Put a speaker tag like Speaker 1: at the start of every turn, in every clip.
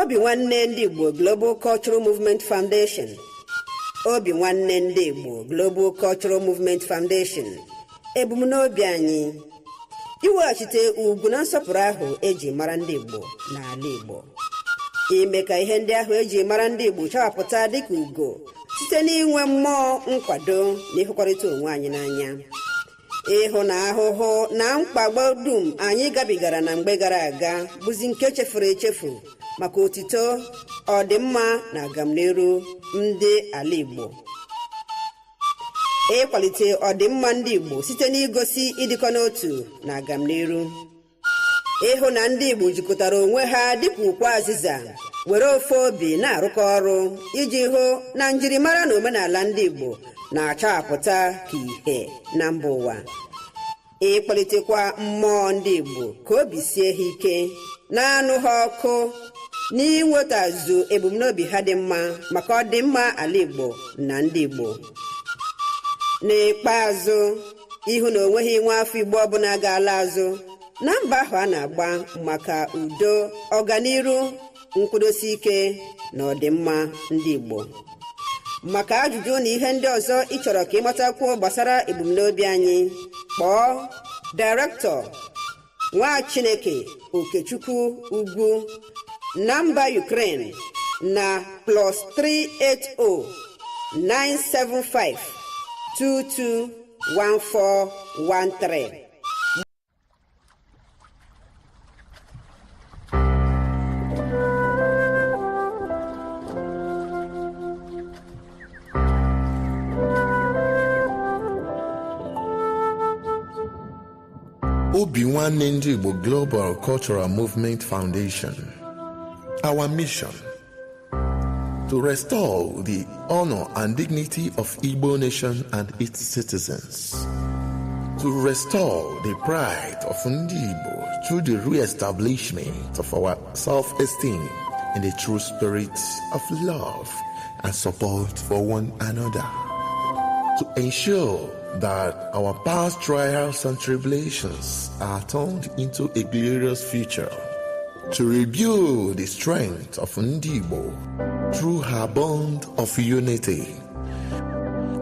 Speaker 1: Obinwannem Ndi Igbo Global Cultural Movement Foundation. Obinwannem Ndi Igbo Global Cultural Movement Foundation. Ebumnobi anyị iweghachite ugwu na nsọpụrụ ahụ eji mara ndị Igbo n'ala Igbo. Ime ka ihe ndị ahụ eji mara ndị Igbo chawapụta dịka ugo site n'inwe mmụọ nkwado na ịhụkọrịta onwe anyị n'anya. Ịhụ na ahụhụ na mkpagbu dum anyị gabigara na mgbe gara aga bụzi nke chefuru echefu maka otito ọdịmma na agamniru ndị ala Igbo. Ịkwalite ọdịmma ndị Igbo site n'igosi ịdịkọ n'otu na agamniru. Ịhụ na ndị Igbo jikọtara onwe ha dịka ukwu azịza were ofe obi na-arụkọ ọrụ iji hụ na njirimara na omenala ndị Igbo na-achapụta ka ihe na mba ụwa. Ịkpalitekwa mmụọ ndị Igbo ka obi sie ha ike na-anụ ha ọkụ n'inwetazu ebumnobi ha dị mma maka ọdịmma ala Igbo na ndị Igbo. N'ikpeazụ, ịhụ na onweghị nwa afọ Igbo ọbụla ga-ala azụ na mba ahụ a na-agba maka udo, ọganiru, nkwụdosi ike na ọdịmma ndị Igbo. Maka ajụjụ na ihe ndị ọzọ ị chọrọ ka ịmatakwuo gbasara ebumnobi anyị, kpọọ Director Nwa Chineke Okechukwu Ugwu na mba Ukraine na +380 975 221413.
Speaker 2: Obinwannem Ndi Igbo Global Cultural Movement Foundation. Our mission: to restore the honor and dignity of Igbo nation and its citizens, to restore the pride of Ndi Igbo through the re-establishment of our self-esteem in the true spirit of love and support for one another, to ensure that our past trials and tribulations are turned into a glorious future, to rebuild the strength of Ndi Igbo through her bond of unity,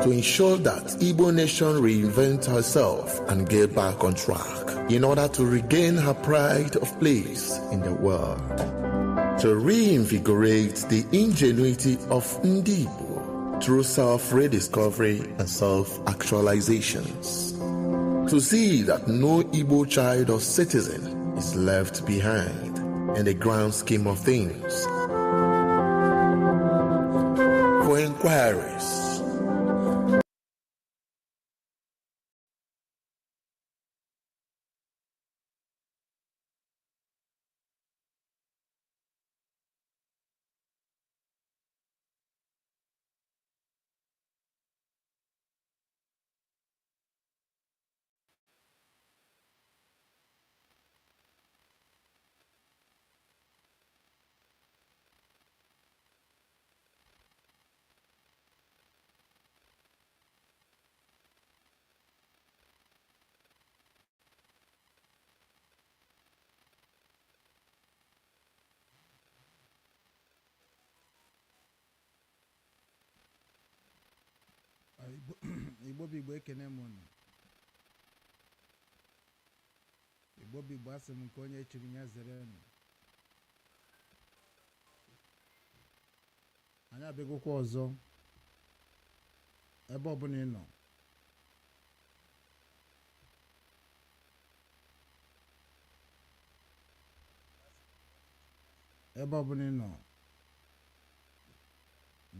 Speaker 2: to ensure that Igbo nation reinvent herself and get back on track in order to regain her pride of place in the world, to reinvigorate the ingenuity of Ndi Igbo through self-rediscovery and self-actualizations, to see that no Igbo child or citizen is left behind in the grand scheme of things. For inquiries,
Speaker 3: Igbo bụ Igbo ekene m unu. Igbo bụ Igbo asị m nke onye chiri ya zere enu. Anyị abịagokwa ọzọ ebe ọbụla ị nọ. Ebe ọbụla ị nọ,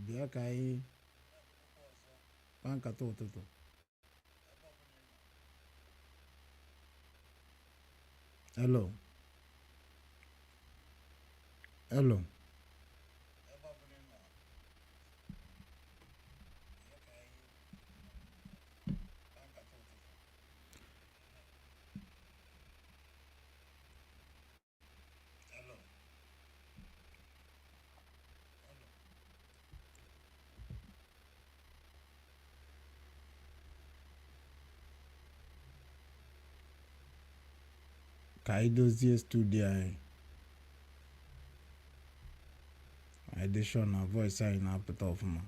Speaker 3: bịa ka anyị kpaa nkata ụtụtụ. Hello. Hello. Ka anyị dozie studio anyị. edition na voice anyị na-apụta ọfụma.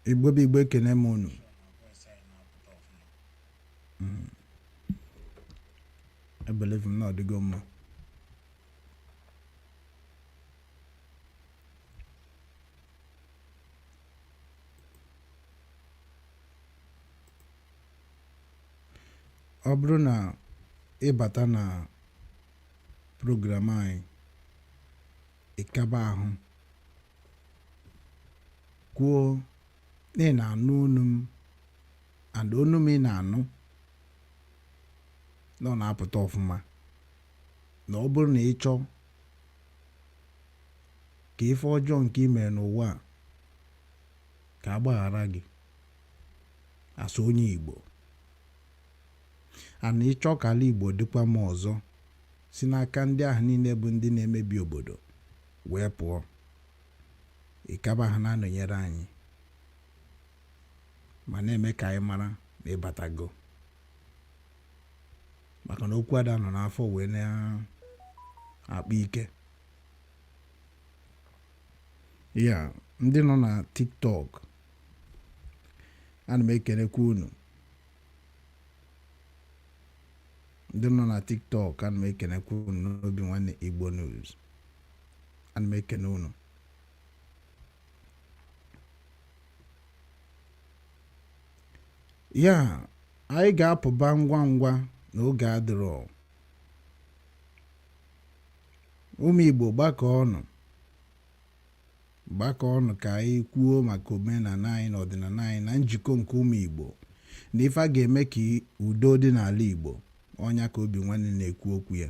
Speaker 3: Igbo bụ Igbo ekene m unu. I believe m na ọ dịgo mma. Ọ bụrụ na ịbata na program anyị ịkaba ahụ kwuo na ị na-anụ onu m and onu m ị na-anụ na ọ na-apụta ọfụma, na ọ bụrụ na ị chọọ ka ife ọjọọ nke ị mere n'ụwa a ka a gbaghara gị asụ onye Igbo, ana ịchọ ka ala Igbo dịkwa m ọzọ si n'aka ndị ahụ niile bụ ndị na-emebi obodo wee pụọ, ịkaba ha na-anọnyere anyị ma na-eme ka anyị mara na ịbatago, maka na okwu ada nọ n'afọ wee na-akpa ike. Ya ndị nọ na TikTok, ana m ekenekwa unu. Ndị nọ na TikTok, ana m ekenekwa unu n'Obinwannem Igbo News. Ana m ekene unu. Ya anyị ga-apụba ngwa ngwa n'oge adịrọ. Ụmụ Igbo gbakọọ ọnụ ka anyị kwuo maka omenala anyị na ọdịnala anyị na njikọ nke ụmụ Igbo na ife a ga-eme ka udo dị n'ala Igbo. Ọnya ka Obinwannem na-ekwu okwu ya,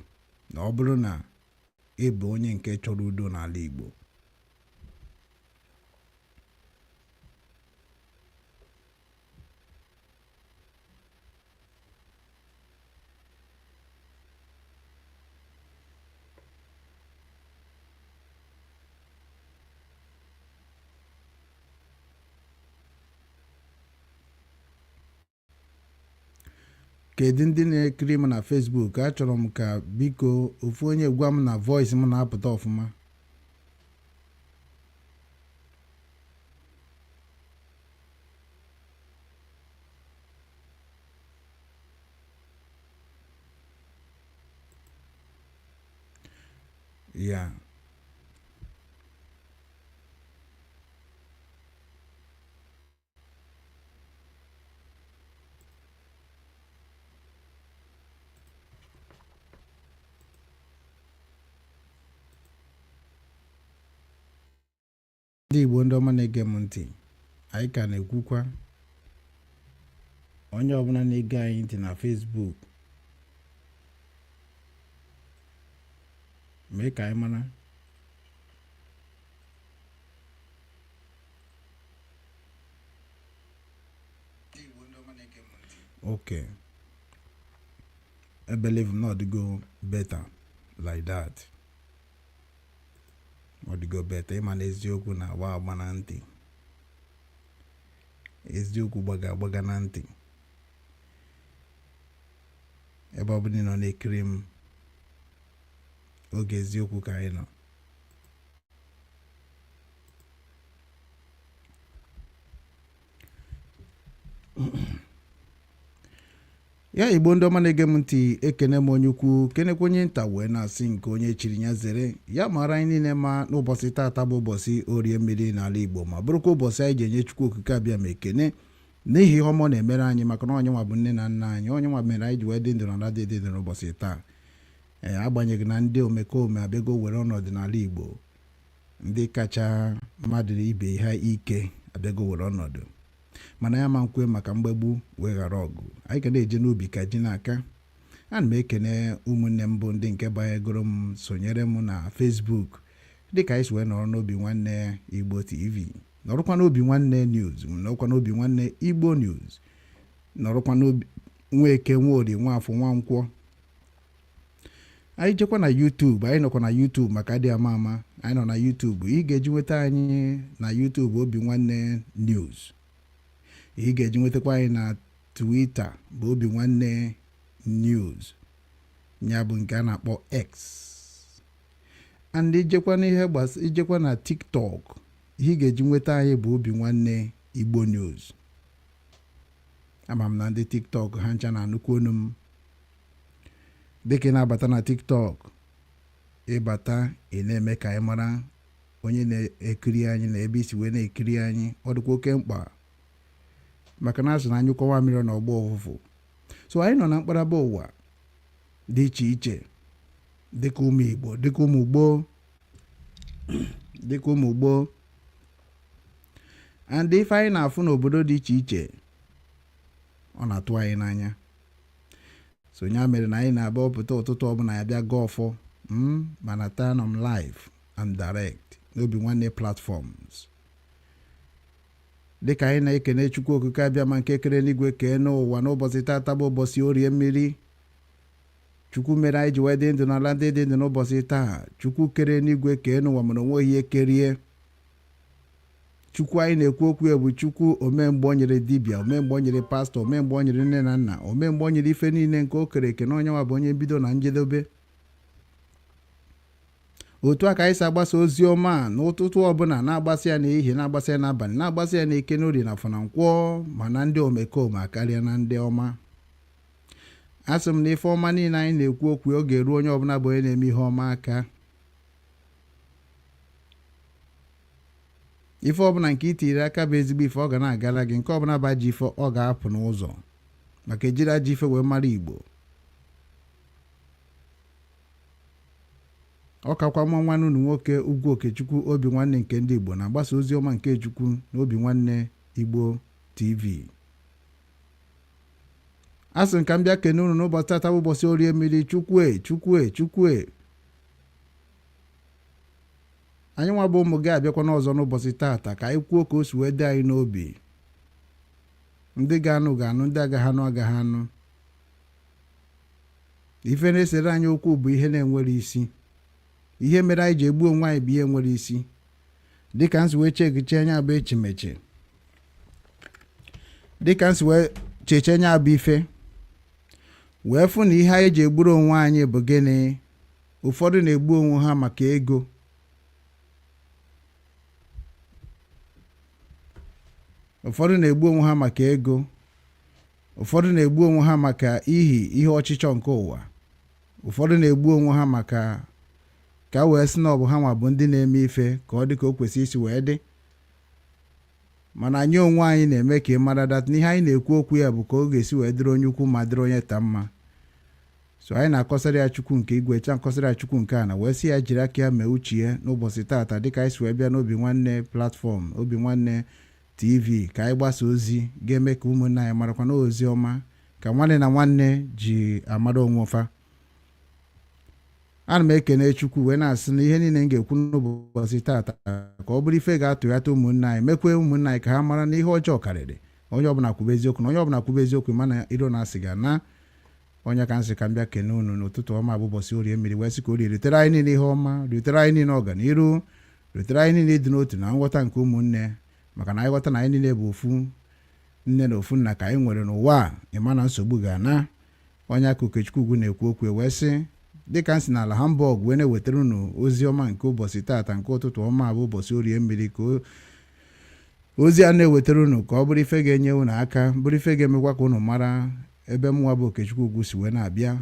Speaker 3: na ọ bụrụ na ị bụ onye nke chọrọ udo n'ala Igbo. Kedu ndị na-ekiri m na Facebook? Achọrọ m ka biko ofu onye gwa m na voice m na-apụta ọfụma. Ya ndị Igbo ndị ọma na-ege m ntị, anyị ka na-ekwukwa onye ọbụla na-ege anyị ntị na Facebook, mee ka anyị mara okay. I believe not to go better like that. Ọ dịgo beta, ịma na eziokwu na-agba agba na ntị, eziokwu gbaga na ntị. Ebe ọ bụla nọ na-ekiri m, oge eziokwu ka anyị nọ. Ya Igbo ndị ọma na-ege m ntị, ekene m onye ukwu kenekwa onye nta wee na-asị nke onye chiri ya zere ya mara anyị niile ma n'ụbọchị taata bụ ụbọchị Orie Mmiri n'ala Igbo, ma bụrụkwa ụbọchị anyị ji enye Chukwu okike abịa ma ekene n'ihi ihe ọma na-emere anyị, maka na onye nwa bụ nne na nna anyị, onye nwa mere anyị ji wee dị ndụ na dị ndụ n'ụbọchị taa. Agbanyeghị na ndị omekome abịago were ọnọdụ n'ala Igbo, ndị kacha mmadụ ibe ha ike abịago were ọnọdụ. mana ya ma nkwe maka mgbegbu wee ghara ọgụ. Anyị ga na-eje n'ubi ka ji n'aka. Ana m ekene ụmụnne m bụ ndị nke banyegoro m sonyere m na Facebook dịka anyị si wee nọrọ n'Obinwanne Igbo TV, nọrọkwa n'Obinwanne News, nọrọkwa n'Obinwanne Igbo News, nọrọkwa n'obi Nweke, Nworie, Nwafọ, Nwankwọ. Anyị jekwa na YouTube, anyị nọkwa na YouTube maka dị ama ama. Anyị nọ na YouTube. Ị ga-eji nweta anyị na YouTube Obinwanne News. Ị ga-eji nwetakwa anyị na Twitter bụ Obinwanne News, ya bụ nke a na-akpọ X. And ijekwa na TikTok, ihe ị ga-eji nweta anyị bụ Obinwanne Igbo News. Ama m na ndị TikTok ha ncha na nnukwu onu m. Dịka ị na-abata na TikTok, ịbata ị na-eme ka anyị mara onye na-ekiri anyị na ebe isi wee na-ekiri anyị. Ọ dịkwa oke mkpa maka na asụ na anyị kọwa mmiri na ọgbọ ụfụfụ. So anyị nọ na mkparaba ụwa dị iche iche dịka ụmụ Igbo, dịka ụmụ Igbo. And ife anyị na-afụ n'obodo dị iche iche ọ na-atụ anyị n'anya. So ya mere na anyị na-abịa ọpụta ụtụtụ ọbụla ya bịa gọọfọ mana turn on live and direct n'Obinwanne platforms. Dịka anyị na-ekene Chukwu okike abịa ma nke kere n'igwe kee n'ụwa n'ụbọchị tata bụ ụbọchị Orie Mmiri. Chukwu mere anyị ji wee dị ndụ n'ala ndị dị ndụ n'ụbọchị taa. Chukwu kere n'igwe kee n'ụwa mana onweghị ihe kerie. Chukwu anyị na-ekwu okwu bụ Chukwu omemgbe o nyere dibịa, omemgbe o nyere pastọ, omemgbe o nyere nne na nna, omemgbe o nyere ife niile nke o kere eke na onye nwa bụ onye mbido na njedebe. Otu a ka anyị si agbasa ozi ọma n'ụtụtụ ọbụla, na-agbasa ya n'ehihie, na-agbasa ya n'abalị, na-agbasa ya n'eke n'Orie na Afọ na Nkwọ, mana ndị omekome akarịa na ndị ọma. Asị m na ife ọma niile anyị na-ekwu okwu oge ruo onye ọbụla bụ onye na-eme ihe ọma aka. Ife ọbụla nke itiri aka bụ ezigbo ife, ọ ga na-agara gị. Nke ọbụla ba ji ife ọ ga-apụ n'ụzọ maka ejiri aja ife wee mara Igbo. Ọ kakwa mma nwanne unu nwoke Ugwu Okechukwu Obinwanne nke ndị Igbo na-agbasa ozi ọma nke Chukwu na Obinwanne Igbo TV. Asị nka m bịa kene unu n'ụbọchị tata bụ ụbọchị Orie Mmiri. Chukwu anyị nwa bụ ụmụ gị abịakwa n'ọzọ n'ụbọchị tata ka anyị kwuo ka o si wee dị anyị n'obi. Ndị ga-anụ ga-anụ, ndị agaghị anụ. Ife na-esere anyị okwu bụ ihe na-enwere isi. Ihe mere anyị ji egbu onwe anyị bụ ihe nwere isi. Dịka nsi wee chekiche anya bụ echimeche, dịka nsi wee cheche anya bụ ife wee fụ na ihe anyị ji egburu onwe anyị bụ gịnị. Ụfọdụ na-egbu onwe ha maka ego. Ụfọdụ na-egbu onwe ha maka ego. Ụfọdụ na-egbu onwe ha maka ihe ọchịchọ nke ụwa. Ụfọdụ na-egbu onwe ha maka ka wee sị na ọ bụ ha nwa bụ ndị na-eme ife ka ọ dị ka o kwesị isi wee dị. Mana anyị onwe anyị na-eme ka ị mara dat n'ihe anyị na-ekwu okwu ya bụ ka ọ ga-esi wee dịrị onye ukwu ma dịrị onye ta mma. So anyị na-akọsara ya Chukwu nke igwe, nkọsara ya Chukwu nke a na wee sị ya jiri aka ya mee uche ya n'ụbọchị tata dịka anyị si wee bịa n'Obinwanne platform Obinwanne TV ka anyị gbasa ozi ga-eme ka ụmụnne anyị marakwa n'ozi ọma ka nwanne na nwanne ji amara onwe ọfa. Ana m ekene Chukwu wee na-asị na ihe niile m ga-ekwu n'ụbọchị tata ka ọ bụrụ ife ga-atụghata ụmụnne anyị, mekwe ụmụnne anyị ka ha mara na ihe ọjọọ karịrị. Onye ọbụla kwube eziokwu na onye ọbụla kwube eziokwu mana iro na-asị ga na onye ka nsị ka m bịa kene unu n'ụtụtụ ọma bụ ụbọchị Orie Mmiri wee sị ka Orie ritere anyị niile ihe ọma, ritere anyị niile ọganiru, ritere anyị niile ịdị n'otu na nghọta nke ụmụnne. Maka na anyị ghọta na anyị niile bụ ofu nne na ofu nna ka anyị nwere n'ụwa. Ịma na nsogbu ga-ana. Onye aka Okechukwu Ugwu na-ekwu okwu wee sị dịka nsi n'ala Hamburg wee na-ewetara unu ozi ọma nke ụbọchị tata nke ụtụtụ ọma bụ ụbọchị Orie Mmiri, ka ozi a na-ewetara unu ka ọ bụrụ ife ga-enye unu aka, bụrụ ife ga-emekwa ka unu mara ebe mụnwa bụ Okechukwu Ugwu si wee na-abịa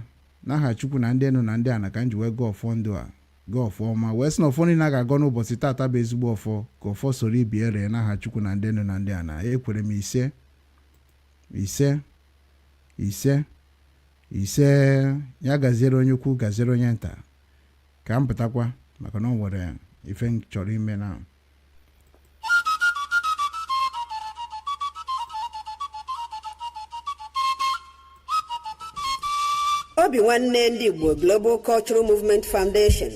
Speaker 3: n'aha Chukwu na ndị enu na ndị ana ka m ji wee gaa ọfọ ndụ a gaa ọfọ ọma wee sị na ọfọ niile a ga-agọ n'ụbọchị tata bụ ezigbo ọfọ ka ọfọ soro ibi ere n'aha Chukwu na ndị enu na ndị ana. Ekwere m ise ya gaziere onye ukwu gaziere onye nta. Ka m pụtakwa maka na ọ nwere ife m chọrọ ime na
Speaker 1: Obinwannem Ndi Igbo Global Cultural Movement Foundation.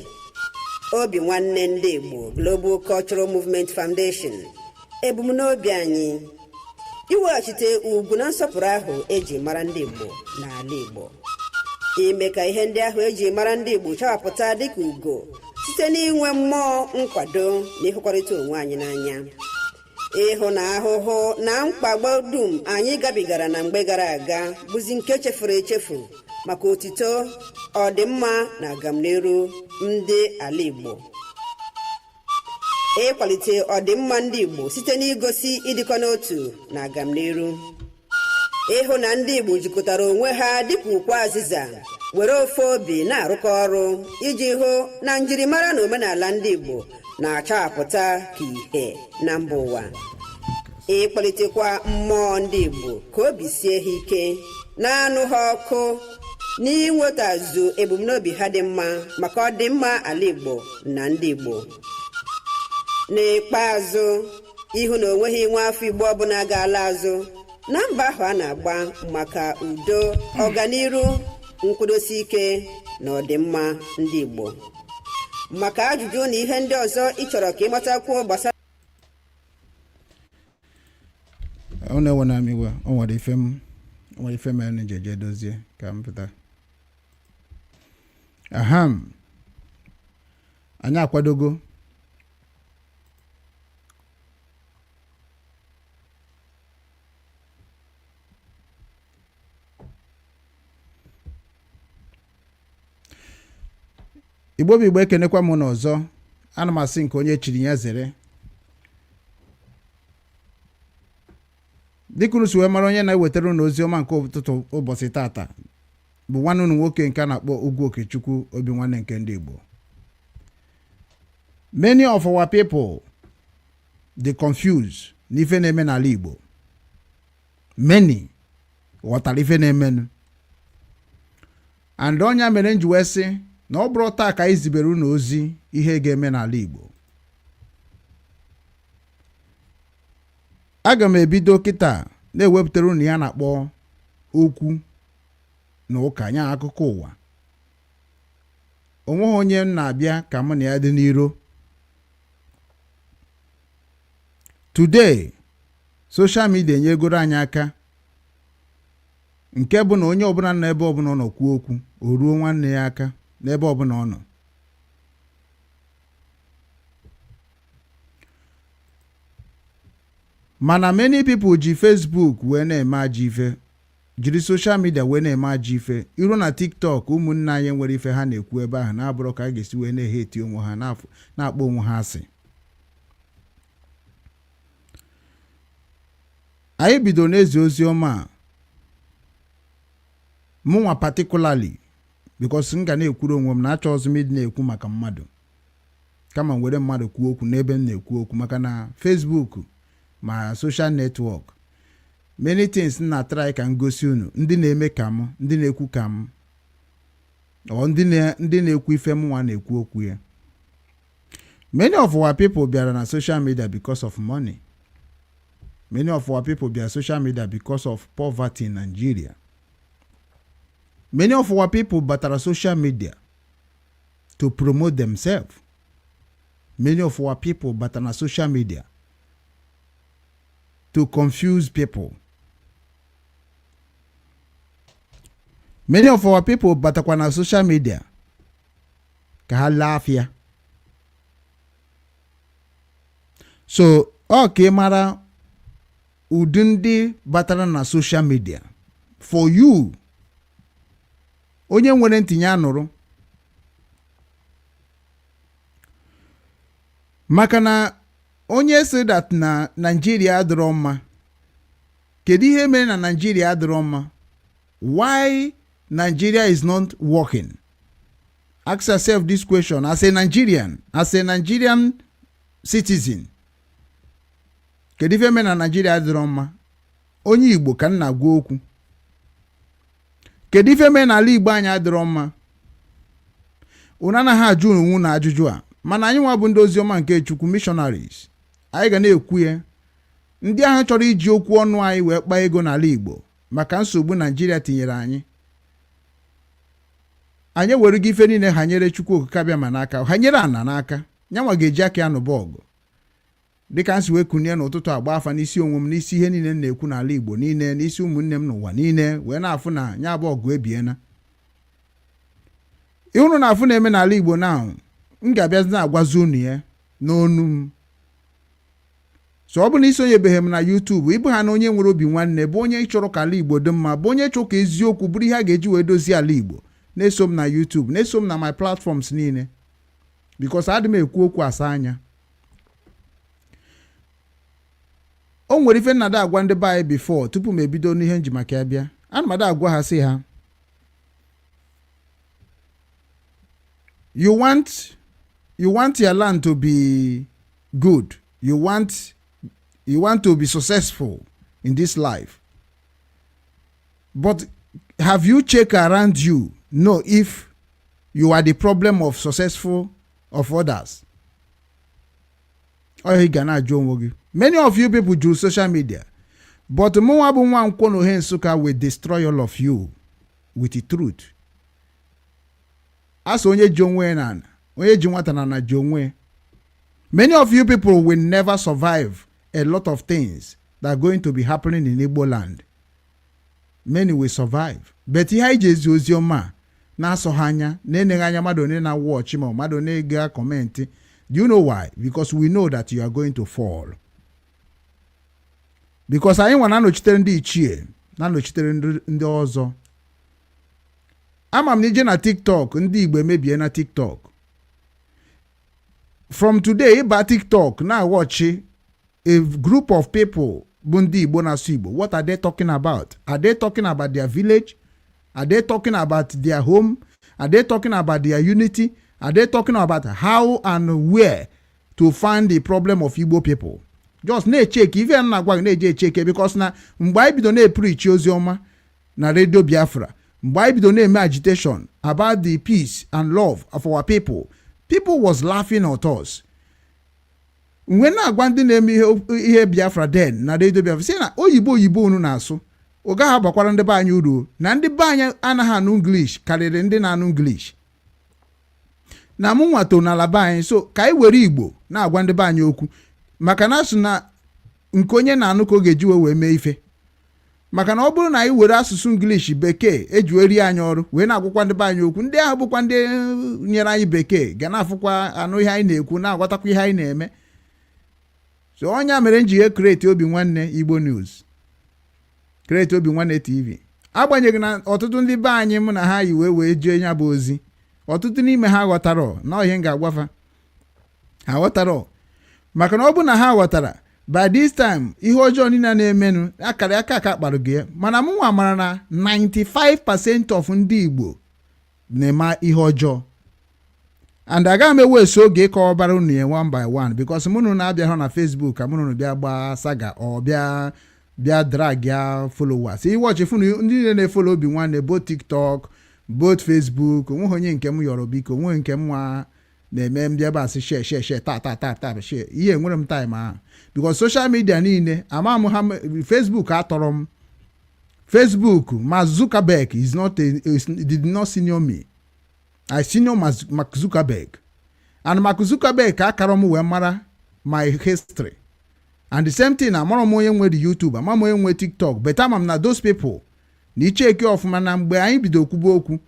Speaker 1: Obinwannem Ndi Igbo Global Cultural Movement Foundation. Ebumnobi anyị iweghachite ugwu na nsọpụrụ ahụ eji mara ndị Igbo n'ala Igbo. Ime ka ihe ndị ahụ eji mara ndị Igbo chawapụta dịka ugo site n'inwe mmụọ nkwado na ịhụkọrịta onwe anyị n'anya. Ịhụ na ahụhụ na mkpagbu dum anyị gabigara na mgbe gara aga bụzi nke chefuru echefu maka otito ọdịmma na agamniru ndị ala Igbo. Ịkwalite ọdịmma ndị Igbo site n'igosi ịdịkọ n'otu na agamniru. Ịhụ na ndị Igbo jikọtara onwe ha dịka ukwu azịza were ofe obi na-arụkọ ọrụ iji hụ na njirimara na omenala ndị Igbo na-achapụta ka ihe na mba ụwa. Ịkpalitekwa mmụọ ndị Igbo ka obi sie ha ike na-anụ ha ọkụ n'inwetazu ebumnobi ha dị mma maka ọdịmma ala Igbo na ndị Igbo. N'ikpeazụ, ihu na onweghị nwa afọ Igbo ọbụla ga-ala azụ na mba ahụ a na-agba maka udo, ọganiru, nkwụdosi ike na ọdịmma ndị Igbo. Maka ajụjụ na ihe ndị ọzọ ị chọrọ ka ịmatakwuo gbasara
Speaker 3: ọ na-ewe na amiwe o nwere ife mere na jeje dozie ka m pụta. Anyị akwadogo Igbo bụ Igbo, ekenekwa m n'ọzọ. Ana m asị nke onye chiri ya zere. Dịka unu si wee mara onye na-ewetara unu ozi ọma nke ụtụtụ ụbọchị tata bụ nwanne unu nwoke nke a na-akpọ Ugwu Okechukwu, Obinwannem Ndi Igbo. Many of our people dey confused n'ife na-eme n'ala Igbo. Many ghọtara ife na-emenụ. And onye mere nji wee sị na ọ bụrụ taa ka anyị zibere unu ozi ihe ga-eme n'ala Igbo. Aga m ebido kịta na-ewepụtara unu ya na-akpọ okwu na ụka nya akụkọ ụwa. Onweghị onye na-abịa ka mụ na ya dị n'iro. Today, social media enyegoro anyị aka nke bụ na onye ọbụla nọ ebe ọbụla ọ nọ kwuo okwu o ruo nwanne ya aka n'ebe ọbụla ọ nọ. Mana many people ji Facebook wee na-eme ajọ ife, jiri social media wee na-eme ajọ ife. Iru na TikTok ụmụnne anyị nwere ife ha na-ekwu ebe ahụ na-abụrụ ka a ga-esi wee na-eheti onwe ha na-akpọ onwe ha asị. Anyị bido n'ezi ozi ọma mụnwa particularly because m ga na-ekwuru onwe m na-achọ ọzọ m ịdị na-ekwu maka mmadụ kama were mmadụ kwuo okwu n'ebe m na-ekwu okwu, maka na Facebook ma social network many things na try ka ngosi unu ndị na-eme ka m, ndị na-ekwu ka m, ọ ndị na-ekwu ife mụnwa na-ekwu okwu ya. Many of our people bịara na social media because of money. Many of our people bịara social media because of poverty in Nigeria. Many of our people batara social media to promote themselves. Many of our people batara social media to confuse people. Many of our people batakwa na social media ka ha laafia. So, okay, mara ụdị ndị batara na social media. For you, onye nwere ntinye anụrụ. Maka na onye say that na Nigeria adịrọ mma. Kedu ihe mere na Nigeria adịrọ mma? Why Nigeria is not working? Ask yourself this question as a Nigerian citizen. Kedu ife mere na Nigeria adịrọ mma? Onye Igbo ka nna gwa okwu. Kedu ife mere na ala Igbo anyị adịrọ mma? Unu anaghị ajụ onwe na ajụjụ a, mana anyị nwa bụ ndị oziọma nke Chukwu missionaries. Anyị ga na-ekwu ya. Ndị ahụ chọrọ iji okwu ọnụ anyị wee kpaa ego n'ala Igbo maka nsogbu Nigeria tinyere anyị. anyị were gị ife niile hanyere Chukwu okike abịa ma n'aka hanyere ana n'aka nyanwa ga-eji aka ya nụba ọgụ dịka nsi wee kunie n'ụtụtụ agba afa n'isi onwe m n'isi ihe niile na-ekwu n'ala Igbo niile n'isi ụmụnne m n'ụwa niile wee na-afụ na nya bụ ọgụ ebiena ịhụrụ na afụ na-eme n'ala Igbo na m ga-abịazi na-agwazi unu ya n'onu m so ọ bụ na isonyebeghị m na YouTube ịbụ ha na onye nwere obi nwanne bụ onye chọrọ ka ala Igbo dị mma bụ onye chọrọ ka eziokwu bụrụ ihe a ga-eji wee dozie ala Igbo na-eso m na YouTube na-eso m na my platforms niile because adị m ekwu okwu asa anya o nwere ife nnada agwa ndị be anyị before tupu m ebido n'ihe nji maka ya bịa ana m ada agwa ha sị ha you want your land to be good, you want to be successful in this life, but have you checked around you know if you are the problem of successful of others? Many of you people do social media, but will destroy all of you with the truth. As onye jongwe na onye jingwata na jongwe. Many of you people will never survive a lot of things that are going to be happening in Igbo land. Many will survive. But here is Ozioma na sohanya neneganya madone na watch mo madone ga comment. Do you know why? Because we know that you are going to fall. Because I want to chitere ndị ichie na no chitere ndị ọzọ. Ama m nije na TikTok ndị Igbo emebie na TikTok. From today by TikTok now watch a group of people bụ ndị Igbo na asụ Igbo. What are they talking about? Are they talking about their village? Are they talking about their home? Are they talking about their unity? Are they talking about how and where to find the problem of Igbo people? Just na-check even na agwa na-eje check because na mgbe anyị bido na-preach ozi ọma na Radio Biafra, mgbe anyị bido na-eme agitation about the peace and love of our people, people was laughing at us. Mgbe na-agwa ndị na-eme ihe Biafra den na Radio Biafra sị na oyibo unu na-asụ ọ gaghị agbakwara ndị be anyị uru na ndị be anyị anaghị anụ English karịrị ndị na-anụ English. Na mụ nwato n'ala be anyị so ka anyị were Igbo na-agwa ndị be anyị okwu maka na asụ na nke onye na-anụ ka ọ ga-eji wee mee ife. Maka na ọ bụrụ na anyị were asụsụ English bekee eji eri anyị ọrụ wee na-agwụkwa ndị be anyị okwu ndị ahụ bụkwa ndị nyere anyị bekee ga na-afụkwa anụ ihe anyị na-ekwu na-agwatakwa ihe anyị na-eme. So onye mere nji create Obinwanne Igbo News, create Obinwanne TV. Agbanyeghị na ọtụtụ ndị be anyị mụ na ha yi wee jee nya bụ ozi, ọtụtụ n'ime ha ghọtara na ihe ga-agwafa ha ghọtara maka na ọ bụ na ha ghọtara by this time ihe ọjọọ niile na-emenụ akara aka kparụ gị mana mụ nwa mara na 95% of ndị Igbo na-eme ihe ọjọọ and aga m eweso oge ịkọwabara unu ya one by one because mụnụ na-abịa na Facebook ka mụnụ bịa gba saga ọ bịa drag ya followers iwọchi funu ndị niile na-efolo Obinwanne both TikTok both Facebook onwe onye nke m yọrọ biko onwe nke m nwa na-eme ndị ebe asị share ta share ihe nwere m time ahụ because social media niile ama m ha Facebook atọrọ m. Facebook Mark Zuckerberg did not senior me. I senior Mark Zuckerberg and Mark Zuckerberg ka akara m wee mara my history and the same thing amara m onye nwere YouTube ama m onye nwere TikTok but ama m na those people na icheke ọfụma na mgbe anyị bido kwuba okwu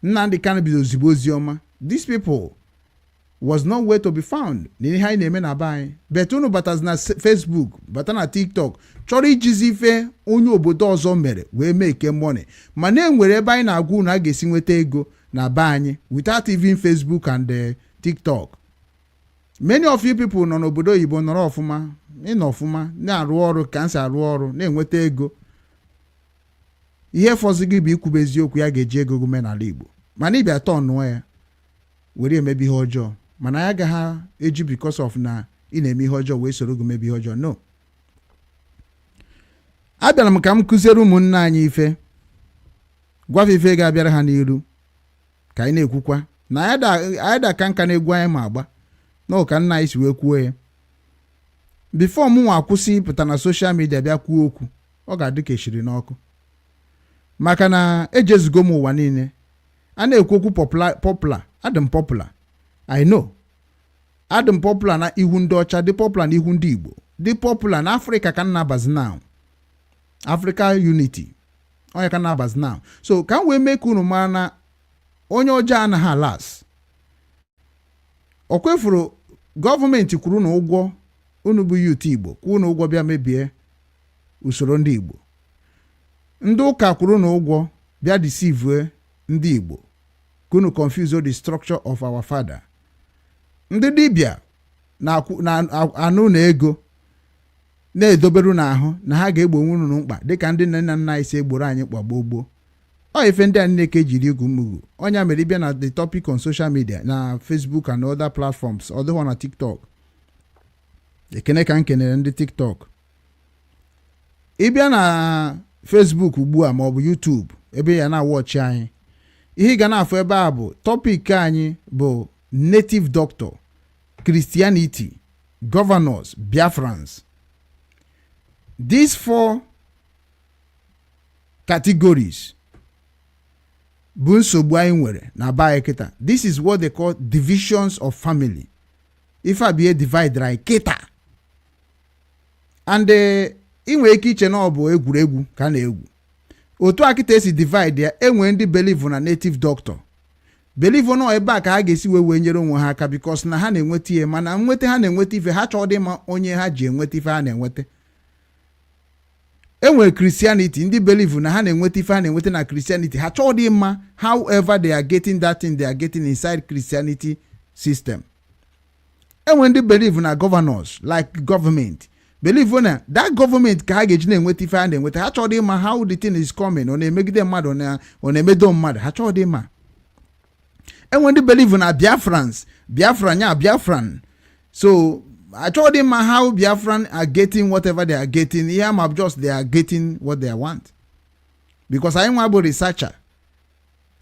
Speaker 3: Nnamdi Kanu bido zibo ozi ọma these people was nowhere to be found n'ihe anyị na-eme na be anyị but unu bataz na Facebook bata na TikTok chọrọ ijizi ife onye obodo ọzọ mere wee make money mana enwere ebe anyị na-agwa unu a ga-esi nweta ego na be anyị without even Facebook and TikTok. Many of you people nọ n'obodo oyibo nọrọ ọfụma ịnọ ọfụma na-arụ ọrụ ka nsị arụ ọrụ na-enweta ego ihe fọzụ gị bụ ikwube eziokwu ya ga-eji ego gume n'ala Igbo mana ịbịa tọ nụọ ya were emebi ihe ọjọọ mana ya gaghị eji because of na ị na-eme ihe ọjọọ wee soro gị mebi ihe ọjọọ no. Abịara m ka m kụziere ụmụnne anyị ife gwafe ife ga-abịara ha n'iru ka anyị na-ekwukwa na anyị da ka nka na-egwu anyị ma agba na ka nna anyị si wee kwuo ya before mụ nwa akwụsị pụta na social media bịa kwuo okwu ọ ga-adị ka eshiri n'ọkụ maka na ejezugo m ụwa niile a na-ekwu okwu popular adị m popular, I know adị m popular na ihu ndị ọcha, dị popular na ihu ndị Igbo, dị popular na Africa ka na-abazi now, Africa unity onye ka na-abazi now. So ka m wee mee ka unu mara na onye ọjọọ anaghị alas. O kwefuru gọọmenti kwuru na ụgwọ unu bụ youth Igbo kwuru na ụgwọ bịa mebie usoro ndị Igbo. Ndị ụka kwuru na ụgwọ bịa deceive ndị Igbo, kunu confuse the structure of our father. Ndị dibịa na-anụ na ego na-edoberu n'ahụ na ha ga-egbo nwunu mkpa dịka ndị nne na nna anyị si egboro anyị kpagbo gboo. Ọ ife ndị a niile ka ejiri egwu mmughu. Onye mere ịbịa na the topic on social media na Facebook and other platforms, ọ dịghọ na TikTok. Ekene ka nkenere ndị TikTok. Ịbịa na Facebook ugbu a ma ọ bụ YouTube ebe ya na-awọchi anyị, ihe ga na-afụ ebe a bụ topic anyị bụ native doctor, Christianity, governors, Biafrans. These 4 categories bụ nsogbu anyị nwere na baa kita. This is what they call divisions of family. If I be a divide right kita. And inwe ike iche na ọ bụ egwuregwu ka na-egwu. Otu akita esi divide ya, enwe ndị believe na native doctor. Believe no ebe a ka ha ga-esi wee nyere onwe ha aka because na ha na-enweta ihe, mana nweta ha na-enweta ife ha chọọ dị ma onye ha ji enweta ife ha na-enweta. Enwe Christianity, ndị believe na ha na-enweta ife ha na-enweta na Christianity, ha chọọ dị mma, however they are getting that thing they are getting inside Christianity system. Enwe ndị believe na governors like government, believe na that government ka ha ga-eji na-enweta ife ha na-enweta, ha chọọ dị mma how the thing is coming, ọ na-emegide mmadụ ọ na-emedo mmadụ, ha chọọ dị mma. Enwe ndị believe na Biafran. So I told him how Biafran are getting whatever they are getting. Here I'm just they are getting what they want. Because I am a researcher.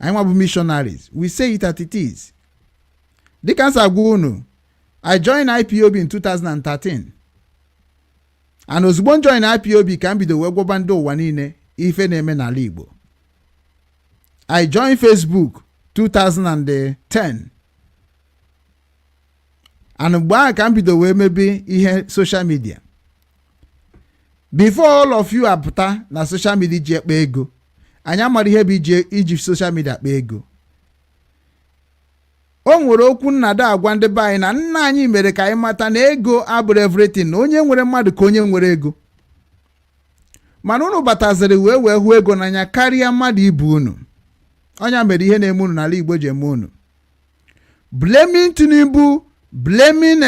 Speaker 3: I am a missionaries. We say it as it is. The cancer gunu. I joined IPOB in 2013. And ozugbo join IPOB can be the wegobando wanine ife neme na Igbo. I joined Facebook 2010. And mgbe a ka m bido wee mebe ihe social media. Before all of you apụta na social media ji ekpe ego, anyị amara ihe bụ iji social media akpa ego. O nwere okwu nnada agwa ndị be anyị na nna anyị mere ka anyị mata na ego abụrụ everything, na onye nwere mmadụ ka onye nwere ego. Mana unu bataziri wee hụ ego n'anya karịa mmadụ ibu unu. Onye mere ihe na-eme unu n'ala Igbo ji eme unu. Blaming Tinubu, blaming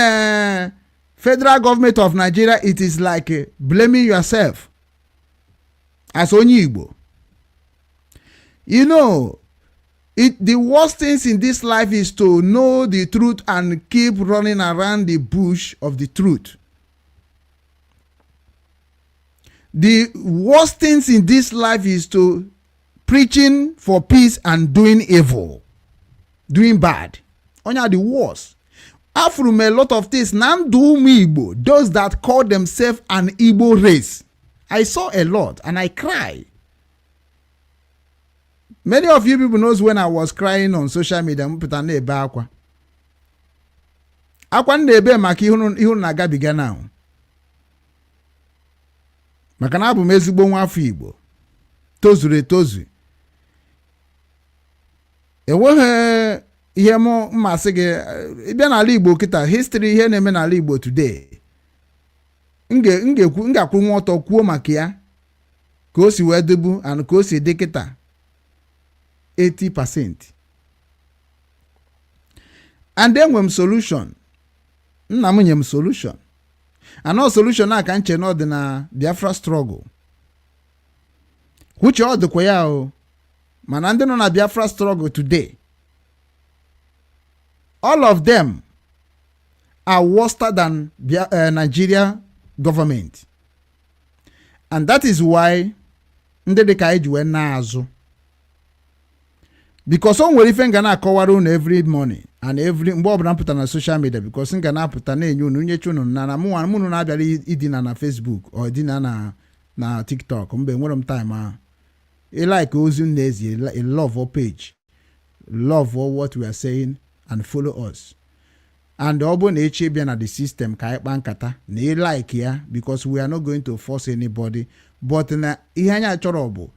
Speaker 3: federal government of Nigeria, it is like blaming yourself as onye Igbo. You know, the worst things in this life is to know the truth and keep running around the bush of the truth. The worst things in this life is to preaching for peace and doing evil, doing bad. Only the worst. From a lot of things, Igbo, those that call themselves an Igbo race. I saw a lot and I cry. Many of you people knows when I was crying on social media. Akwa ndebe maka ihu na-agabiga now. Maka na abụ m ezigbo nwa afọ Igbo. Tozuru etozu. Enweghị ihe mụ mmasị gị ịbịa n'ala Igbo kịta, history ihe na-eme n'ala Igbo today. Ngakwu nwa ọtọ kwuo maka ya ka o si wee debu and ka o si dị kịta 80%. And then when solution, nna m nye m solution. And all solution a ka nche na dị na Biafra struggle. Which ọ dịkwa ya o. Mana ndị nọ na Biafra struggle today, all of them are worse than Nigeria government. And that is why ndị dịka eji wee na-azụ. Because on nwere ife nga na-akọwara unu every morning and every mgbe ọbụla mpụta na social media, because nga na-apụta na-enye unu nyecha unu na mụnụ na-abịara idina na Facebook or idina na TikTok mgbe nwere m time ahụ. I like ozi n'ezi a love page love what we are saying and follow us. And ọ bụ na eche bịa na the system ka anyị kpaa nkata na ị like ya, because we are not going to force anybody, but na ihe anyị achọrọ bụ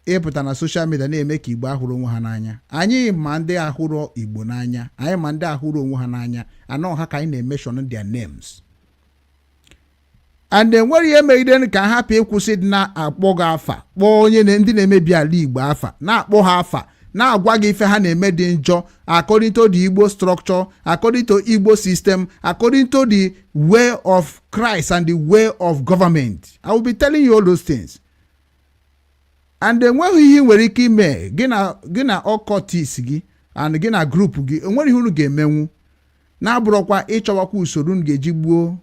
Speaker 3: ịpụta na social media na-eme ka Igbo ahụrụ onwe ha n'anya. Anyị ma ndị ahụrụ Igbo n'anya, anyị ma ndị ahụrụ onwe ha n'anya, anọ ha ka anyị na-mention their names. And nwere ihe megide ka hapụ ịkwụsị dị na-akpọ gị afa, kpọọ onye ndị na-emebi ala Igbo afa, na-akpọ ha afa, na-agwa gị ife ha na-eme dị njọ, according to the Igbo structure, according to Igbo system, according to the way of Christ and the way of government. I will be telling you all those things. And enweghị ihe nwere ike ime gị na ọkọtis gị and gị na group gị, enwere ihe unu ga-emenwu na-abụrọkwa ịchọwakwa usoro unu ga-eji gbuo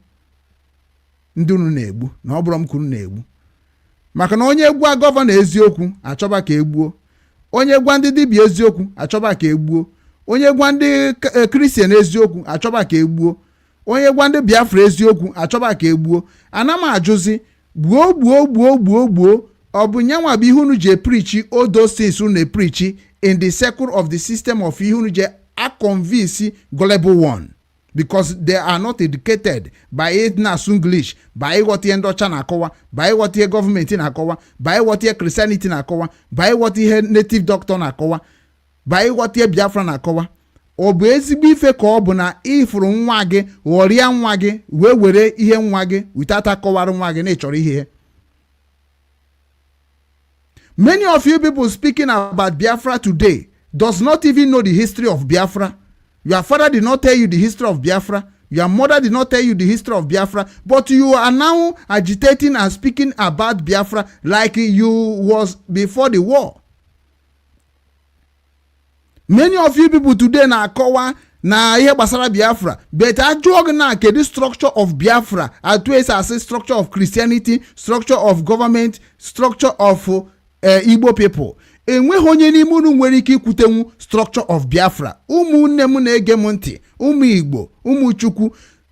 Speaker 3: ndị unu na-egbu, na ọ bụrụ m ka unu na-egbu. Maka na onye gwa gọvanọ eziokwu achọba ka egbuo, onye gwa ndị dibịa eziokwu achọba ka egbuo, onye gwa ndị kristian eziokwu achọba ka egbuo, onye gwa ndị Biafra eziokwu achọba ka egbuo. Ana m ajụzi gbuo ọ bụ nyanwa bụ ihe unu je preach all those things unu preach in the circle of the system of ihe unu je convince gullible one, because they are not educated by it na English, by what ihe ndị ọcha na-akọwa, by what ihe gọọmenti na-akọwa, by what ihe Christianity na-akọwa, by what ihe native doctor na-akọwa, by what ihe Biafra na-akọwa. Ọ bụ ezigbo ife ka ọ bụ na ifuru nwa gị ghọrịa nwa gị wee were ihe nwa gị witata kọwara nwa gị na ịchọrọ ihe. Many of you people speaking about Biafra today does not even know the history of Biafra. Your father did not tell you the history of Biafra. Your mother did not tell you the history of Biafra. But you are now agitating and speaking about Biafra like you was before the war. Many of you people today na kowa na ihe gbasara Biafra, but ajụọ na kedu structure of Biafra, atu as structure of Christianity, structure of government, structure of Igbo people. Enweghị onye n'ime unu nwere ike ikwutenwu structure of Biafra. Ụmụnne m na-ege m ntị, ụmụ Igbo, ụmụ Chukwu,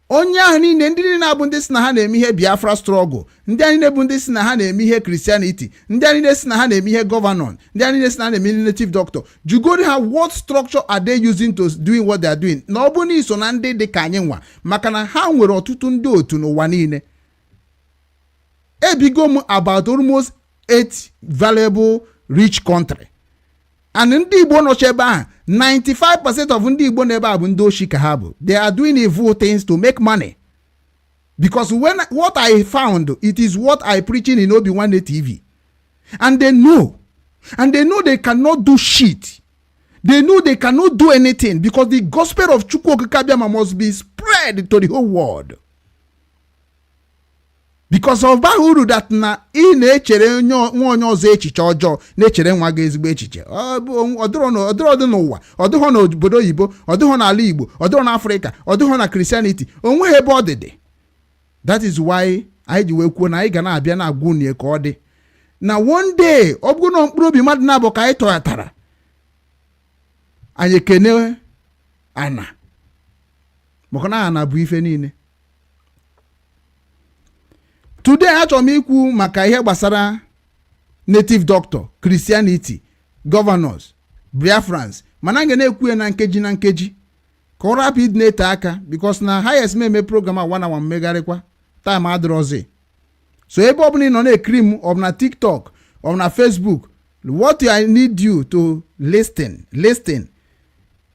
Speaker 3: onye ahụ niile ndị na-abụ ndị si na ha na-eme ihe Biafra struggle, ndị anyị na-ebu ndị si na ha na-eme ihe Christianity, ndị anyị na-esi na ha na-eme ihe governor, ndị anyị na-esi na ha na-eme native doctor, jugodi ha what structure are they using to doing what they are doing? Na ọ bụ na iso na ndị dị ka anyị nwa, maka na ha nwere ọtụtụ ndị otu n'ụwa niile. Ebigo m about almost 8 valuable rich country. And ndị Igbo nọcha ebe ahụ, 95% of ndị Igbo n'ebe a bụ ndị oshi ka ha bụ. They are doing evil things to make money. Because what I found, it is what I preaching in Obinwannem TV. And they know. And they know they cannot do shit. They know they cannot do anything because the gospel of Chukwu Okikabiama must be spread to the whole world. Because of bahuru that na ị na-echere nwa onye ọzọ echiche ọjọọ na-echere nwa gị ezigbo echiche. Ọdụrụ n'ụwa, ọdụrụ n'obodo oyibo, ọdụrụ n'ala Igbo, ọdụrụ n'Afrịka, ọdụrụ na Christianity, onweghị ebe ọ dị. That is why anyị ji wee kwuo na anyị ga na-abịa na-agwụ unye ka ọ dị. Na one day, ọ bụrụ na mkpụrụ obi mmadụ na-abụ ka anyị tọyatara, anyị ekene ana. Maka na ana bụ ife niile. Today achọrọ m ikwu maka ihe gbasara native doctor, Christianity, governors, Biafrans, mana nga na-ekwu na nkeji ka ọ rapid na-ete aka because na highest meme program a 1 hour mmegharịkwa time adịrọzi. So ebe ọ bụla ị nọ na-ekiri m ọ bụ na TikTok ọ bụ na Facebook, what I need you to listen.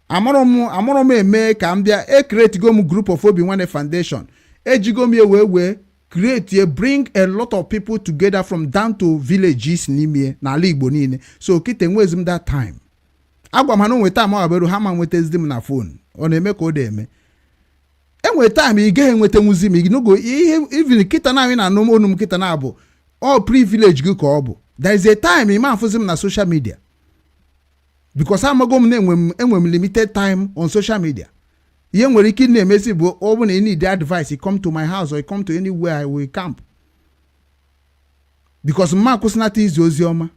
Speaker 3: Amụrụ m eme ka m bịa create go m group of Obinwannem Foundation, ejigo m wee bring a lot of people together from down to villages n'ime n'ala Igbo niile. So kite nwezi m that time. Agwa m ha no nweta ma aberu ha ma nwetezi m na phone. Ọ na-eme ka ọ dị-eme. Enwe time ị gaghị enweta nwuzi m no go even kita na na no onu m kita na abụ all privilege gị ka ọ bụ. There is a time ị ma afụzi m na social media. Because amago m na enwe m limited time on social media. Ihe nwere ike na-emesi bụ ọ bụ na you need advice, you come to my house or you come to anywhere I will camp. Because mma kwụsịnata izi ozi ọma.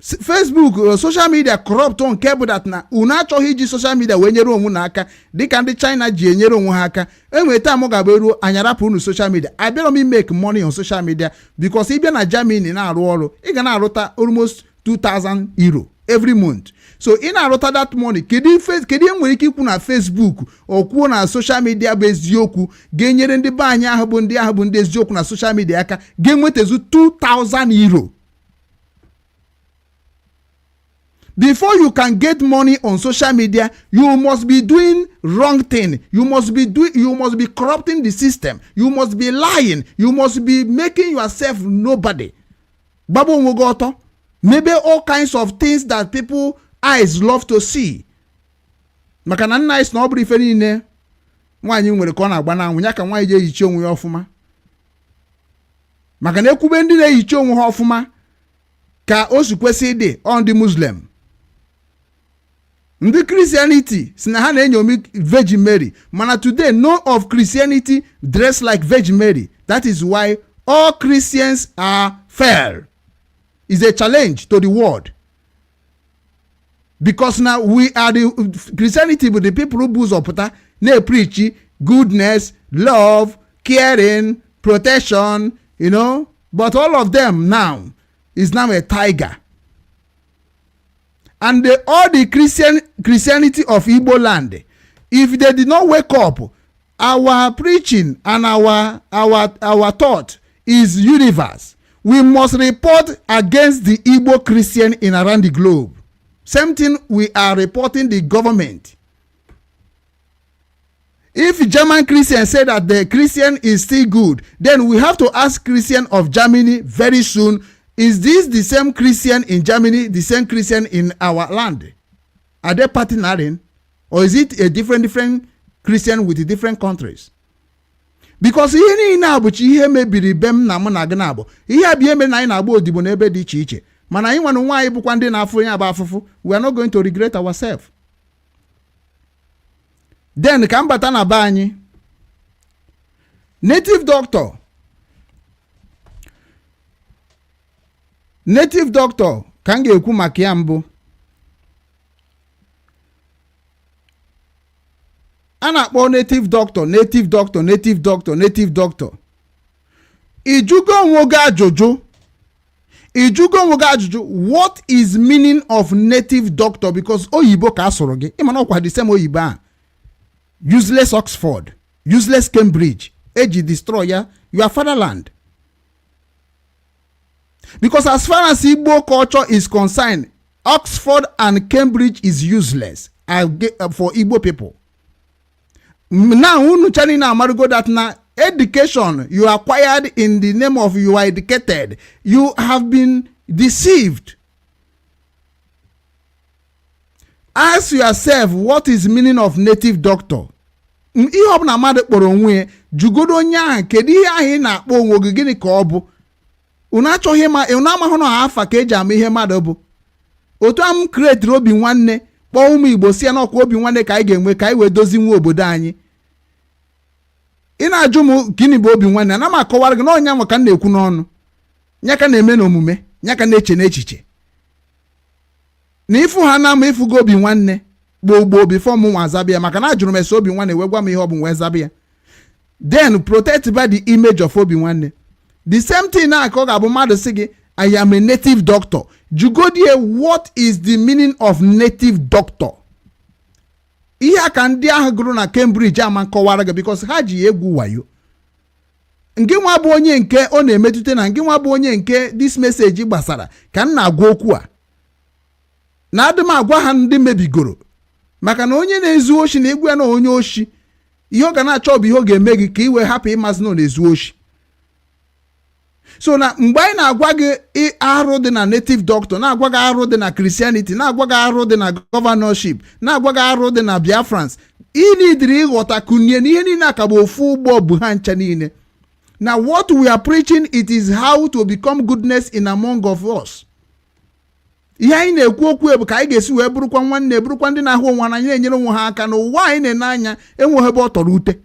Speaker 3: Facebook, social media corrupt on nke that na unu achọghị iji social media wee nyere onwe na aka dịka ndị China ji enyere onwe ha aka. Enwere taa m ga-abụ eru anyarapụ unu social media. Abịara m make money on social media because ịbịa na Germany na-arụ ọrụ, ị ga na-arụta almost 2,000 euro every month. So in arụta that money, kedu nwere ike ikwu na Facebook o kwuo na social media bụ eziokwu ga-enyere ndị be anyị ahụ bụ ndị eziokwu na social media aka ga-enwetazu 2,000 euro. Before you can get money on social media, you must be doing wrong thing. You must be corrupting the system. You must be lying. You must be making yourself nobody. Babu Ngogoto, maybe all kinds of things that people eyes love to see. Makana nice na obri feri ne. Nwanyi nwere ka ọ na-agba na anwụ nya ka nwanyi je yichi onwe ya ọfụma. Makana ekwube ndị na-eyichi onwe ha ọfụma ka o si kwesị dị on the Muslim. Ndị Christianity si na ha na-enyomi Virgin Mary, mana today none of Christianity dress like Virgin Mary. That is why all Christians are fair. It's a challenge to the world. Because now we are the Christianity with the people who booze up, they preach goodness, love, caring, protection, you know. But all of them now is now a tiger. And all the Christianity of Igbo land, if they did not wake up, our preaching and our thought is universe. We must report against the Igbo Christian in around the globe. Same thing we are reporting the government. If German Christians say that the Christian is still good, then we have to ask Christian of Germany very soon, is this the same Christian in Germany, the same Christian in our land? Are they partnering? Or is it a different Christian with different countries? Because ihe niile abụchi ihe mebiri be m na mụ na gị na-abụ ihe abịa eme na anyị na-agba odibo n'ebe dị iche iche, mana anyị nwanụ nwaanyị bụkwa ndị na-afụ ya bụ afụfụ. We are not going to regret ourselves. Then ka mbata na be anyị native doctor ka m ga-ekwu maka ya mbụ. A na-akpọ native doctor. Ijugo onwe gị ajụjụ, what is meaning of native doctor? Because oyibo ka asụrụ gị, ịma na ọkwa the same oyibo a. Useless Oxford, useless Cambridge, eji destroy your fatherland. Because as far as Igbo culture is concerned, Oxford and Cambridge is useless for Igbo people. Now, unu na amarugo that na education you acquired in the name of you are educated, you have been deceived. Ask yourself, what is meaning of native doctor? Ihe ọ bụla mmadụ kpọrọ onwe jugodo onye ahụ kedu ihe ahụ ị na-akpọ onwe gị gịnị ka ọ bụ? Unu achọghị ma unu amahụ na afa ka eji ama ihe mmadụ bụ. Otu am create Obinwanne kpọọ ụmụ Igbo si ya na ọkwa Obinwanne ka anyị ga-enwe ka anyị wee dozi nwa obodo anyị. Ị na-ajụ m gịnị bụ Obinwanne, ana m akọwara gị na ọnya maka m na-ekwu n'ọnụ. Nya ka na-eme n'omume, nya ka na-eche n'echiche. Na ifu ha na ama ifu go Obinwanne gbogbo before mụ nwa zabịa, maka na ajụrụ m ese Obinwanne wee gwa m ihe ọ bụ wee zabịa. Then protect by the image of Obinwanne. The same thing na ka ọ ga-abụ mmadụ sị gị I am a native doctor. Jugodie, what is the meaning of native doctor? Ihe aka ndị ahụ gụrụ na Cambridge ama nkọwara gị because ha ji egwu wayo. Nke nwa bụ onye nke ọ na-emetụta na nke nwa bụ onye nke this message gbasara ka m na-agwa okwu a. Na adị m agwa ha ndị mebigoro maka na onye na-ezu oshi na egwu ya na onye oshi ihe ọ ga na-achọ bụ ihe ọ ga-eme gị ka iwe hapụ ịmasị na na-ezu oshi. So na mgbe anyị na-agwa gị arụ dị na native doctor, na-agwa gị arụ dị na Christianity, na-agwa gị arụ dị na governorship, na-agwa gị arụ dị na Biafrans, ịnidiri ịghọta kunye na ihe niile aka bụ ofu ụgbọ bụ ha ncha niile. Now what we are preaching, it is how to become goodness in among of us. Ihe anyị na-ekwu okwu bụ ka anyị ga-esi wee bụrụkwa nwanne, bụrụkwa ndị na-ahụ onwe na anyị na-enyere onwe ha aka n'ụwa anyị na-ene anya enweghị ebe ọ tọrọ ute.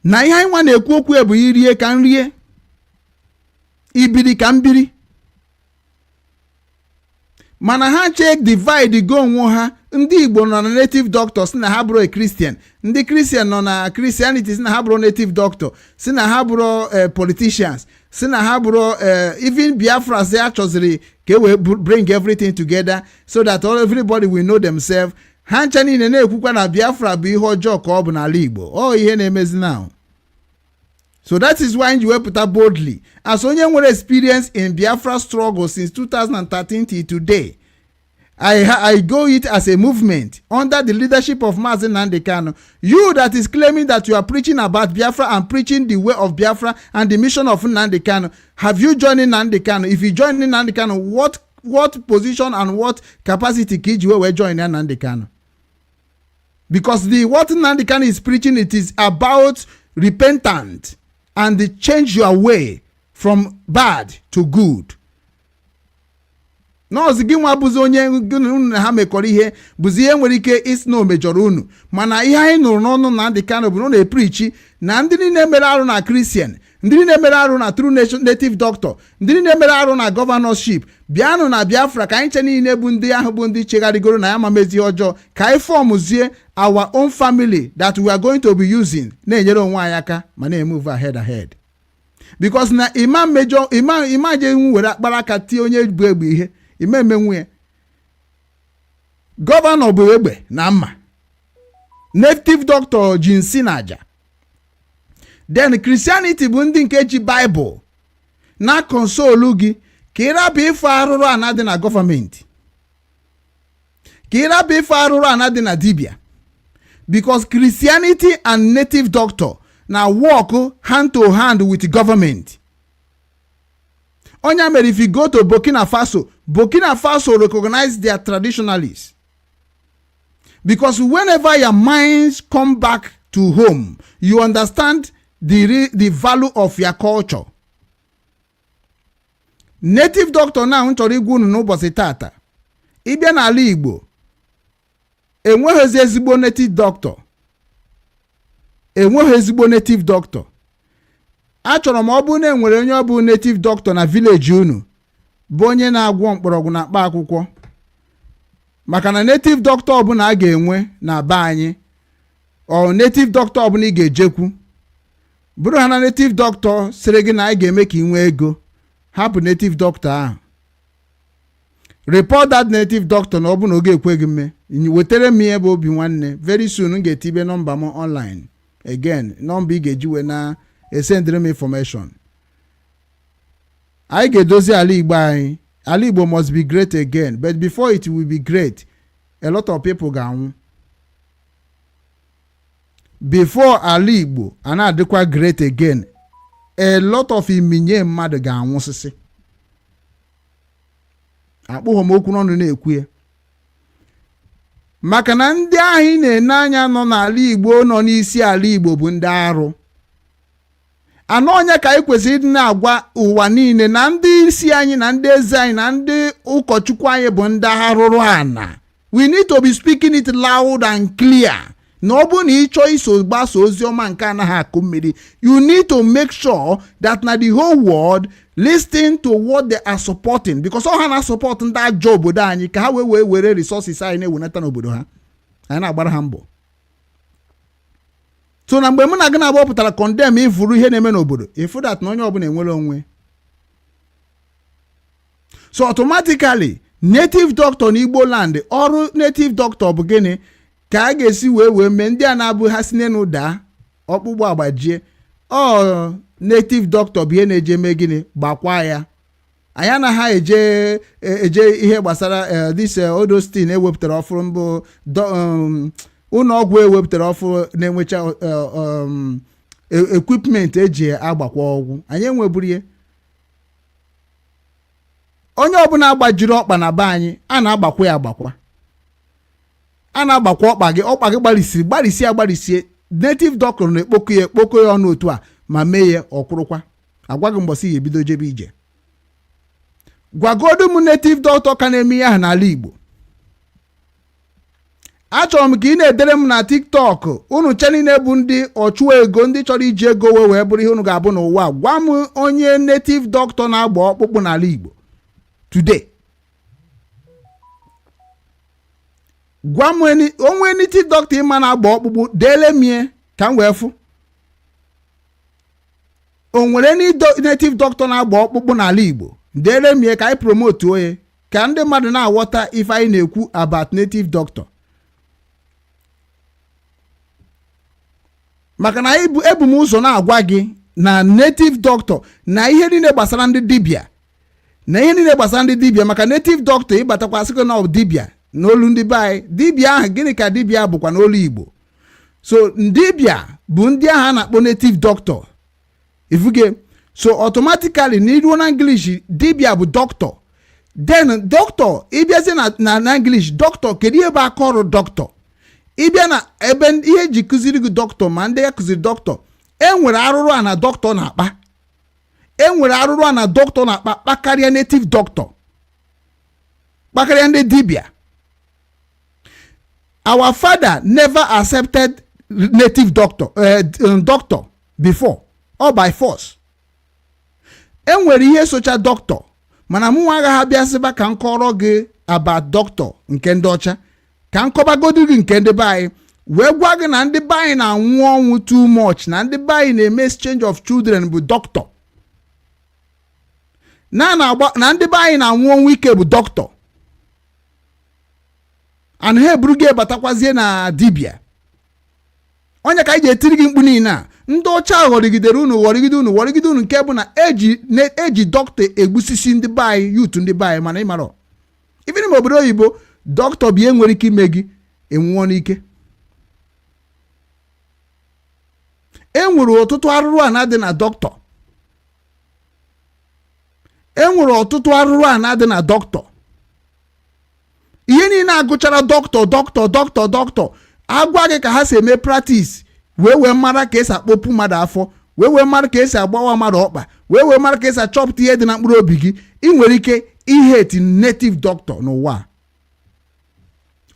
Speaker 3: Na ihe anyị nwa na-ekwu okwu bụ irie ka nrie, ibiri ka mbiri. Mana ha check divide go onwe ha ndị Igbo nọ na native doctor si na ha bụrụ Christian, ndị Christian nọ na Christianity si na ha bụrụ native doctor, si na ha bụrụ politicians, si na ha bụrụ even Biafra si ha chọziri ka we bring everything together so that everybody will know themselves. Ha ncha niile na-ekwukwa na Biafra bụ ihe ọjọọ ka ọ bụ n'ala Igbo. Ihe na-emezi now. So that is why you wepụta boldly as onye nwere experience in Biafra struggle since 2013 till today. I go it as a movement under the leadership of Mazi Nnamdi Kanu. You that is claiming that you are preaching about Biafra and preaching the way of Biafra and the mission of Nnamdi Kanu, have you joined Nnamdi Kanu? If you join Nnamdi Kanu, what position and what capacity could you were joining Nnamdi Kanu? Because what Nnamdi Kanu is preaching, it is about repentance and change your way from bad to good. No, gị nwa bụzi onye unu ha mekọrọ ihe bụzi ihe nwere ike isi na o mejọrọ unu, mana ihe anyị nụrụ n'ọnụ Nnamdi Kanu bụ na eprichi na ndị niile mere arụ na Christian, ndị niile mere arụ na True Native Doctor, ndị niile mere arụ na governorship, bịanụ na Biafra ka anyị che niile bụ ndị ahụ bụ ndị chegharịgoro na ya ma mezi ọjọọ ka anyị fọmụzie our own family that we are going to be using na-enyere onwe anyị aka ma na-emove ahead. Because na imam je were akpara aka tie onye bụ egbe ihe imeme nwunye gọvanọ bụ egbe na mma, native doctor ji nsi na aja, then Christianity bụ ndị nke ji Bible na konsolu gị ka ịrabụ ife arụrụ ana dị na gọọmenti, ka ịrabụ ife arụrụ ana dị na dibia. Because Christianity and native doctor na work hand to hand with government. Onya mere, if you go to Burkina Faso recognize their traditionalists. Because whenever your minds come back to home, you understand the value of your culture. Native doctor na nchọrọ igwu unu n'ụbọchị tata. Ịbịa n'ala Igbo, enweghị ezigbo native doctor. Enweghị ezigbo native doctor. Achọrọ m ọ bụ na enwere onye ọ bụ native doctor na village unu bụ onye na-agwọ mkpọrọgwụ na akpa akwụkwọ, maka na native doctor ọbụla a ga-enwe na be anyị ọ native doctor ọbụla ị ga-ejekwu bụrụ ha na native doctor sịrị gị na anyị ga-eme ka ị nwee ego, hapụ native doctor ahụ, report that native doctor na ọ bụ na oge ekwe gị mme, wetere m ihe bụ Obinwanne. Very soon m ga-etibe nọmba m online again, nọmba ị ga-eji wee na sendere m information. I ga-edozi ala Igbo anyị. Ala Igbo must be great again, but before it will be great, a lot of people ga-anwụ. Before ala Igbo ana adịkwa great again, a lot of iminye mmadụ ga-anwụ sisi. Akpụghọ m okwu n'ọnụ na-ekwu ya. Maka na ndị ahụ na-ene anya nọ n'ala Igbo nọ n'isi ala Igbo bụ ndị arụ. Anọ onye ka anyị kwesịrị ịdị na-agwa ụwa niile na ndị isi anyị na ndị eze anyị na ndị ụkọchukwu anyị bụ ndị arụrụ ana. We need to be speaking it loud and clear. Na ọ bụ na ịchọ iso gbasa ozi ọma nke anaghị akụ mmiri, you need to make sure that na the whole world listen to what they are supporting, because all ha na support ndị ajọ obodo anyị ka ha wee were resources anyị na-ewenata n'obodo ha. Anyị na-agbara ha mbọ. So na mgbe mụ na gị na-abụọ pụtara condemn ifuru ihe na-eme n'obodo, ifu that na onye ọbụla enwere onwe. So automatically native doctor n'Igbo land, ọrụ native doctor bụ gịnị ka a ga-esi wee mee ndị a na-abụ ha si n'enu daa ọkpụkpụ agbajie. Native doctor bụ ihe na-eje mee gịnị gbakwa ya. Anyị anaghị eje ihe gbasara this odostin ewepụtara ọfụrụ mbụ ụlọ ọgwụ ewepụtara ọfụrụ na-enwecha equipment eji agbakwa ọgwụ. Anyị enweburu ihe. Onye ọbụla agbajiri ọkpa na be anyị a na-agbakwa ya agbakwa. A na-agbakwa ọkpa gị gbalịsie. Native doctor na-ekpoko ya ọnụ otu a ma mee ya ọkwụrụkwa. Agwaghị mbọsị ya ebido jebe ije. Gwagodu m native doctor ka na-eme ya n'ala Igbo. Achọrọ m ka ị na-edere m na TikTok unu cheni na-ebu ndị ọchụ ego ndị chọrọ iji ego wee bụrụ ihe unu ga-abụ n'ụwa. Gwa m onye native doctor na-agba ọkpụkpụ n'ala Igbo today. gwa m onwe native doctor ịma na-agba ọkpụkpụ deele mie ka m wee fụ. O nwere ni native doctor na-agba ọkpụkpụ n'ala Igbo deele mie ka anyị promote oye ka ndị mmadụ na-aghọta ife anyị na-ekwu about native doctor. Maka na ebu m ụzọ na-agwa gị na native doctor na ihe niile gbasara ndị dibịa maka native doctor ịbatakwa sịkọ na dibịa n'olu ndị be anyị. Dibịa ahụ gịnị ka dibịa bụkwa n'olu Igbo? So dibịa bụ ndị ahụ a na-akpọ native doctor ifuge. So automatically n'iruo na English dibịa bụ doctor, then doctor ịbịazi na English doctor kedu ihe bụ aka ọrụ doctor? Ịbịa na ebe ihe ji kụziri gị doctor ma ndị ya kụziri doctor, enwere arụrụ a na doctor na-akpa, kpakarịa native doctor, kpakarịa ndị dibịa. Our father never accepted native doctor before, or by force. Enwere ihe socha doctor, mana mụ agaghị abịa sịba ka nkọrọ gị about doctor nke ndị ọcha, ka nkọbagodu gị nke ndị be anyị, wee gwa gị na ndị be anyị na-anwụ ọnwụ too much, na ndị be anyị na-eme exchange of children bụ doctor, na ndị be anyị na-anwụ ọnwụ ike bụ doctor, and ha eburu gị batakwazie na dibịa. Onye ka anyị ji etiri gị mkpu niile a, ndị ọcha ghọrịgidere unu nke bụ na eji doctor egbusisi ndị be anyị, youth ndị be anyị. Mana ịmara ife n'ime obodo oyibo doctor bụ ihe nwere ike ime gị enwụọ n'ike. Enwere ọtụtụ arụrụ a na-adị na doctor. Ihe niile agụchara doctor agwa gị ka ha si eme practice wee mara ka esi akpọpụ mmadụ afọ, wee mara ka esi agbawa mmadụ ọkpa, wee mara ka esi achọpụta ihe dị na mkpụrụ obi gị. Ị nwere ike ihate native doctor n'ụwa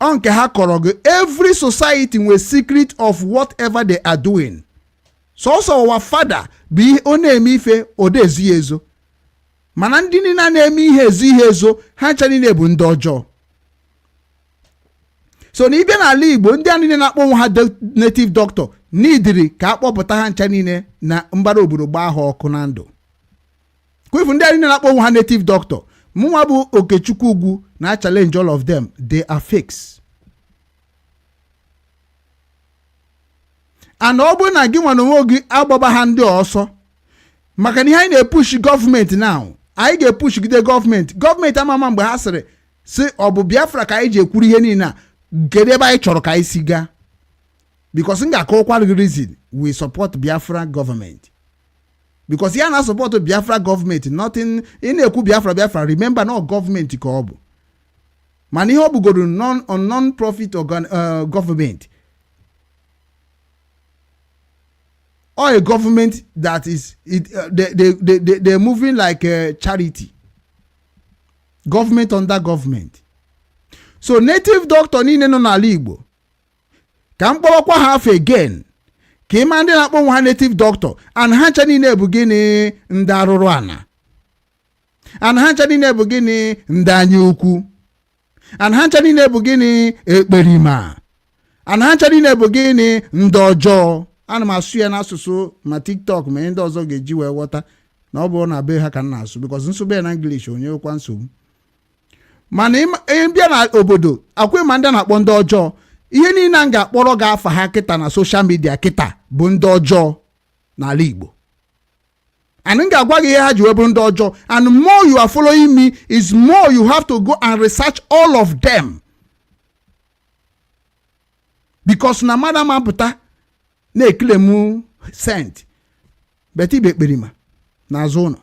Speaker 3: ọ nke ha kọrọ gị. Every society nwere secret of whatever they are doing. So our father bụ ọ na-eme ife odezu ya ezo, mana ndị niile na-eme ihe ezo ha ncha niile bụ ndị ọjọọ. So na ịbịa n'ala Igbo, ndị a niile na-akpọ nwa ha native doctor n'idiri ka akpọpụta ha ncha niile na mbara obodo gbaa ha ọkụ na ndụ. Kwefu ndị a niile na-akpọ nwa ha native doctor, mụnwa bụ Okechukwu Ugwu na challenge all of them, they are fakes. And ọ bụrụ na gị nwa n'onwe gị agbaba ha ndị ọsọ, maka na ihe anyị na-epush gọọmenti now, anyị ga-epushgide gọọmenti amama mgbe ha sịrị ọ bụ Biafra ka anyị ji ekwuru ihe niile a, kedu ebe anyị chọrọ ka anyị si gaa? Because m ga-akọwakwa gị reason we support Biafra government. Because ya na support Biafra government, nothing ị na-ekwu Biafra, remember na government ka ọ bụ. Mana ihe ọ bụgoro non-profit government, or a government that is they're moving like a charity, government under government. So native doctor niile nọ n'ala Igbo ka m kpọrọkwa ha afọ again ka ịma ndị na-akpọ nwa ha native doctor, and ha ncha niile bụ gịnị? Ndị arụrụ ana, and ha ncha niile bụ gịnị? Ndị anya ukwu, and ha ncha niile bụ gịnị? Ekperima, and ha ncha niile bụ gịnị? Ndị ọjọọ. Ana m asụ ya n'asụsụ ma TikTok ma ndị ọzọ ga-eji wee ghọta na ọ bụrụ na be ha ka m na-asụ, because nsụbe na English onye okwa nsogbu. Mana bịa na obodo akwe ma ndị na-akpọ ndị ọjọọ, ihe niile a ga-akpọrọ gị afa ha kịta na social media kịta bụ ndị ọjọọ n'ala Igbo. And m ga-agwa gị ihe ha ji wee bụrụ ndị ọjọọ, and more you are following me is more you have to go and research all of them, because na mmadụ mapụta na-ekele mụ sent beti ibe ekperima n'azụ ụlọ.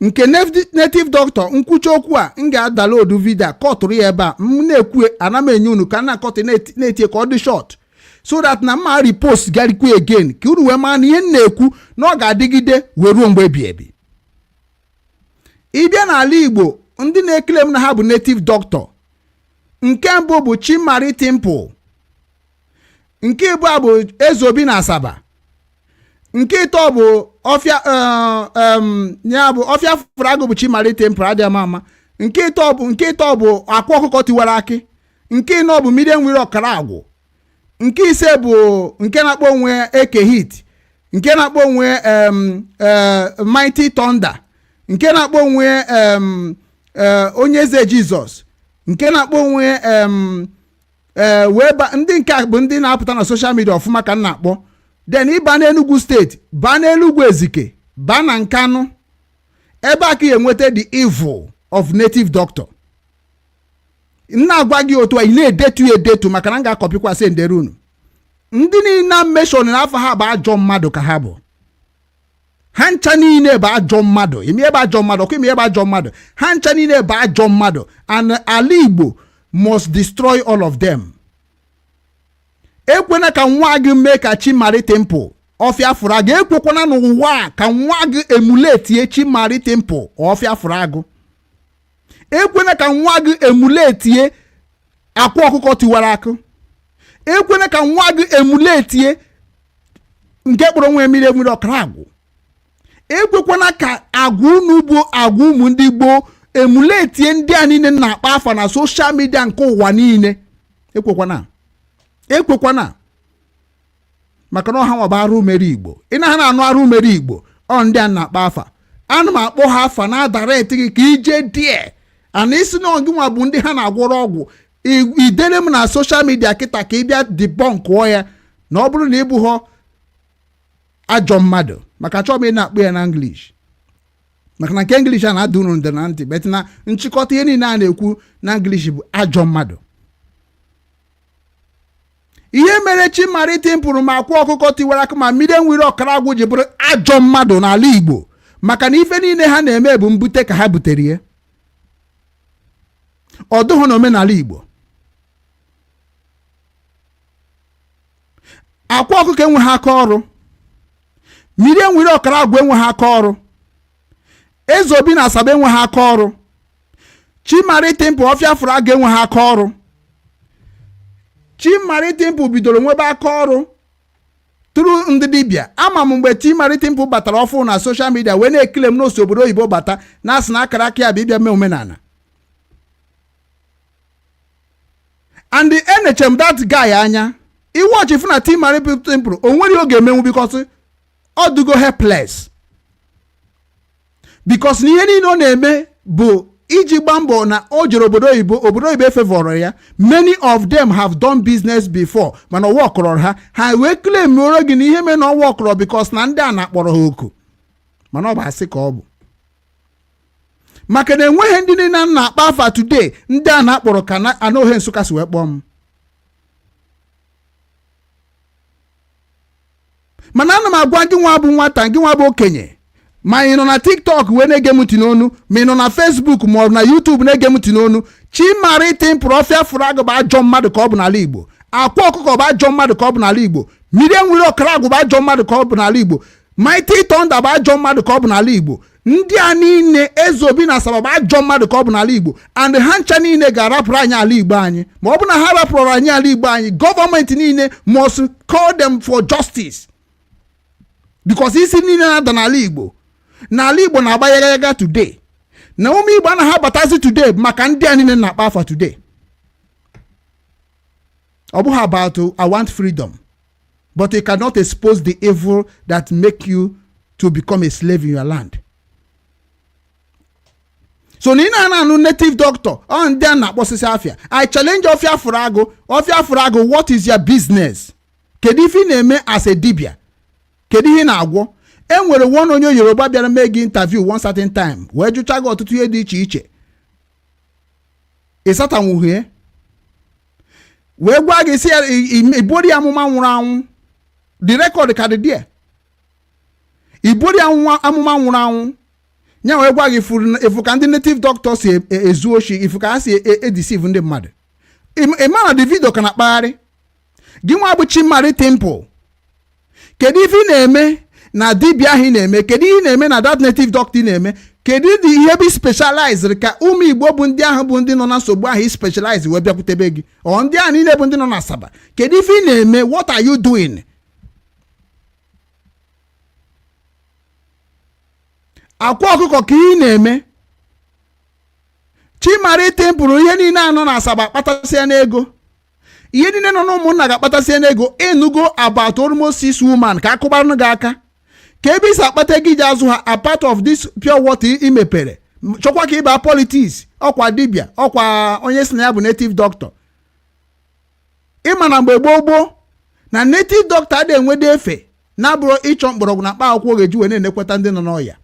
Speaker 3: Nke native doctor nkwuchi okwu a m ga-adalodu vidio kọtụrụ ya ebe a, m na-ekwu ana m enye unu ka na akọtụ na-etie ka ọ dị short, so that na mma repost garikwu again ka unu wee maa na ihe m na-ekwu na ọ ga-adịgide wee ruo mgbe ebi ebi. Ịbịa n'ala Igbo, ndị na-ekele m na ha bụ native doctor, nke mbụ bụ Chimari Temple, nke ịbụọ bụ Ezobi na Asaba, nke ịtọ bụ ọfịa ya bụ ọfịa Frago bụ Chimari Temple adị ama, nke ịtọ bụ akwa ọkụkọ tiwara akị, nke ịnọ bụ mmiri enwere ọkara agwụ, nke ise bụ nke na-akpọ onwe eke hit, nke na-akpọ onwe mighty thunder, nke na-akpọ onwe onye eze Jizọs, nke na-akpọ onwe ndị nke bụ ndị na-apụta na social media ọfụma ka m na-akpọ. Then ịba n'Enugu steeti, baa n'Enugu Ezike, baa na Nkanụ, ebe a ka ị enweta the evil of native doctor. Na-agwa gị otu a, ị na-edetu ya edetu maka na m ga-akọpịkwa sị ndere unu. Ndị niile meshọn n'afọ ha bụ ajọ mmadụ ka ha bụ. Ha ncha niile bụ ajọ mmadụ. Ime ebe ajọ mmadụ, ọkụ ime ebe ajọ mmadụ. Ha ncha niile bụ ajọ mmadụ. And ala Igbo must destroy all of them. Ekwena ka nwa gị mee ka Chimari Temple ọfịa fụrụ agụ. Ekwekwana n'ụwa ka nwa gị emulate Chimari Temple ọfịa fụrụ agụ. Ekwena ka nwa gị emulate akwa ọkụkọ tiwara akụ. Ekwena ka nwa gị emulate nke kpọrọ nwa mmiri enwere ọkara agwụ. Ekwekwana ka agwụ n'ugbo agwụ ụmụ ndị gboo emulate ndị a niile na-akpa afa na social media nke ụwa niile. Ekwekwana maka na ọha nwaba arụ mere Igbo. Ị na ha na-anụ arụ mere Igbo ọ ndị a na-akpa afa. Ana m akpọ ha afa na direct gị ka ije die ana isi na ọgị nwa bụ ndị ha na-agwọrọ ọgwụ. Idere m na social media kịta ka ị bịa debunk ya na ọ bụrụ na ị bụghọ ajọ mmadụ, maka achọ m ị na-akpọ ya na English maka na nke English a na-adụ unu na ntị, bet na nchịkọta ihe niile a na-ekwu na English bụ ajọ mmadụ. Ihe mere Chimari Temple ma akwa ọkụkọ tiwara aka ma mmiri enwere ọkara agwụ ji bụrụ ajọ mmadụ n'ala Igbo maka na ife niile ha na-eme bụ mbute ka ha butere ya. Ọ dụghọ na omenala Igbo. Akwa ọkụkọ enweghị aka ọrụ, mmiri enwere ọkara agwụ enweghị aka ọrụ, Eze Obi na Asaba enweghị aka ọrụ, Chimari Temple ọfịa fụrụ agụ enweghị aka ọrụ. Chimari Temple bidoro nwebe aka ọrụ tụrụ ndị dibịa. Ama m mgbe Chimari Temple batara ọfụ na social media wee na-ekele m n'osi obodo oyibo bata na asị na akara aka ya bụ ịbịa mee omenala. And eneche m that guy anya iwọchi fụ na Chimari Temple o nwere oge emenwu because ọ dugo helpless. Because na ihe niile ọ na-eme bụ iji gba mbọ na o jere obodo oyibo efavọrọ ya. Many of them have done business before mana ọ wọkọrọ ha wee claim oro gị na ihe mee na ọ wọkọrọ because na ndị a na-akpọrọ ha oku mana ọ bụ asị ka ọ bụ maka na enweghị ndị niile na-akpa afa today ndị a na-akpọrọ ka na anọghị Nsụka si wee kpọọ m. Mana ana m agwa gị nwa bụ nwata, gị nwa bụ okenye, ma ị nọ na TikTok wee na-ege m ntị n'onu, ma ị nọ na Facebook ma ọ bụ na YouTube na-ege m ntị n'onu, Chimari Temple ọfịa fụrụ agụ bụ ajọ mmadụ ka ọ bụ n'ala Igbo. Akwa ọkụkọ bụ ajọ mmadụ ka ọ bụ n'ala Igbo. Mmiri enwere ọkara agwụ bụ ajọ mmadụ ka ọ bụ n'ala Igbo. Mighty Thunder bụ ajọ mmadụ ka ọ bụ n'ala Igbo. Ndị a niile Eze Obi na Asaba bụ ajọ mmadụ ka ọ bụ n'ala Igbo. And ha ncha niile ga-arapụrụ anyị ala Igbo anyị. Ma ọ bụ na ha rapụrụ anyị ala Igbo anyị, gọọmenti niile must call them for justice. Because isi niile na-ada n'ala Igbo na-agba yaga today. Na ụmụ Igbo anaghị abatazi today maka ndị a niile na-akpa afa today. Ọ bụghị about I want freedom, but you cannot expose the evil that make you to become a slave in your land. So na ị na-anụ native doctor ọ ndị a na-akpọsịsị afịa. I challenge ọfịa fụrụ agụ, what is your business? Kedu ife ị na-eme as a dibia? Kedu ihe na-agwọ? Enwere one onye Yoruba bịara mee gị interview one certain time wee jụcha gị ọtụtụ ihe dị iche iche. Ịsatanwuhie wee gwa gị si ibori amụma nwụrụ anwụ. The record ka dị there. Ibori amụma nwụrụ anwụ nya wee gwa gị ifu ka ndị native doctors si ezu oshi, ifu ka ha si edeceive ndị mmadụ. Ịma na the video ka na-akpagharị. Gị nwa bụ Chimari Temple, kedu ife ị na-eme na dibịa ahụ ị na-eme? Kedu ihe ị na-eme na that native doctor ị na-eme? Kedu dị ihe bụ specialized ka ụmụ Igbo bụ ndị ahụ bụ ndị nọ na nsogbu ahụ specialized wee bịakwutebe gị? Ọ ndị ahụ niile bụ ndị nọ na Asaba. Kedu ife ị na-eme? What are you doing? Akwa ọkụkọ ka ị na-eme. Chimari Temple ihe niile anọ na Asaba kpatasịa n'ego. Ihe niile nọ n'ụmụnna ga-akpatasịa n'ego. Enugo about almost 6 women ka akụbaranụ gị aka. Ka ebe isi akpata gị ji azụ ha a part of this pure water imepere. Chọkwa ka ịba politics, ọkwa dibia, ọkwa onye si na ya bụ native doctor. Ịma na mgbe gboo na native doctor adị enwede efe na-abụrụ ịchọ mkpọrọgwụ na mkpa akwụkwọ ga-eji wee na-enekwata ndị nọ n'ọya.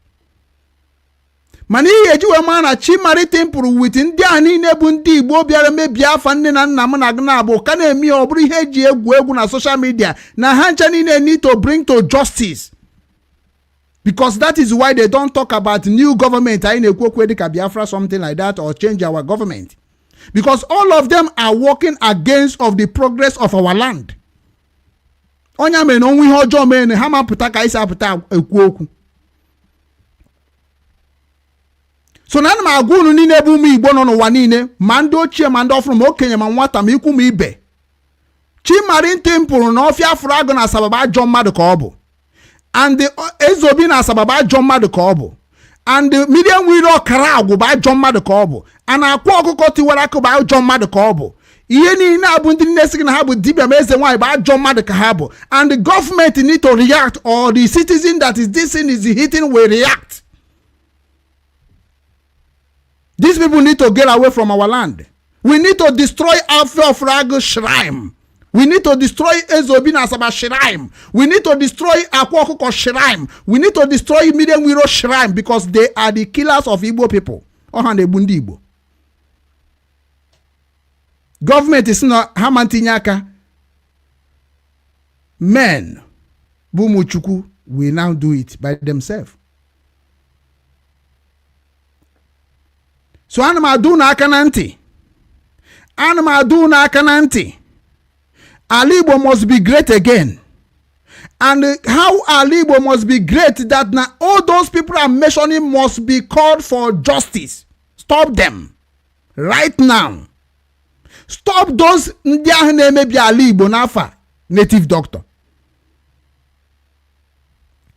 Speaker 3: Mana ihe eji wee mara na Chimari Temple with ndị a niile bụ ndị Igbo bịara mebie afa nne na nna m na gị na-abụ ka na-eme ya ọ bụrụ ihe eji egwu na social media na ha ncha niile need to bring to justice. Because that is why they don't talk about new government. I Biafra, something like that, or change our government. Because all of them are working against of the progress of our land. Onya men onwe ihe ọjọọ men ha ma pụta ka isa pụta ekwu okwu. So na ma agwa unu niile bụ ụmụ Igbo nọ n'ụwa niile, ma ndị ochie ma ndị ọfụrụ ma okenye ma nwata ma ikwu ma ibe. Chimari Temple na ọfịa afụrụ agụ na Asaba ajọ mmadụ ka ọ bụ. And the Ezobi na Asaba ajọ mmadụ ka ọ bụ. And the medium wiro ọkara agwụ bụ ajọ mmadụ ka ọ bụ. And akwa ọkụkọ tiwara akụ bụ ajọ mmadụ ka ọ bụ. Ihe niile abụ ndị nne sị na ha bụ dibịa ma eze nwaanyị bụ ajọ mmadụ ka ha bụ. And the government need to react, or the citizen that is this thing is hitting will react. These people need to get away from our land. We need to destroy Alpha of Rago Shrine. We need to destroy Ezobi na Asaba Shrine. We need to destroy Akwokoko Shrine. We need to destroy Medium Wiro Shrine because they are the killers of Igbo people. Ohande Bundi Igbo. Government is not Hamantinyaka. Men, Bumuchuku, will now do it by themselves. So Anamaduna Akananti. Anamaduna Akananti. Ali Igbo must be great again. And how Ali Igbo must be great that now all those people are mentioning must be called for justice. Stop them. Right now. Stop those ndị ahụ na-emebi Ali Igbo n'afa native doctor.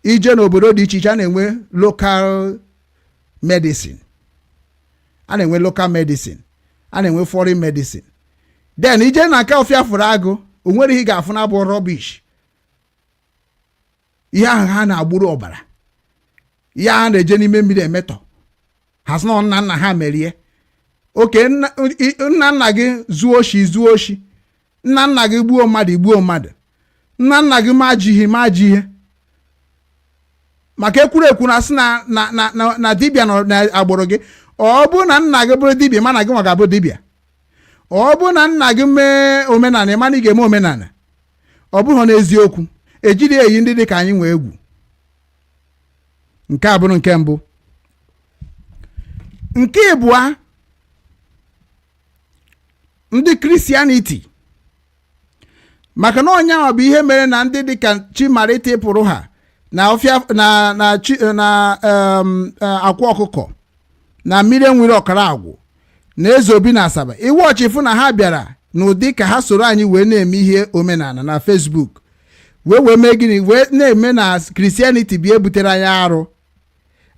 Speaker 3: Ije n'obodo dị iche iche na-enwe local medicine. A na-enwe local medicine. A na-enwe foreign medicine. Then ije na aka ofia fụrụ agụ, o nwere ihe ga-afụ na bụ rubbish. Ihe ahụ ha na-agburu ọbara. Ihe ahụ na-eje n'ime mmiri emetọ. Ha sị na nna ha merie. Oke nna gị zuo oshi. Nna gị gbuo mmadụ. Nna gị ma ji ihe. Maka ekwuru na sị na dibịa na agbụrụ gị. Ọ bụ na nna gị bụrụ dibịa mana gị nwa ga-abụ dibịa. Ọ bụ na nna gị mee omenala mana ị ga-eme omenala. Ọ bụghị n'eziokwu. Ejiri eyi ndị dị ka anyị nwee egwu. Nke a bụrụ nke mbụ. Nke ịbụa, ndị Christianity. Maka na onye ahụ bụ ihe mere na ndị dị ka Chimari Temple ha na ofia na akwa ọkụkọ na mmiri nwere ọkara agwụ na Ezobi na Asaba. Iwu ọchịfụ na ha bịara n'ụdị ka ha soro anyị wee na-eme ihe omenala na Facebook. Wee mee gịnị wee na-eme na Christianity bi ebutere anyị arụ.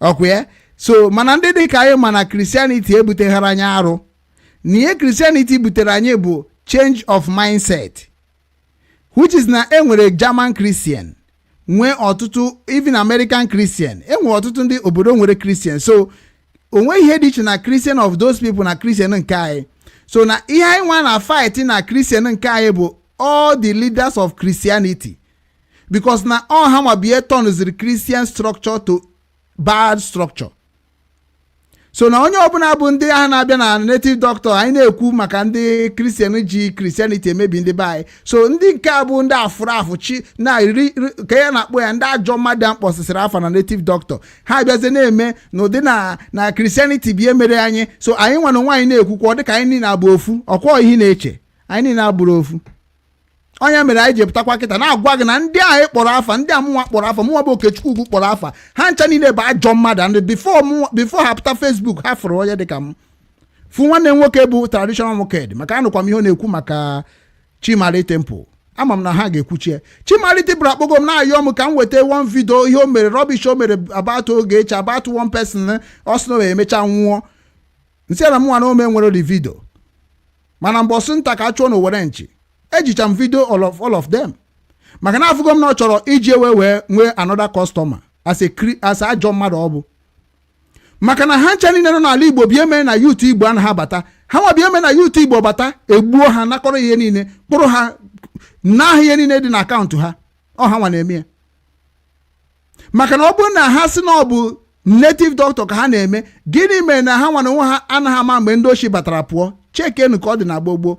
Speaker 3: Ọkwa ya? So mana ndị dị ka anyị ma na Christianity ebuteghara anyị arụ. Na ihe Christianity butere anyị bụ change of mindset. Which is na enwere German Christian. Nwee ọtụtụ even American Christian. Enwere ọtụtụ ndị obodo nwere Christian. So onwe ihe dị iche na Christian of those people na Christian nke anyị. So na ihe anyị nwa na fight na Christian nke anyị bụ all the leaders of Christianity. Because na all ha ma bie turns the Christian structure to bad structure. So na onye ọbụla bụ ndị ahụ na-abịa na native doctor anyị na-ekwu maka ndị Christian ji Christianity emebi ndị be anyị. So ndị nke a bụ ndị afụrụ afụ chi na ka ya na-akpọ ya ndị ajọ mmadụ mkpọsịsịrị afa na native doctor. Ha abịazi na-eme n'ụdị na Christianity bi emere anyị. So anyị nwa na nwaanyị na-ekwukwa ọ dị ka anyị niile abụ ofu. Ọkwa ihe na-eche anyị niile abụrụ ofu. Onye mere anyị ji pụtakwa kịta na-agwa gị na ndị ahụ kpọrọ afa, ndị amụnwa kpọrọ afa, mụnwa bụ Okechukwu kpọrọ afa, ha ncha niile bụ ajọ mmadụ. And before ha pụta Facebook ha fụrụ onye dị ka m fụ nwanne nwoke bụ traditional market. Maka anụkwa m ihe ọ na-ekwu maka Chimari Temple. Ama m na ha ga-ekwuchi Chimari Temple akpọgo m na-ayọ m ka m weta one video ihe o mere rubbish o mere about oge echi about one person ọ sị na emecha nwụọ nsị na mụnwa na ome nwere the video mana mbọsị nta ka achụọ na were nchi ejicha m video all of them maka na afụgo m na ọ chọrọ iji wee nwee another customer as a ajọ mmadụ ọ bụ maka na ha ncha niile nọ n'ala Igbo bịa eme na youth Igbo anaghị abata ha nwa bịa eme na youth Igbo bata egbuo ha nakọrọ ihe niile kpụrụ ha n'ahụ ihe niile dị na akaụntụ ha ọ ha nwa na-eme ya maka na ọ bụrụ na ha si na ọ bụ native doctor ka ha na-eme gịnị mere na ha nwa na onwe ha anaghị ama mgbe ndị ochi batara pụọ chekenu ka ọ dị na gbogbo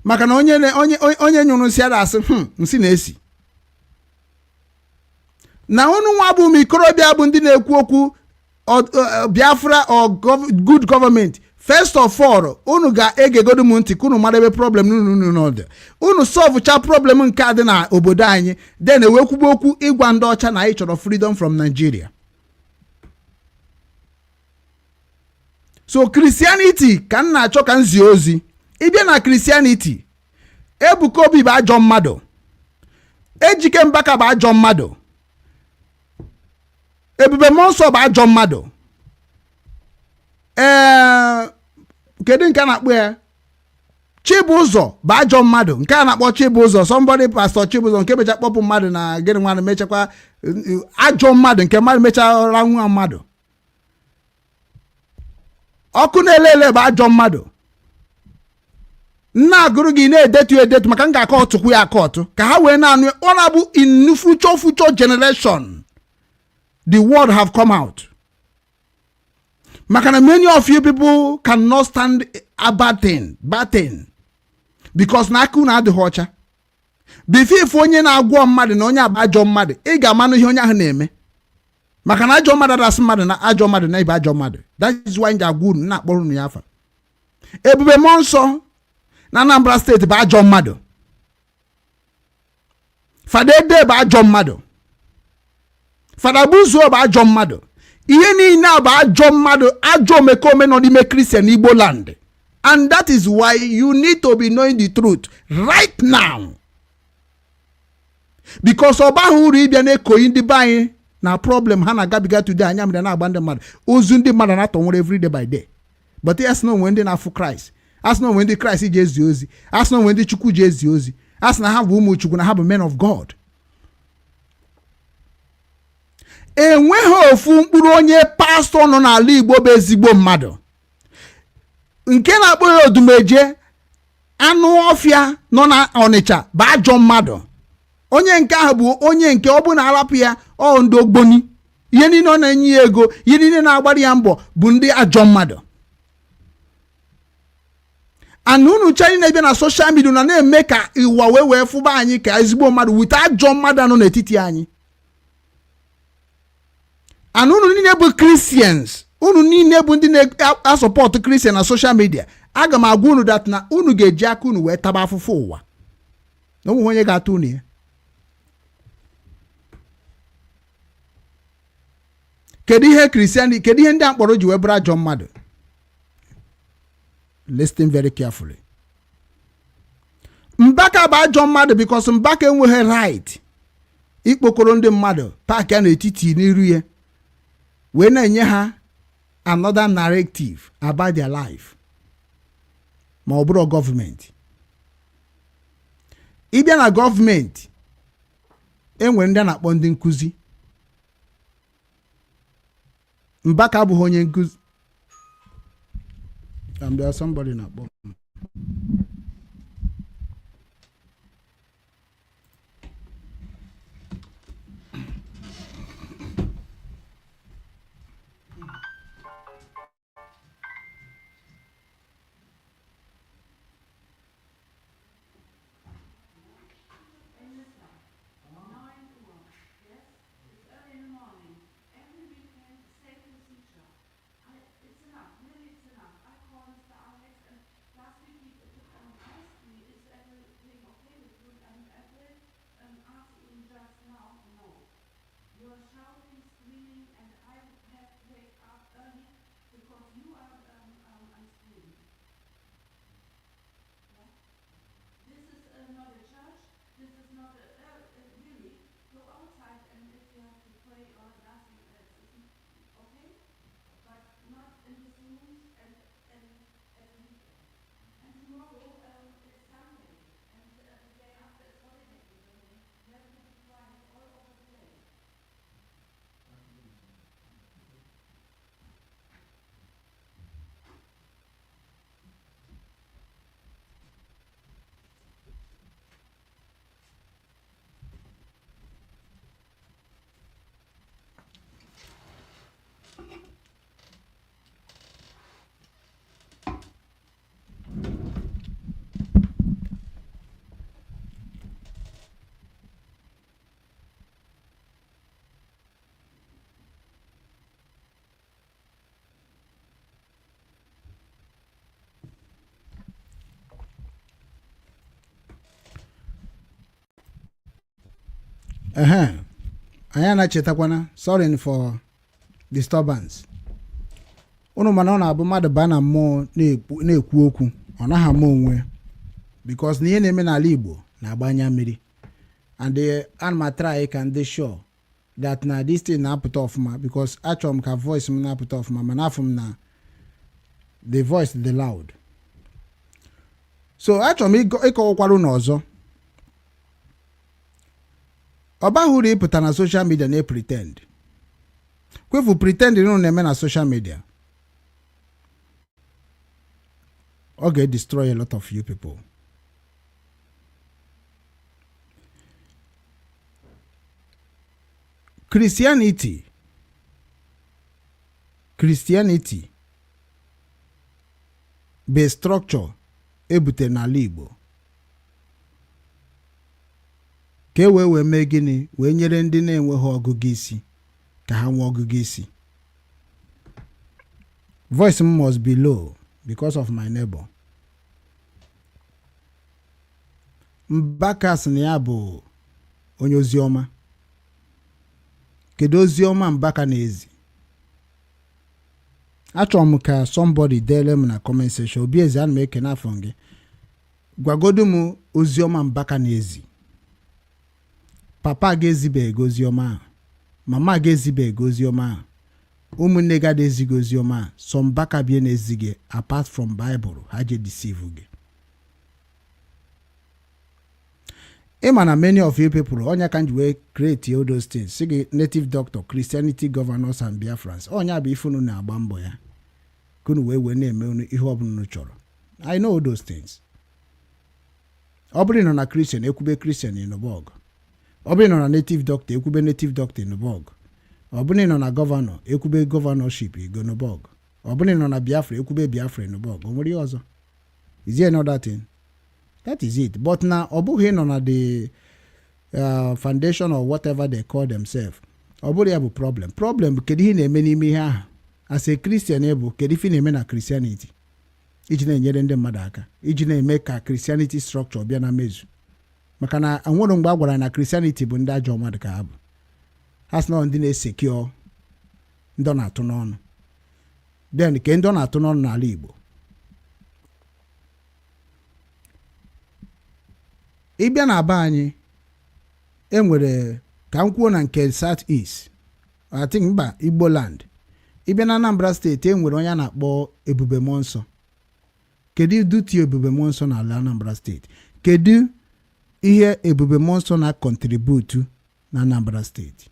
Speaker 3: maka na onye nyụrụ nsị ada asị nsị na-esi na unu nwa bụ ikorobịa bụ ndị na-ekwu okwu Biafra or good government. First of all, unu ga-egegodu m ntị ka unu mara ebe problem unu n'ọdụ unu solve cha problem nke adị na obodo anyị then ewekwugbo okwu ịgwa ndị ọcha na anyị chọrọ freedom from Nigeria. So Christianity ka m na-achọ ka m zie ozi ịbịa na Christianity Ebuka Obi bụ ajọ mmadụ, Ejike Mbaka bụ ajọ mmadụ, Ebube Mmụọ Nsọ bụ ajọ mmadụ, kedu nke a na-akpọ ya Chibụzọ bụ ajọ mmadụ, nke a na-akpọ Chibụzọ, somebody pastor Chibụzọ nke mecha kpọpụ mmadụ na gịnị nwanne mechakwa ajọ mmadụ nke mmadụ mechara nwa mmadụ. Ọkụ na-elele bụ ajọ mmadụ. Nna agụrụ gị na-edetu maka m ga-akọ ọtụkwu ya akọ ọtụ ka ha wee na-anụ ọ na-abụ in future generation the word have come out. Maka na many of you people cannot stand a bad thing because na aka unu adịghị ọcha. Before onye na-agwọ mmadụ na onye abụ ajọ mmadụ ị ga-amanụ ihe onye ahụ na-eme maka na ajọ mmadụ adasị mmadụ na ajọ mmadụ na ibe ajọ mmadụ. That is why ndị agwa unu na-akpọrọ unu ya afa. Ebube Mmụọ Nsọ na Anambra steeti bụ ajọ mmadụ. Fada Ede bụ ajọ mmadụ. Fada Buzuo bụ ajọ mmadụ. Ihe niile bụ ajọ mmadụ, ajọ omekome nọ n'ime Christian Igbo land. And that is why you need to be knowing the truth right now. Because ọba ahụ uru ịbịa na-ekoyi ndị be anyị na problem ha na-agabiga today anya mere na-agba ndị mmadụ ozu ndị mmadụ na-atọ nwere every day by day. But yes, no, when ndị na-afụ Christ, as no when the Christ ji ezi ozi, as no when the Chukwu ji ezi ozi, as na ha bụ ụmụ Chukwu na ha bụ men of God. Enweghị ofu mkpụrụ onye pastọ nọ n'ala Igbo bụ ezigbo mmadụ nke na-akpọ ya Odumeje anụ ọfịa nọ na Ọnịcha bụ ajọ mmadụ. Onye nke ahụ bụ onye nke ọ bụ na arapụ ya ọ ndị ogboni ihe niile ọ na-enye ya ego ihe niile na-agbara ya mbọ bụ ndị ajọ mmadụ. Anụ unu chani na-ebịa na social media na-eme ka ịwa wee fụba anyị ka ezigbo mmadụ wite ajọ mmadụ anọ n'etiti anyị. And unu niile bụ Christians, unu niile bụ ndị na-asọpọtụ Christian na social media, aga m agwa unu dat na unu ga-eji aka unu wee taba afụfụ ụwa na onwe onye ga-atụ unu ya. Kedu ihe Christian, kedu ihe ndị akpọrọ ji wee bụrụ ajọ mmadụ? Listen very carefully. Mbaka bụ ajọ mmadụ because Mbaka enweghị right ikpokoro ndị mmadụ paaki a n'etiti n'iru ya wee na-enye ha another narrative about their life ma ọ bụrụ gọọmenti. Ịbịa na gọọmenti enwere ndị a na-akpọ ndị nkụzi. Mbaka abụghị onye nkụzi. There's somebody na-akpọ. anyị anachetakwana, sorry for disturbance. Unu mana ọ na-abụ mmadụ baa na mmụọ na-ekwu okwu ọ naghị ama onwe because na ihe na-eme n'ala Igbo na-agbanya mmiri and ana m try ka ndị sure that na this thing na-apụta ọfụma because achọrọ m ka voice m na-apụta ọfụma mana afọ m na the voice dị loud. So achọrọ m ịkọwakwara unu ọzọ. Ọ baghị uru ịpụta na social media na-pretend. Kwefu pretend unu na-eme na social media. Ọ ga-destroy a lot of you people. Christianity bụ structure ebute n'ala Igbo ka wee mee gịnị wee nyere ndị na-enweghị ọgụgụ isi ka ha nwee ọgụgụ isi. Voice must be low because of my neighbor. Mbaka sị na ya bụ onye oziọma. Kedu oziọma Mbaka na-ezi? Achọrọ m ka somebody dele m na comment section. Obi ezi ana m eke n'afọ gị. Gwagodu m oziọma Mbaka na-ezi. Papa ga-ezibe egozi ọma, mama ga-ezibe egozi ọma, ụmụnne ga na-ezigo ozi ọma, some Mbaka bie na-ezige apart from Bible ha je deceive gị. Ịma na many of you people onya can we create all those things. Sige native doctor, Christianity governors and Biafrans. Onya bụ ifunu na-agba mbọ ya. Kunu wee na-eme unu ihe ọbụla unu chọrọ. I know all those things. Ọ bụrụ nọ na Christian ekwube Christian in Hamburg. Ọ bụrụ nọ na native doctor ekwube native doctor in Hamburg. Ọ bụrụ nọ na governor ekwube governorship in Hamburg. Ọ bụrụ nọ na Biafra ekwube Biafra in Hamburg. O nwere ihe ọzọ? Is there another thing? That is it. But na ọ bụghị nọ na the foundation or whatever they call themselves. Ọ bụrụ ya bụ problem. Problem kedu ihe na-eme n'ime ihe ahụ? As a Christian bụ kedu ife na-eme na Christianity? Iji na-enyere ndị mmadụ aka. Iji na-eme ka Christianity structure bịa na mezu. Maka na anwụrụ mgbe a gwara na Christianity bụ ndị ajọ mmadụ ka ha bụ. Ha sị na ndị na-esekio ndị ọ na-atụ n'ọnụ. Then ke ndị ọ na-atụ n'ọnụ n'ala Igbo. Ịbịa na aba anyị enwere ka m kwuo na nke South East, I think mba Igbo land. Ịbịa na Anambra steeti enwere onye a na-akpọ Ebube Mmụọ Nsọ. Kedu duty Ebube Mmụọ Nsọ n'ala Anambra steeti? Kedu ihe Ebube Mmụọ Nsọ na contribute na Anambra steeti?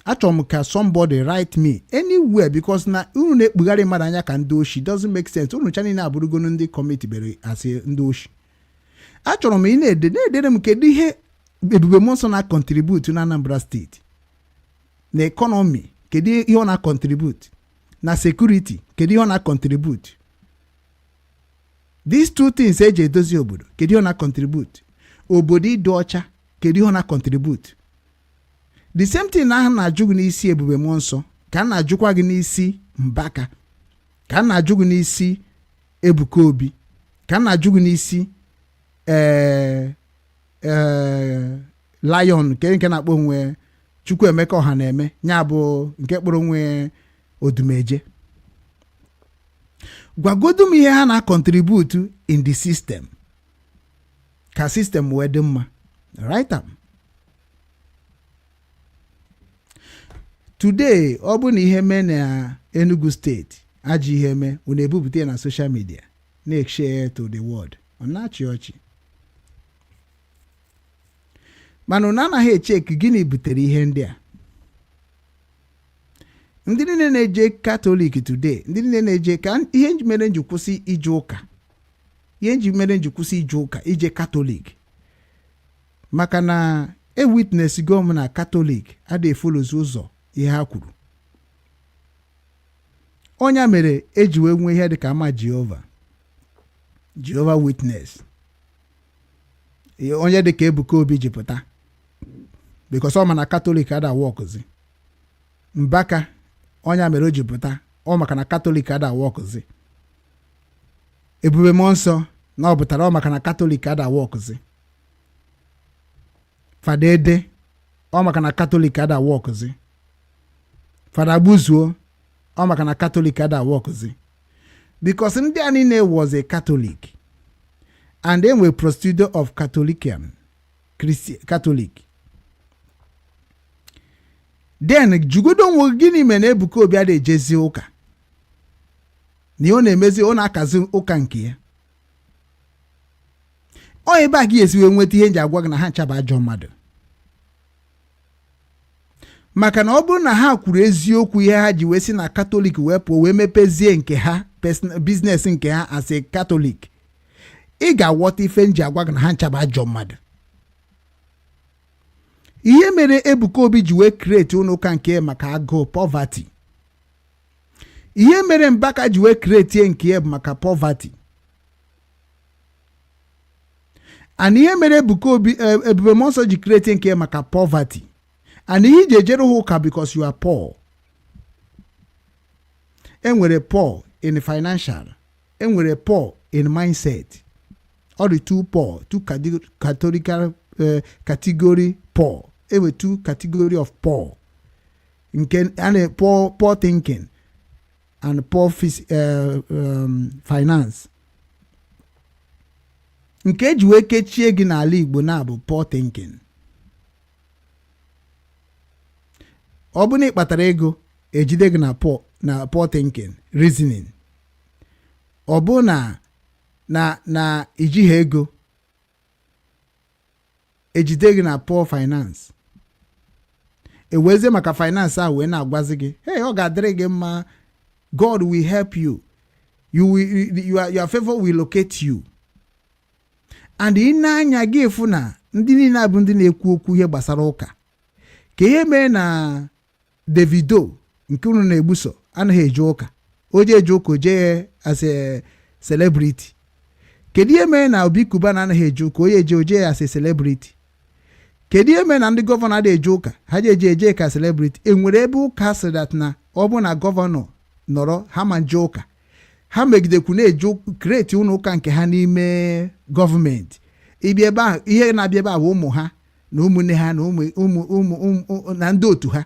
Speaker 3: Achọrọ m ka somebody write me anywhere because na unu na-ekpugharị mmadụ anya ka ndị oshi doesn't make sense. Unu cha niile abụrụgo ndị committee bere asị ndị oshi. Achọrọ m ị na-edere m kedu ihe Ebube Mmụọ Nsọ na contribute na Anambra steeti, na economy kedu ihe ọ na contribute, na security kedu ihe ọ na contribute. These two things eji edozi obodo kedu ihe ọ na contribute. Obodo ịdị ọcha kedu ihe ọ na contribute. The same thing na na-ajụ gị n'isi Ebube Mmụọ Nsọ ka a na-ajụkwa gị n'isi Mbaka, ka a na-ajụ gị n'isi Ebuka Obi, ka a na-ajụ gị n'isi Lion nke na-akpọ onwe Chukwuemeka ọha na-eme nya bụ nke kpọrọ onwe Odumeje. Gwagodu m ihe ha na contribute in the system ka system wee dị mma. Right am. Today ọ bụ na ihe mee na Enugu steeti ajọ ihe eme unu ebupụta ya na social media na-share to the world. Ọ na-achị ọchị. Mana unu anaghị echeki gịnị butere ihe ndị a. Ndị niile na-eje Katọlik today, ndị niile na-eje ka ihe mere nji kwụsị ije ụka. Ihe nji mere nji kwụsị ije ụka ije Katọlik. Maka na witness gọọmenti na Katọlik adịghị efolozi ụzọ ihe ha kwuru. Onye mere eji wee nwee ihe dịka ama Jehova Witness. Onye dịka Ebuka Obi ji pụta. Because ọ ma na Katọlik ada wọkụzi. Mbaka onye mere o ji pụta. Ọ maka na Katọlik ada wọkụzi. Ebube Mmụọ Nsọ na ọ pụtara ọ maka na Katọlik ada wọkụzi. Fada Ede ọ maka na Katọlik ada wọkụzi. Fada Gbuzuo ọ maka na Katọlik ada wọkụzi. Because ndị a niile was a Catholic and they were procedure of Catholic. Then jugodo nwo gịnị mere Ebuka Obi ada ejezi ụka na ọ na-emezi ọ na-akazi ụka nke ya. Ọ ebe a gị esiwe nweta ihe nji agwa gị na ha nchaba ajọ mmadụ. Maka na ọ bụrụ na ha kwuru eziokwu ihe ha ji wee si na Katọlik wee pụọ wee mepezie nke ha business nke ha as a Catholic, ị ga-aghọta ife nji agwa gị na ha nchaba ajọ mmadụ. Ihe mere Ebuka Obi ji wee create ụlọ ụka nke maka agụụ poverty. Ihe mere Mbaka ji wee create nke maka poverty. And ihe mere Ebuka Obi Ebube Mmụọ Nsọ ji create nke maka poverty. And ihe ji ejere ụka because you are poor. Enwere poor in financial. Enwere poor in mindset. All the two poor, two categorical category poor. Enwere two category of poor. And poor thinking and poor finance. Nke eji wee kechie gị n'ala Igbo na bụ poor thinking. Ọ bụ na ịkpatara ego ejide gị na poor thinking reasoning. Ọ bụ na ijighị ego ejide gị na poor finance. Eweze maka finance a wee na-agwazi gị, hey, ọ ga-adịrị gị mma, God will help you. Your favor will locate you. And ị na-anya gị efu na ndị niile abụ ndị na-ekwu okwu ihe gbasara ụka. Ka ihe mee na Davido nke unu na-egbuso anaghị eje ụka. O je eje ụka o je as a celebrity. Kedu ihe mee na Obi Kuba na anaghị eje ụka o je as a celebrity. Kedu ihe mee na ndị gọvanọ adịghị eje ụka ha eje ka celebrity. Enwere ebe ụka sị that na ọ bụ na gọvanọ nọrọ ha ma nje ụka ha megidekwu na-eje create ụlọ ụka nke ha n'ime gọọmenti. Ibi ebe ahụ ihe na-abịa ebe a bụ ụmụ ha na ụmụnne ha na ụmụ na ndị otu ha.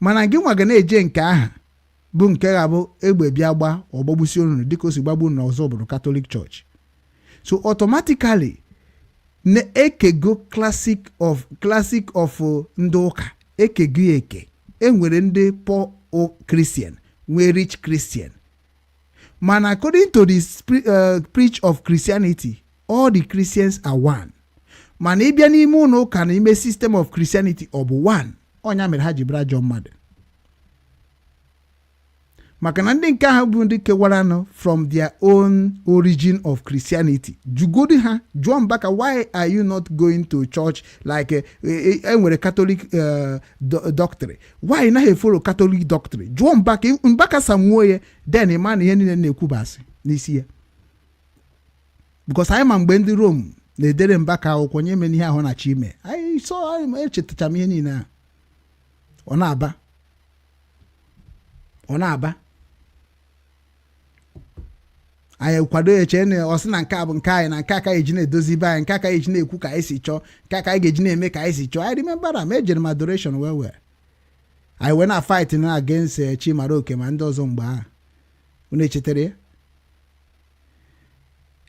Speaker 3: Mana gị nwa ga na-eje nke aha bụ nke ga-abụ egbe bịa gba ọgbagbusi onunu dịka o si gbagbu na ọzọ obodo Catholic Church. So automatically na-ekego classic of ndị ụka ekego eke. Enwere ndị poor Christian nwee rich Christian. Mana according to the preach of Christianity, all the Christians are one. Mana ịbịa n'ime ụlọ ụka na ime system of Christianity ọ bụ one. Onya mere ha ji bịara ajọ mmadụ. Maka na ndị nke ahụ bụ ndị kewara nọ from their own origin of Christianity. Jugodi ha jụọ Mbaka, why are you not going to church like enwere Catholic doctrine? Why naghị follow Catholic doctrine? Jụọ Mbaka samuo ya then ịma na ihe niile na-ekwubasị n'isi ya. Because anyị ma mgbe ndị Rome na-edere Mbaka akwụkwọ nye mere ihe ahụ na chi ime. Anyị echetacha m ihe niile ahụ. Ọ na-aba anyị kwado eche na ọ sị na nke a bụ nke anyị na nke aka eji na-edozi ibe anyị, nke aka eji na-ekwu ka anyị si chọọ, nke aka anyị ga-eji na-eme ka anyị si chọọ. I remember na ejere m adoration well. anyị wee na fight na against Chimara Oke ma ndị ọzọ mgbe ahụ. Unu echetere ya?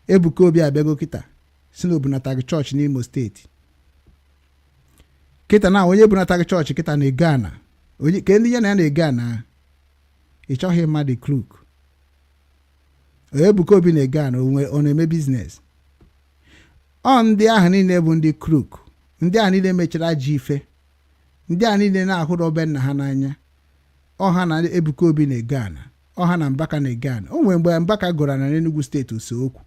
Speaker 3: Ebuka Obi abịago kịta si na obunataghị chọọchị n'Imo steeti. Kịta na onye bunataghị chọọchị kịta na-ego ana. Onye ka ndị ya na ya na-ego ana. ị chọghị ịma the crook. Ebuka Obi na-ega ọ na-eme biznes. Ọ ndị ahụ niile bụ ndị crook, ndị ahụ niile mechara ji ife, ndị ahụ niile na-ahụrụ obe nna ha n'anya. Ọha na Ebuka Obi na-ege ana, ọha na Mbaka na-ege ana. O nwere mgbe Mbaka gụrụ ana n'Enugu steeti Oseokwu,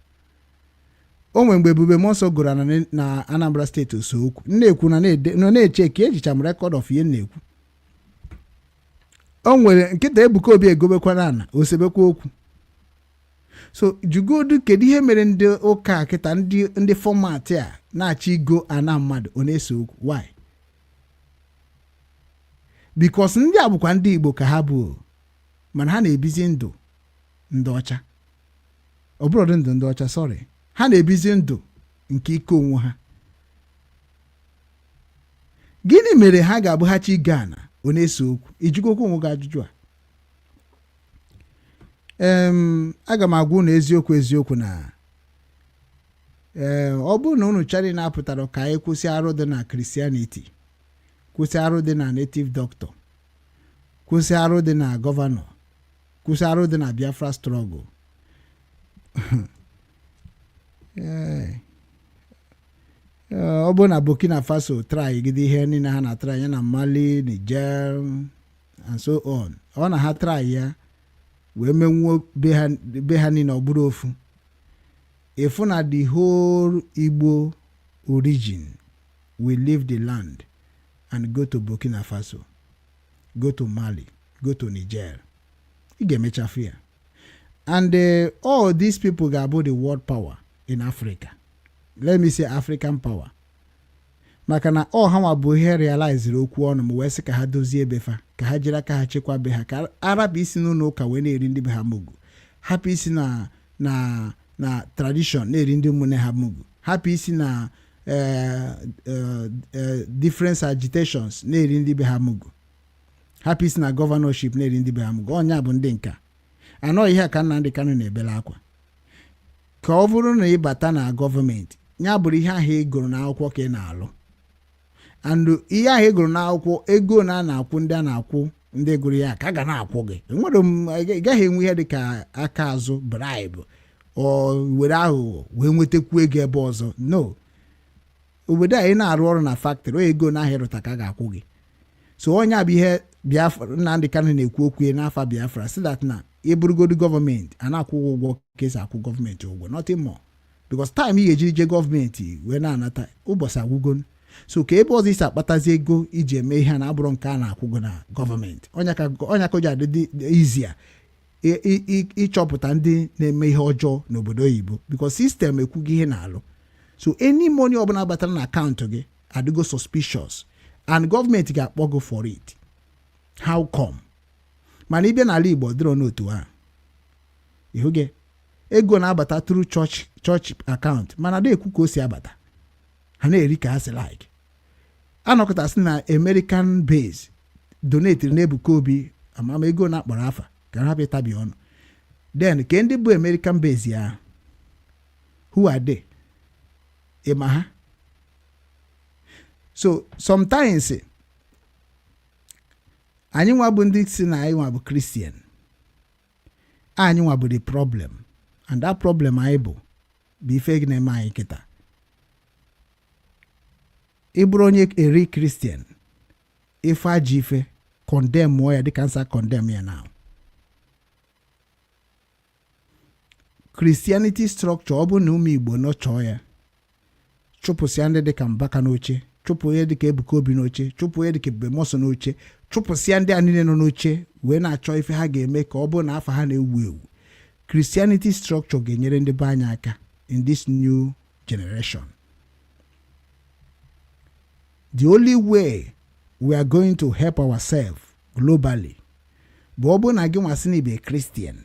Speaker 3: o nwere mgbe Ebube Monso gụrụ ana na Anambra steeti Oseokwu. Nna-ekwu nọ na-eche ka ejicha m rekọd of ihe nna-ekwu. O nwere nkịta Ebuka Obi egobekwana ana osebekwa okwu. So jugodu kedu ihe mere ndị ụka kịta ndị fọmatị a na-achọ igo ana mmadụ ọ na-ese okwu? Why? Because ndị a bụkwa ndị Igbo ka ha bụ, mana ha na-ebizi ndụ ndị ọcha. Ọ bụrụ ndụ ndị ọcha, sorry, ha na-ebizi ndụ nke ike onwe ha. Gịnị mere ha ga-abụghachi Ghana ọ na-ese okwu? Ijikokwu onwe gị ajụjụ a. Aga m agwa unu eziokwu na ọ bụrụ na unu chari na-apụtara ka anyị kwụsị arụ dị na Christianity, kwụsị arụ dị na native doctor, kwụsị arụ dị na gọvanọ, kwụsị arụ dị na Biafra struggle. Ọ bụ na Burkina Faso try gide ihe niile ha na try ya na Mali, Niger and so on. Ọ na ha try ya wee menwuo be ha niile ọ bụrụ ofu. Efu na the whole Igbo origin will leave the land and go to Burkina Faso, go to Mali, go to Niger. Ị ga-emecha fear. And all these people ga-abụ the world power in Africa. Let me say African power. Maka na ha nwa bụ ihe realize okwu ọnụ m wee sị ka ha dozie befa, ka ha jiri aka ha chekwa be ha, ka arapụ isi n'ụlọ ụka wee na-eri ndị be ha mugu, hapụ isi na tradition na-eri ndị ụmụnne ha mugu, hapụ isi na different agitations na-eri ndị be ha mugu, hapụ isi na governorship na-eri ndị be ha mugu. Ọnya bụ ndị nka. Anọ ihe ka Nnamdi Kanu na-ebela akwa ka ọ bụrụ na ịbata na gọọmenti, ya bụrụ ihe ahụ ị gụrụ n'akwụkwọ ka ị na-alụ. And ihe ahụ ị gụrụ n'akwụkwọ, ego na-akwụ ndị a na-akwụ ndị gụrụ ya ka a ga na-akwụ gị. Enwere ị gaghị enwe ihe dị ka aka azụ bribe o were aghụghọ wee nwetakwu ego ebe ọzọ. No, obodo a ị na-arụ ọrụ na factory, o ego na ahịa ịrụta ka a ga-akwụ gị. So onye bụ ihe Biafra Nnamdi Kanu na-ekwu okwu n'afa Biafra, so that na ịbụrụgodu gọọmenti a na-akwụ ụgwọ ka esi akwụ gọọmenti ụgwọ, nothing more. Because time ị ga-eji je gọọmenti wee na-anata ụbọchị agwụgo. So ka ebe ọzọ isi akpatazi ego iji eme ihe a na-abụrụ nke a na-akwụgo na gọọmenti. Ọnya ka o ji adị izia ịchọpụta ndị na-eme ihe ọjọọ n'obodo oyibo, because sistem ekwughị ihe na-alụ. So any money ọbụla batara na akaụntụ gị adịgo suspicious and gọọmenti ga-akpọ gị for it. How come? Mana ịbịa n'ala Igbo dịrọ n'otu a, ịhụge ego na-abata through church account, mana na-ekwu ka o si abata, ha na-eri ka ha si like. Anọkọta sị na American base donate na Ebuka Obi amama ego na-akpọrọ afa ka ha bịa tabi ọnụ. Then ka ndị bụ American base ya, who are they? Ịma ha? So sometimes anyị nwa bụ ndị si na anyị nwa bụ Christian, anyị nwa bụ the problem, and that problem anyị bụ ife gị na-eme anyị kịta. Ị bụrụ onye eri Christian, ife ajọ ife condemn mụọ ya dịka nsa condemn ya now. Christianity structure ọ bụ na ụmụ Igbo nọ chọọ ya, chụpụsịa ndị dịka Mbaka n'oche, chụpụ onye dịka Ebuka Obi n'oche, chụpụ onye dịka Ebube Monso n'oche, chụpụsịa ndị a niile nọ n'oche wee na-achọ ife ha ga-eme ka ọ bụrụ na afa ha na-ewu ewu. Christianity structure ga-enyere ndị be anyị aka in this new generation. The only way we are going to help ourselves globally bụ ọ bụrụ na gị nwasị na ibe Christian,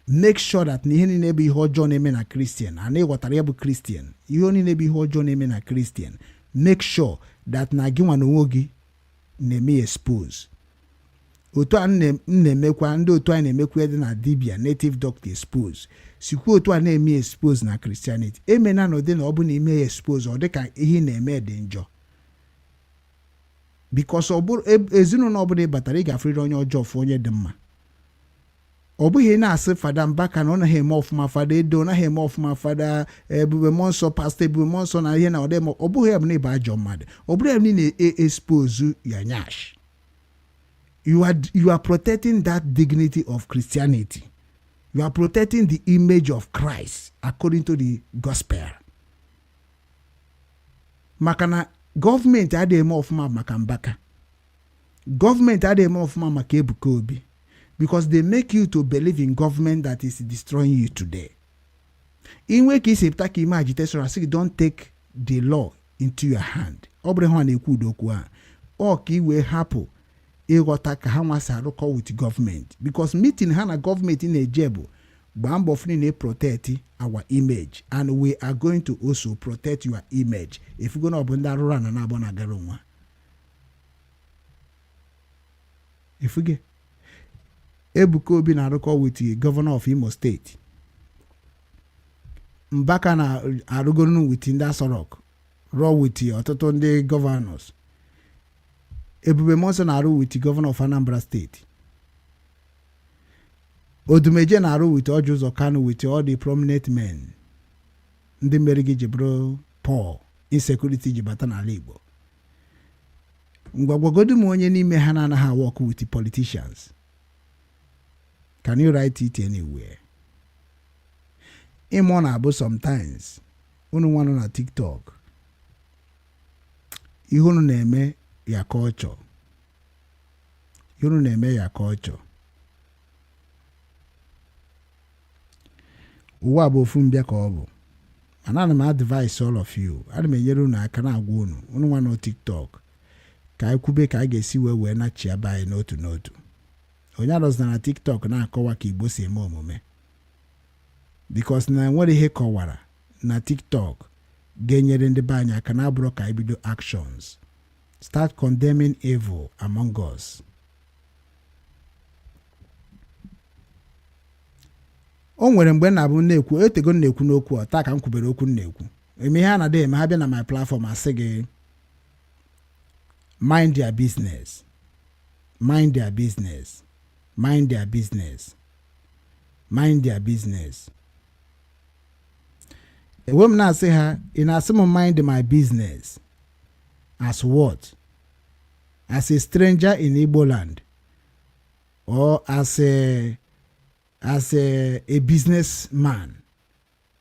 Speaker 3: make sure that na ihe niile bụ ihe ọjọọ na-eme na Christian, a na-ịghọtara ya bụ Christian, ihe niile bụ ihe ọjọọ na-eme na Christian, make sure that na gị nwa na onwe gị na-eme expose. Otu a na-emekwa ndị otu anyị na-emekwa dị na dibia native doctor expose, sikwa otu a na-eme expose na Christianity. Emena na ụdị na ọ bụ na ime expose ọ dịka ihe na-eme dị njọ, because ọ bụrụ ezinụlọ ọ bụla batara ị ga-afrịrị onye ọjọọ fụ onye dị mma. Obuhe na asị fada Mbaka na ọ naghị eme ọfụma, fada Edo naghị eme ọfụma, fada Ebube Monsọ, pasta Ebube Monsọ na ihe na ọdịma. Obuhe ya bụ na ịba ajọ mmadụ. Obuhe ya bụ na expose ya nyash. You are protecting that dignity of Christianity. You are protecting the image of Christ according to the gospel. Makana government adịghị eme ọfụma maka Mbaka. Government adịghị eme ọfụma maka Ebuka Obi. Because they make you to believe in government that is destroying you today. Inwe ka isi pụta ka ime agitation asị don't take the law into your hand. Ọ bụrụ ha na-ekwu udokwu a. Ọ ka iwe hapụ ịghọta ka ha nwasị arụkọ with government. Because meeting ha na government na-eje bụ gbaa mbọ funi na-protect our image. And we are going to also protect your image. If you go na ọ bụ ndị arụrụ ana na-abụ na agara nwa. Ifuge. Ebuka Obi na-arụkọ with the governor of Imo State. Mbaka na-arụgoro with ndị Asorok. Raw with ọtụtụ ndị governors. Ebube Monsọ na-arụ with the governor of Anambra State. Odumeje na-arụ with Orji Uzor Kanu with all the prominent men. Ndị mmeri gị jibro Paul. Insecurity jibata n'ala Igbo. Ngwagwagodu m onye n'ime ha na-anaghị work with the politicians. Can you write it anywhere? Imo na-abụ sometimes. Unu nwanụ na TikTok. Ihunu na-eme ya culture. Ihunu na-eme ya culture. Ụwa bụ ofu mbịa ka ọ bụ. Ana m advise all of you. Ana m enyere unu aka na-agwa unu. Unu nwa na TikTok. Ka anyị kwube ka anyị ga-esi wee na-achị aba anyị n'otu n'otu. Onye arụzina na TikTok na-akọwa ka Igbo si eme omume. Because na nwere ihe kọwara na TikTok ga-enyere ndị be anyị aka na-abụrụ ka anyị bido actions. Start condemning evil among us. O nwere mgbe na-abụ na-ekwu etego na-ekwu n'okwu a taa ka m kwubere okwu na-ekwu. Eme ihe a na-adị eme ha bịa na my platform asị gị mind their business. Mind their business. Mind their business. Mind their business. Ewe m na-asị ha, ị na-asị m mind my business. As what? As a stranger in Igbo land? Or as a businessman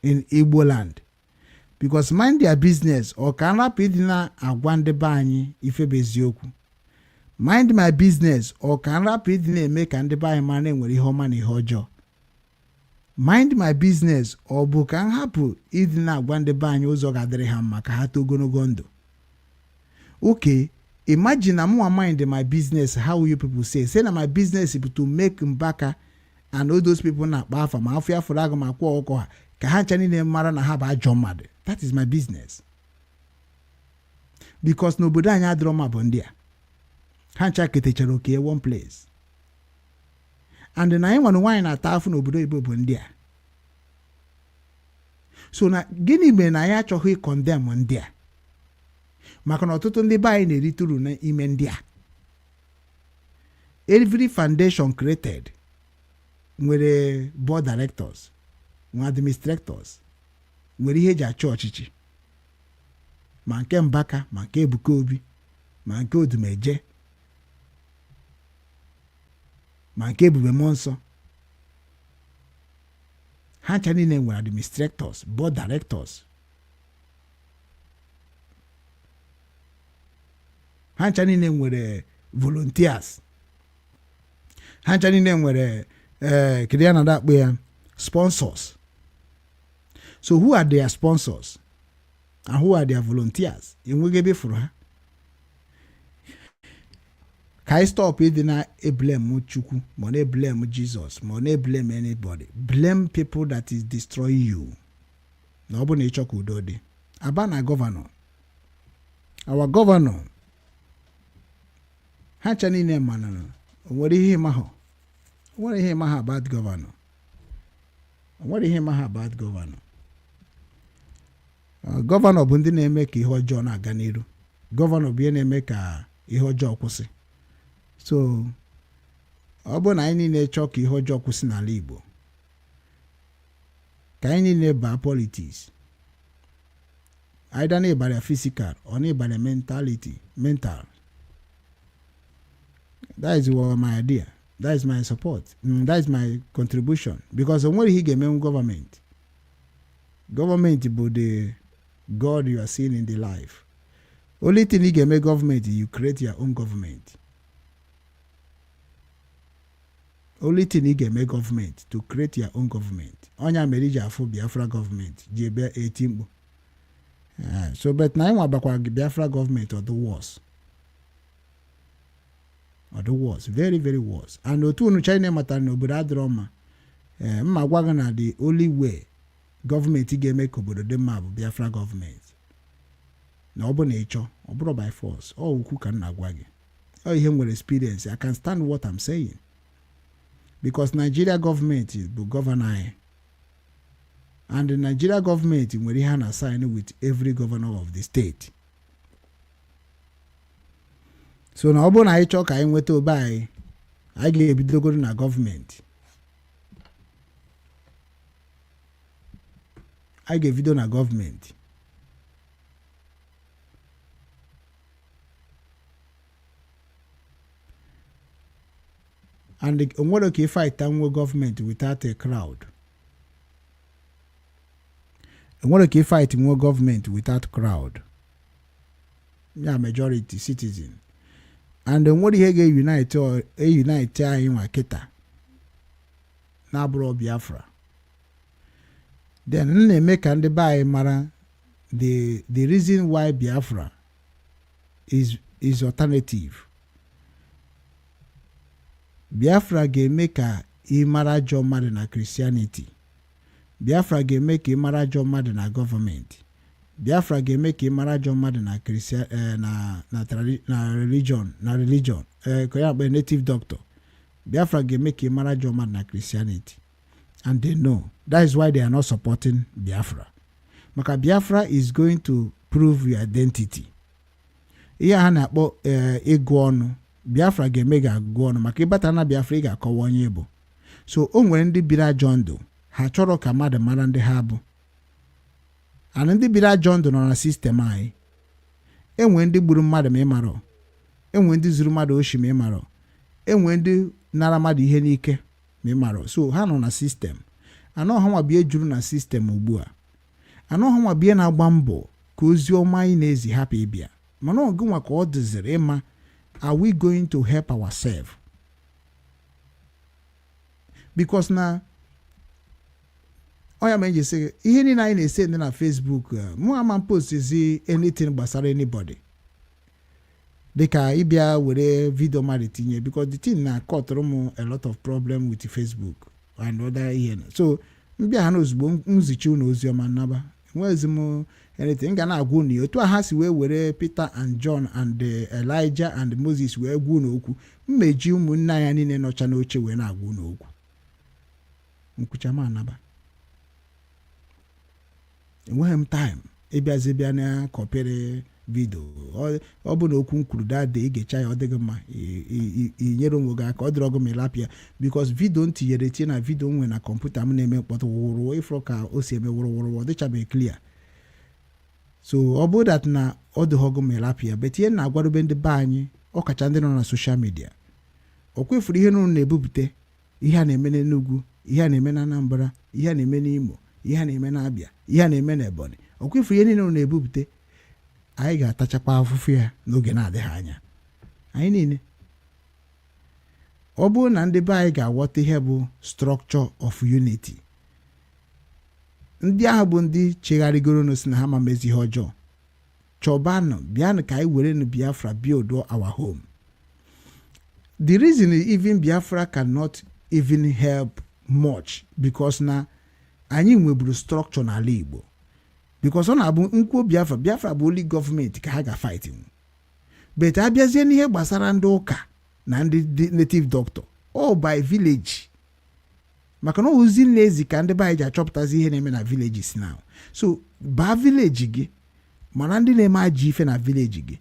Speaker 3: in Igbo land? Because mind their business or ka nrapụ ịdị na-agwa ndị be anyị ife bụ eziokwu. Mind my business or ka nrapụ ịdị na-eme ka ndị be anyị mara na-enwere ihe ọma na ihe ọjọọ. Mind my business ọ bụ ka m hapụ ịdị na-agwa ndị be anyị ụzọ ga-adịrị ha mma ka ha too ogologo ndụ. Okay, imagine na mụnwa mind my business. How will you people say na my business is to make Mbaka and all those people na-akpa afa ma afọ ya fụrụ agụ ma kwụọ ọkọ ha ka ha ncha niile mara na ha bụ ajọ mmadụ. That is my business. Because n'obodo anyị adịrọ mma bụ ndị a. Ha ncha ketechara oke one place. And na anyị nwanụ nwaanyị na-ata afụ n'obodo Igbo bụ ndị a. So na gịnị mere na anyị achọghị condemn ndị a? Maka na ọtụtụ ndị be anyị na-erite uru n'ime ndị a. Every foundation created nwere board directors, nwe administrators, nwere ihe eji achị ọchịchị. Ma nke Mbaka, ma nke Ebuka Obi, ma nke Odumeje, ma nke Ebube Monsọ. Ha ncha niile nwere administrators, board directors. Ha ncha niile nwere volunteers. Ha ncha niile nwere kedu ya na akpọ ya sponsors. So who are their sponsors and who are their volunteers? Enweghị ebe furu ha. Ka I stop ịdị na blame Chukwu ma na blame Jesus ma na blame anybody. Blame people that is destroying you. Na ọ bụ na ịchọ ka udo dị. Aba na governor. Our governor. Ha ncha niile mana nwere ihe mahụ. Nwere ihe mahụ about governor. Nwere ihe mahụ about governor. Governor bụ ndị na-eme ka ihe ọjọọ na-aga n'iru. Governor bụ ihe na-eme ka ihe ọjọọ kwụsị. So ọ bụ na anyị niile chọọ ka ihe ọjọọ kwụsị n'ala Igbo, ka anyị niile baa politics, either na ịbara physical or na ịbara mental. That is my idea. That is my support. That is my contribution. Because when he get government bụ the God you are seeing in the life. Only thing he get government, you create your own government. Only thing he get government to create your own government. Onya merija for Biafra government. Jebe 18. So but now I want Biafra government or the worst. Or the worst, very, very worst. And otu unu China matano bradroma. Magwagana the only way government ga make obodo de map Biafra government. Na obo nature, obo by force. Or ukwu kan na gwagi. Or him with experience. I can stand what I'm saying. Because Nigeria government is the governor. And the Nigeria government will have a sign with every governor of the state. So na obo na icho ka enweta obai, I ga ebido go na government. I ga ebido na government. And the onwere ka fight tanwo government without a crowd. Onwere ka fight more government without crowd. Yeah, majority citizen. And then what he unite or a unite in Wakita Nabro Biafra. Then they make and they buy Mara the reason why Biafra is alternative. Biafra ge make a imara jo mad na Christianity. Biafra ge make imara jo mad na government. Biafra ge make imara jo mad na Christian na religion by native doctor. Biafra ge make imara jo mad na Christianity. And they know. That is why they are not supporting Biafra. Maka Biafra is going to prove your identity. Iya hana po egwonu. Biafra ge mega agwonu. Maka ibata na Biafra ga akọwanye bụ. So o nwere ndị biri ajọ ndụ ha chọrọ ka mmadụ mara ndị ha bụ. And ndị biri ajọ ndụ nọ na sistem anyị. Enwe ndị gburu mmadụ ma ịmarọ. Enwe ndị zuru mmadụ oshi ma ịmarọ. Enwe ndị nara mmadụ ihe n'ike ma ịmarọ. So ha nọ na sistem. Anọ ha nwa bie juru na sistem ugbu a. Anọ ha nwa bie na-agba mbọ ka ozi ọma anyị na-ezi hapụ ịbịa. Mana ọgụ nwa ka ọ dịziri ịma, are we going to help ourselves? Because na oya menje say ihe ni na anyị na-ese na Facebook mụ ama post ezi anything gbasara anybody. Dịka ịbịa were video mmadụ tinye because the thing na caught m a lot of problem with Facebook and other ihe. So mbịa ha na ozugbo nzichi unu ozi ọma nnaba. Nwezi m anything ga na-agwa unu otu ha si wee were Peter and John and Elijah and Moses wee gwa unu okwu. Mmeji ụmụnna ya niile nọcha n'oche wee na-agwa unu okwu. Nkwucha ma anaba. Enweghị m time ịbịazi bịa na kọpịrị video. Ọ bụ na okwu m kwuru dade ị ga-echa ya ọ dịghị mma inyere onwe gị aka ọ dịrị ọgụ ma ịlapịa because video m tinyere tie na video nwe na kọmputa m na-eme mkpọtụ wụrụ ịfụrụ ka o si eme wụrụ ọ dịchabeghị clear. So ọ bụ that na ọ dịghị ọgụ ma ịlapịa but ihe na-agwadobe ndị be anyị ọkacha ndị nọ na social media o kwefuru ihe nụrụ na-ebupụte ihe a na-eme n'Ugwu, ihe a na-eme na Anambra, ihe a na-eme n'Imo, ihe a na-eme na Abia, ihe a na-eme na Ebonyi. O kwefuru ihe niile na-ebupụte. Anyị ga-atachakwa afụfụ ya n'oge na-adịghị anya. Anyị niile. Ọ bụrụ na ndị be anyị ga-aghọta ihe bụ structure of unity. Ndị ahụ bụ ndị chegharịgoro n'osi na ha ma mezi ihe ọjọọ. Chọbanụ bịanụ ka anyị were nụ Biafra build our home. The reason even Biafra cannot even help much because na anyị nweburu structure n'ala Igbo. Because ọ na-abụ nkwo Biafra bụ only government ka ha ga-fight. But abịazie n'ihe gbasara ndị ụka na ndị native doctor all by village. Maka na ozi n'ezi ka ndị be ji achọpụtazi ihe na-eme na villages now. So ba village gị mana ndị na-eme ajọ ife na village gị.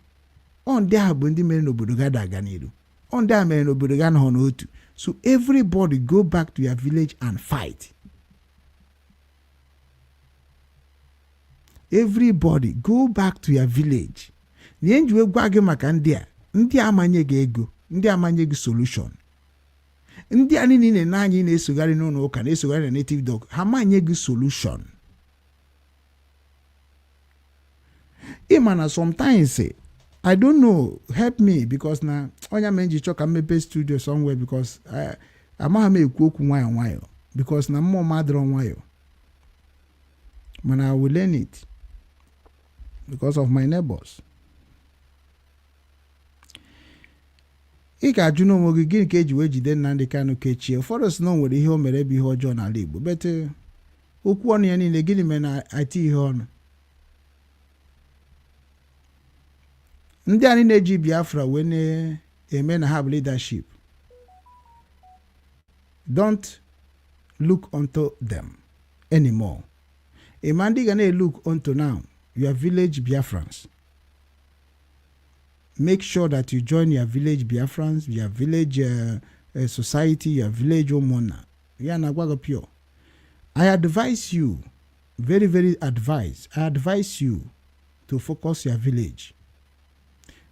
Speaker 3: Ọ ndị ahụ bụ ndị mere n'obodo ga daga n'iru. Ọ ndị a mere n'obodo ga nọ n'otu. So everybody go back to your village and fight. Everybody go back to your village. The end you gwa gị maka ndị amanye gị ego, ndị amanye gị solution. Ndị a niile na anyị na-esogharị n'ụlọ ụka na-esogharị na native dog, ha manye gị solution. Imana sometimes I don't know, help me because na onya menji choka mepe studio somewhere because amaghị m ekwu okwu nwayọ because na mmụọ madro nwayọ. Mana I will learn it because of my neighbors. Ị ga-ajụ n'onwe gị gịnị ka eji wee jide Nnamdi Kanu kechie. Ụfọdụ sị na o nwere ihe o mere bụ ihe ọjọọ n'ala Igbo. Bete okwu ọnụ ya niile gịnị mere na ati ihe ọnụ. Ndị anyị na-eji Biafra wee na-eme na ha bụ leadership. Don't look unto them anymore. A man they gonna look unto now your village Biafrans. Make sure that you join your village Biafrans, your village society, your village homeowner. Pure. I advise you, very, very advise. I advise you to focus your village.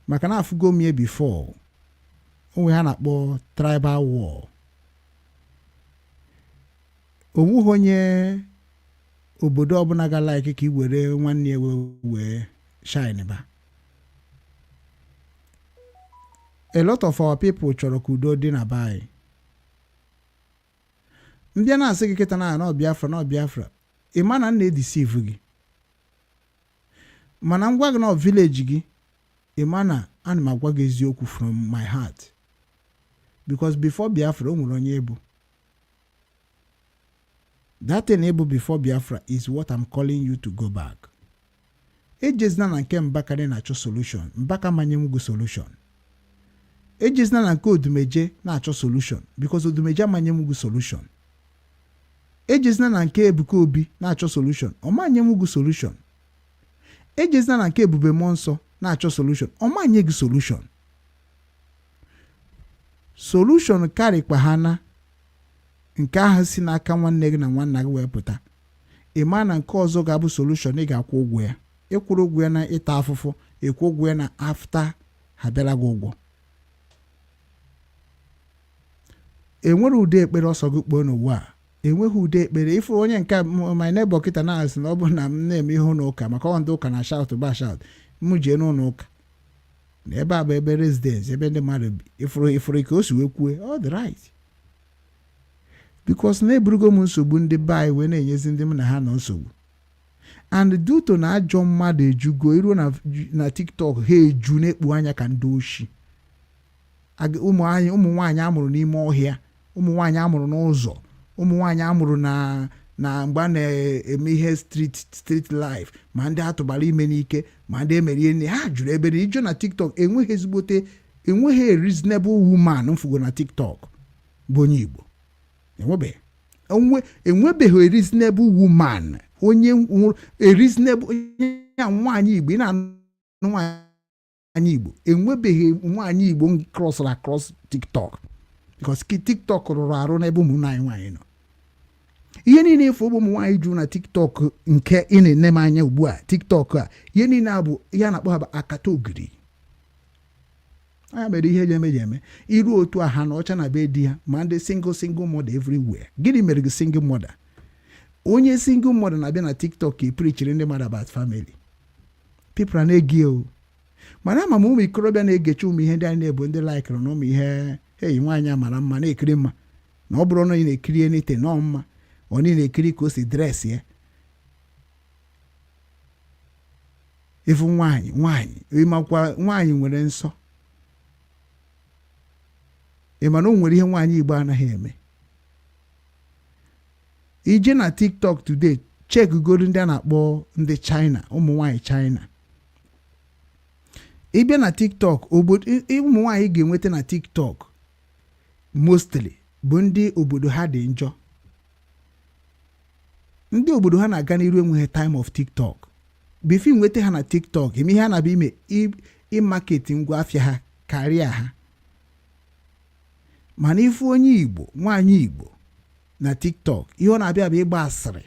Speaker 3: Makana afugo me before. We had a tribal war. Omuhonye obodo ọbụla ga like ka iwere nwanne we shine ba. A lot of our people chọrọ ka udo dị na bai. Ndị na-asị gị kịta na Biafra. Ị ma na na-edeceive gị. Mana ngwa gị na village gị, ị ma na ana m agwa gị eziokwu from my heart. Because before Biafra, o nwere onye ebu. That enable before Biafra is what I'm calling you to go back. Ejezna na nke Mbaka na-achọ solution. Mbaka manyemugo solution. Ejezna na nke Odumeje na-achọ solution. Because Odumeje manyemugo solution. Ejezna na nke Ebuka Obi na-achọ solution. O manyemugo solution. Ejezna na nke Ebube Monso na-achọ solution. O manyegi solution. Solution karịkwa ha na nke ahụ si n'aka nwanne gị na nwanna gị wee pụta. Ị ma na nke ọzọ ga-abụ solution ị ga-akwụ ụgwọ ya. Ịkwụrụ ụgwọ ya na ịta afụfụ, ịkwụ ụgwọ ya na after ha bịara gị ụgwọ. Enwere ụdị ekpere ọsọ gị kpọọ n'ụwa a. Enweghị ụdị ekpere. Ifuru onye nke my neighbor kịta na-asị na ọ bụ na m na-eme ihe n'ụka maka ọ ndị ụka na shout ba shout. M jee n'ụlọ ụka. Ebe a bụ ebe residence, ebe ndị mmadụ bi. Ifuru ka o si wee kwue, all the right. Because na eburugo m nsogbu ndị bai wee na-enyezi ndị m na ha nọ nsogbu. And due to na ajọ mmadụ ejugo iru na TikTok ha eju na-ekpu anya ka ndị oshi. Ụmụ nwaanyị amụrụ n'ime ọhịa, ụmụ nwaanyị amụrụ n'ụzọ, ụmụ nwaanyị amụrụ na mgbe a na-eme ihe street life, ma ndị atụbara ime n'ike, ma ndị emerie nne ha jụrụ ebe na ijo na TikTok enweghị a reasonable woman mfugo na TikTok bụ onye Igbo. Enwebeghị a reasonable woman, onye a reasonable nwaanyị Igbo na nwaanyị Igbo. Enwebeghị nwaanyị Igbo cross TikTok because TikTok rụrụ arụ n'ebe ụmụ nwaanyị nọ. Ihe niile efu ụmụ nwaanyị jụ na TikTok nke ị na-ene m anya ugbu a, TikTok a, ihe niile abụ ihe na-akpọ ha akata ogiri. Anya mere ihe eme iru otu aha na ọcha na be di ya ma ndị single mother everywhere. Gịnị mere gị single mother? Onye single mother na-abịa na TikTok e preachiri ndị mmadụ about family. People na-ege o. Mana ama m ụmụ ikorobịa na-egecha ụmụ ihe ndị anyị na-ebu ndị like na ụmụ ihe hey nwaanyị mara mma na-ekiri mma. Na ọ bụrụ na ị na-ekiri enite nọ mma, ọ na-ekiri ka o si dress ya. Ifu nwaanyị ịmakwa nwaanyị nwere nsọ. Ị na o nwere ihe nwaanyị Igbo anaghị eme. Ije na TikTok today, check gold ndị a na-akpọ ndị China, ụmụ nwaanyị China. Ịbịa na TikTok, ụmụ nwaanyị ga-enweta na TikTok mostly bụ ndị obodo ha dị njọ. Ndị obodo ha na-aga n'iru enweghị time of TikTok. Before nweta ha na TikTok, ime ihe ha na-abịa ime i-market ngwa afịa ha karịa ha. mana ifu onye Igbo nwaanyị Igbo na TikTok ihe ọ na-abịa bụ ịgba asịrị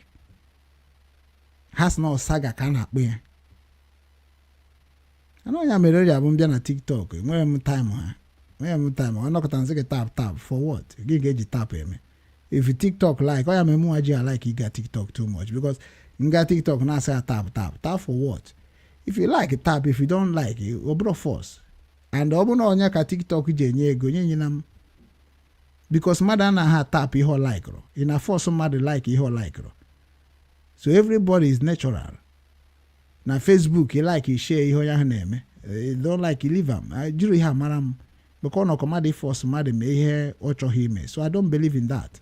Speaker 3: ha sị na ọsaga ka a na-akpọ ya anọ ya mere ọrịa bụ mbịa na TikTok enweghị m time ọ nọkọta nsị gị tap for what gị ga-eji tap eme if TikTok like ọ ya mere mụnwa ji like ịga TikTok too much because nga TikTok na-asị ya tap for what if you like tap if you don't like ọ bụrụ force and ọ bụ na onye ka TikTok ji enye ego nye na m because mmadụ anaghị tap ihe ọ likero ị na force mmadụ like ihe ọ likero so everybody is natural na Facebook like share ihe onye ahụ na-eme don't like leave am jụrụ ihe amara m because ọ nọkọ force mmadụ mee ihe ọ chọghị ime so I don't believe in that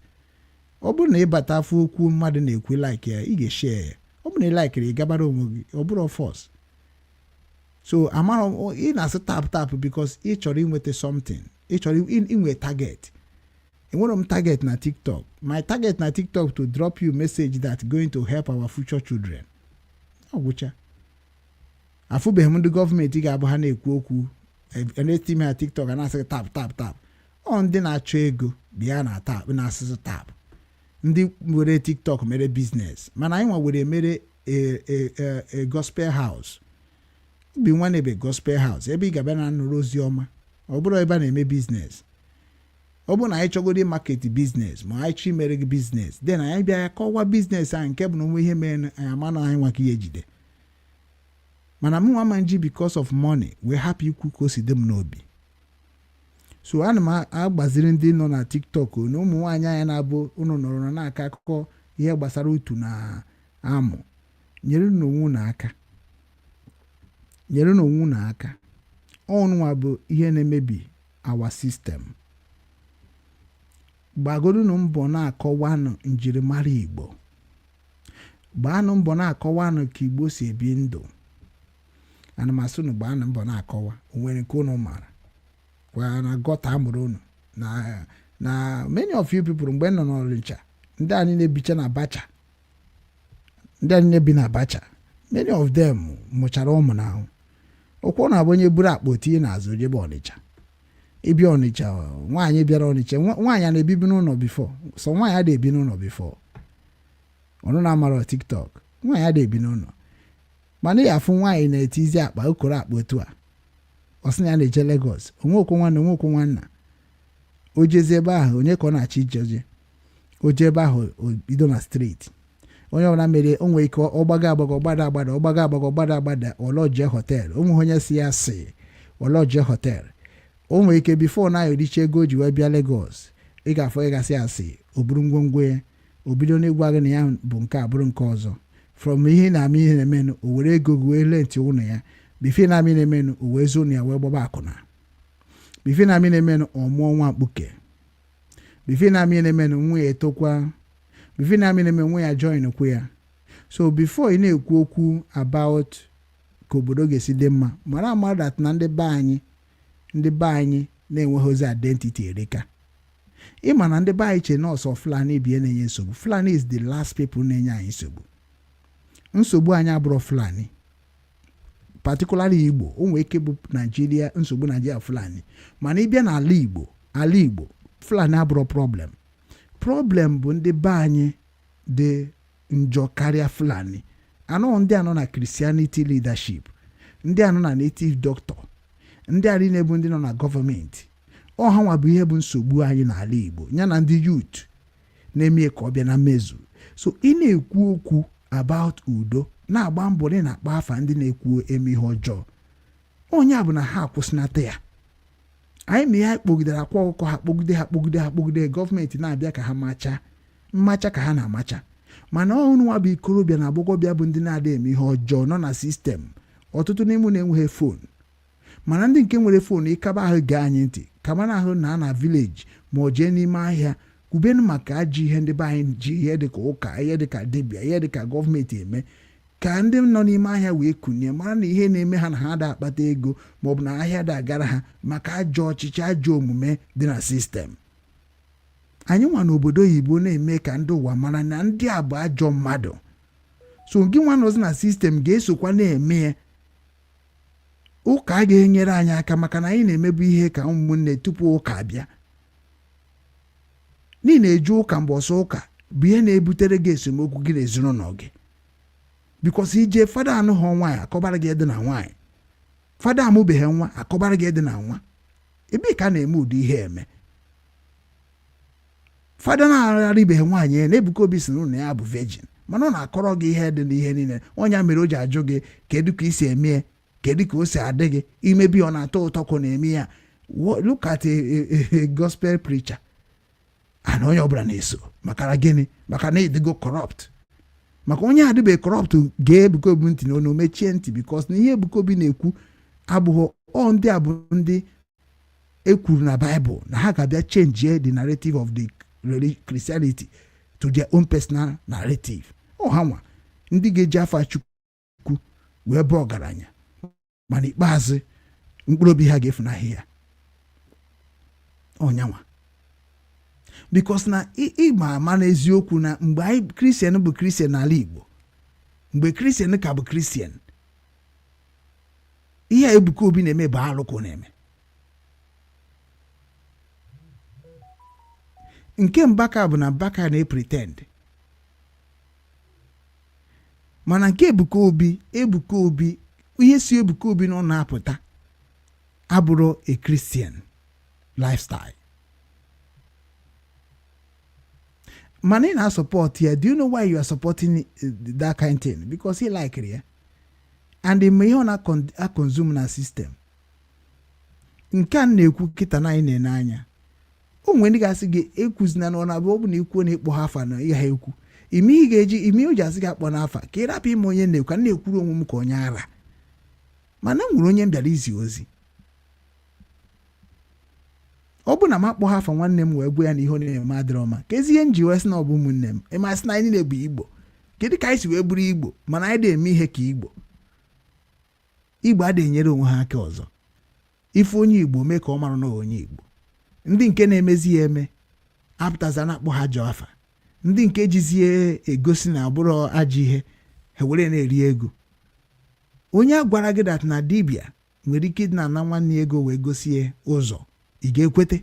Speaker 3: ọ bụrụ na ịbata afọ okwu mmadụ na-ekwu like ya ị ga-share ya ọ bụrụ na ị likere ị gabara onwe gị ọ bụrụ force so amara ị na-asị tap because ị chọrọ inweta something ị chọrọ inwe target enwere m target na TikTok my target na TikTok to drop you message that going to help our future children ọgwụcha afụbeghị m ndị gọọmenti ga-abụ ha na-ekwu okwu na-etime ha TikTok a na-asị tap ọ ndị na-achọ ego bịa na tap na-asịsị tap ndị were TikTok mere business mana anyị nwa were mere a gospel house ubi nwa na-ebe gospel house ebe ị ga-abịa na nụrụ ozi ọma ọ bụrụ ebe a na-eme business ọ bụ na anyị chọgodi market business ma anyị chọ imere gị business then anyị bịa ya kọwa business ahụ nke bụ na onwe ihe mere anyị ama na anyị nwaka ihe ejide mana m nwa ma nji because of money wee hapụ ikwu ka o si dị m n'obi so ana m agbaziri ndị nọ na TikTok na ụmụ nwaanyị anya na-abụ unu nọrọ n'aka akụkọ ihe gbasara utu na amụ nyere n'onwu na aka ọnụnwa bụ ihe na-emebi our system gbagodu mbọ na-akọwanụ njirimara Igbo gbaanụ mbọ na-akọwanụ ka Igbo si ebi ndụ ana m asụ na gbaanụ mbọ na-akọwa onwere nke unu mara kwa na gọta amụrụ unu na many of you people mgbe nọ n'Ọnịcha ndị anyị na-ebicha na Abacha ndị anyị na-ebi na Abacha many of them mụchara ụmụ na ahụ okwu na-abụ onye buru akpa tinye n'azụ jebe Ọnịcha ịbịa Ọnịcha nwaanyị bịara Ọnịcha nwaanyị a na-ebibi n'ụlọ before so nwaanyị a na-ebi n'ụlọ before ọnụ na-amara TikTok nwaanyị a na-ebi n'ụlọ mana ya afụ nwaanyị na-etizi akpa okoro akpa otu a ọ sị na ya na-eje Lagos onwekwu nwanna o jezi ebe ahụ onye ka ọ na-achị ijeje o jee ebe ahụ bido na street onye ọbụla mere o nwere ike ọgbaga agbada ọlọje hotel ụmụ onye si ya si ọlọje hotel o nwere ike bifo na ayọricha ego ji wee bịa Lagos ị ga-afọ ịgasị asị o buru ngwongwo ya o bido n'ịgwa gị na ya bụ nke a bụrụ nke ọzọ from ihe na-amị ihe na-emenụ o were ego gị wee lenti ụlọ ya bife na-amị na-emenụ o wee zo na ya wee gbaba akwụna bife na-amị na-emenụ ọ mụọ nwa mkpuke bife na-amị na-emenụ nwa ya etokwa bife na-amị na-emenụ nwa ya join kwe ya so before ị na-ekwu okwu about ka obodo ga-esi dị mma mara amadat na ndị be anyị na-enweghịzi identity erika ịma na ndị be anyị che nọọsụ Fulani bie na-enye nsogbu Fulani is the last people na-enye anyị nsogbu anyị abụrụ Fulani particularly Igbo o nwere ike bụ Nigeria nsogbu Nigeria Fulani mana ịbịa na ala Igbo Fulani abụrụ problem bụ ndị be anyị dị njọ karịa Fulani anọ ndị anọ na Christianity leadership ndị anọ na native doctor ndị arị na-ebu ndị nọ na gọọmenti ọha nwa bụ ihe bụ nsogbu anyị n'ala Igbo ya na ndị youth na-eme ka ọ bịa na mmezu so ị na-ekwu okwu about udo na-agba mbọ na-akpa afa ndị na-ekwu eme ihe ọjọọ onye a bụ na ha akwụsịnata ya anyị ma ya kpogidere akwa ọkụkọ ha kpogide gọọmenti na-abịa ka ha mmacha ka ha na-amacha mana ọnụnwa bụ ikorobịa na agbọghọbịa bụ ndị na-adịghị eme ihe ọjọọ nọ na sistem ọtụtụ n'ime na-enweghị fon mana ndị nke nwere fon ịkaba ahụ gaa anyị ntị kaba na ahụ na vileji ma ọ jee n'ime ahịa kwubenu maka ajọ ihe ndị be anyị ji ihe dịka ụka ihe dịka dibịa ihe dịka gọọmenti eme ka ndị nọ n'ime ahịa wee kunye mara na ihe na-eme ha na ha da akpata ego maọbụ na ahịa da agara ha maka ajọ ọchịchị ajọ omume dị na sistem anyị nwa n'obodo oyibo na-eme ka ndị ụwa mara na ndị a bụ ajọ mmadụ so gị nwa nọzi na sistem ga-esokwa na-eme ya ụka ga-enyere anyị aka maka na anyị na-emebu ihe ka ụmụnne tupu ụka abịa niile eju ụka mbọsị ụka bụ ihe na-ebutere gị esemokwu gị na ezinụlọ gị bikos ije fada anụghị nwaanyị akọbara gị ede na nwaanyị, fada amụbeghị nwa akọbara gị ede na nwa. Ebe ka a na-eme ụdị ihe eme. Fada na-arịbeghị nwaanyị ya na-Ebuka Obi si na ya bụ virgin, mana ọ na-akọrọ gị ihe dị n'ihe niile. Ọnya mere o ji ajụ gị kedu ka isi eme, kedu ka o si adị gị, imebi ọ na-atọ ụtọ ka ọ na-eme ya. Look at a gospel preacher. Ana onye ọbụla na-eso maka gịnị? Maka na ịdịgo corrupt. Maka onye adịbeghị corrupt ga-Ebuka Obi ntị na mechie ntị because na ihe Ebuka Obi na-ekwu abụghị ndị a bụ ndị ekwuru na Bible na ha ga-abịa change the narrative of the Christianity to their own personal narrative. Ha nwa ndị ga-eji afa Chukwu wee bụ ọgaranya mana ikpeazụ mkpụrụ obi ha ga-efunahị ya. Onyanwa because na ịma ama n'eziokwu na mgbe anyị Christian bụ Christian n'ala Igbo, mgbe Christian ka bụ Christian, ihe Ebuka Obi na-eme bụ alụkọ na-eme. Nke Mbaka bụ na Mbaka na-pretend, mana nke Ebuka Obi ihe si Ebuka Obi na ọ na-apụta abụrụ a Christian lifestyle. Man in our support here, do you know why you are supporting that kind of thing? Because he like it, yeah? And they may not consume na system. Nke na-ekwu kita na ine n'anya. O nwere ndị ga-asị gị ekwuzina na ọ na-abụ ọ bụ na ikwu na ikpọ hafa na ihe ekwu. Imi ga-eji imi o ji asị gị akpọ n'afa ka ịrapụ ime onye na-ekwu na-ekwuru onwe m ka onye ara. Mana nwere onye mbịara izi ozi. Ọ bụ na m akpọ hafa nwanne m wee gwa ya na ihe na-eme adịrọ ma ka ezi ihe nji wee sị na ọ bụ ụmụnne m ịmasị na anyị na-ebu Igbo kedu ka anyị si wee bụrụ Igbo mana anyị na-eme ihe ka Igbo adịghị enyere onwe ha aka ọzọ ife onye Igbo mee ka ọ mara na onye Igbo. Ndị nke na-emezi ya eme apụtaza na-akpọ ha jọ afa, ndị nke jizie egosi na abụrụ ajọ ihe ha were na-eri ego. Onye a gwara gị dat na dibịa nwere ike na nwanne ego wee gosie ụzọ, ị ga-ekwete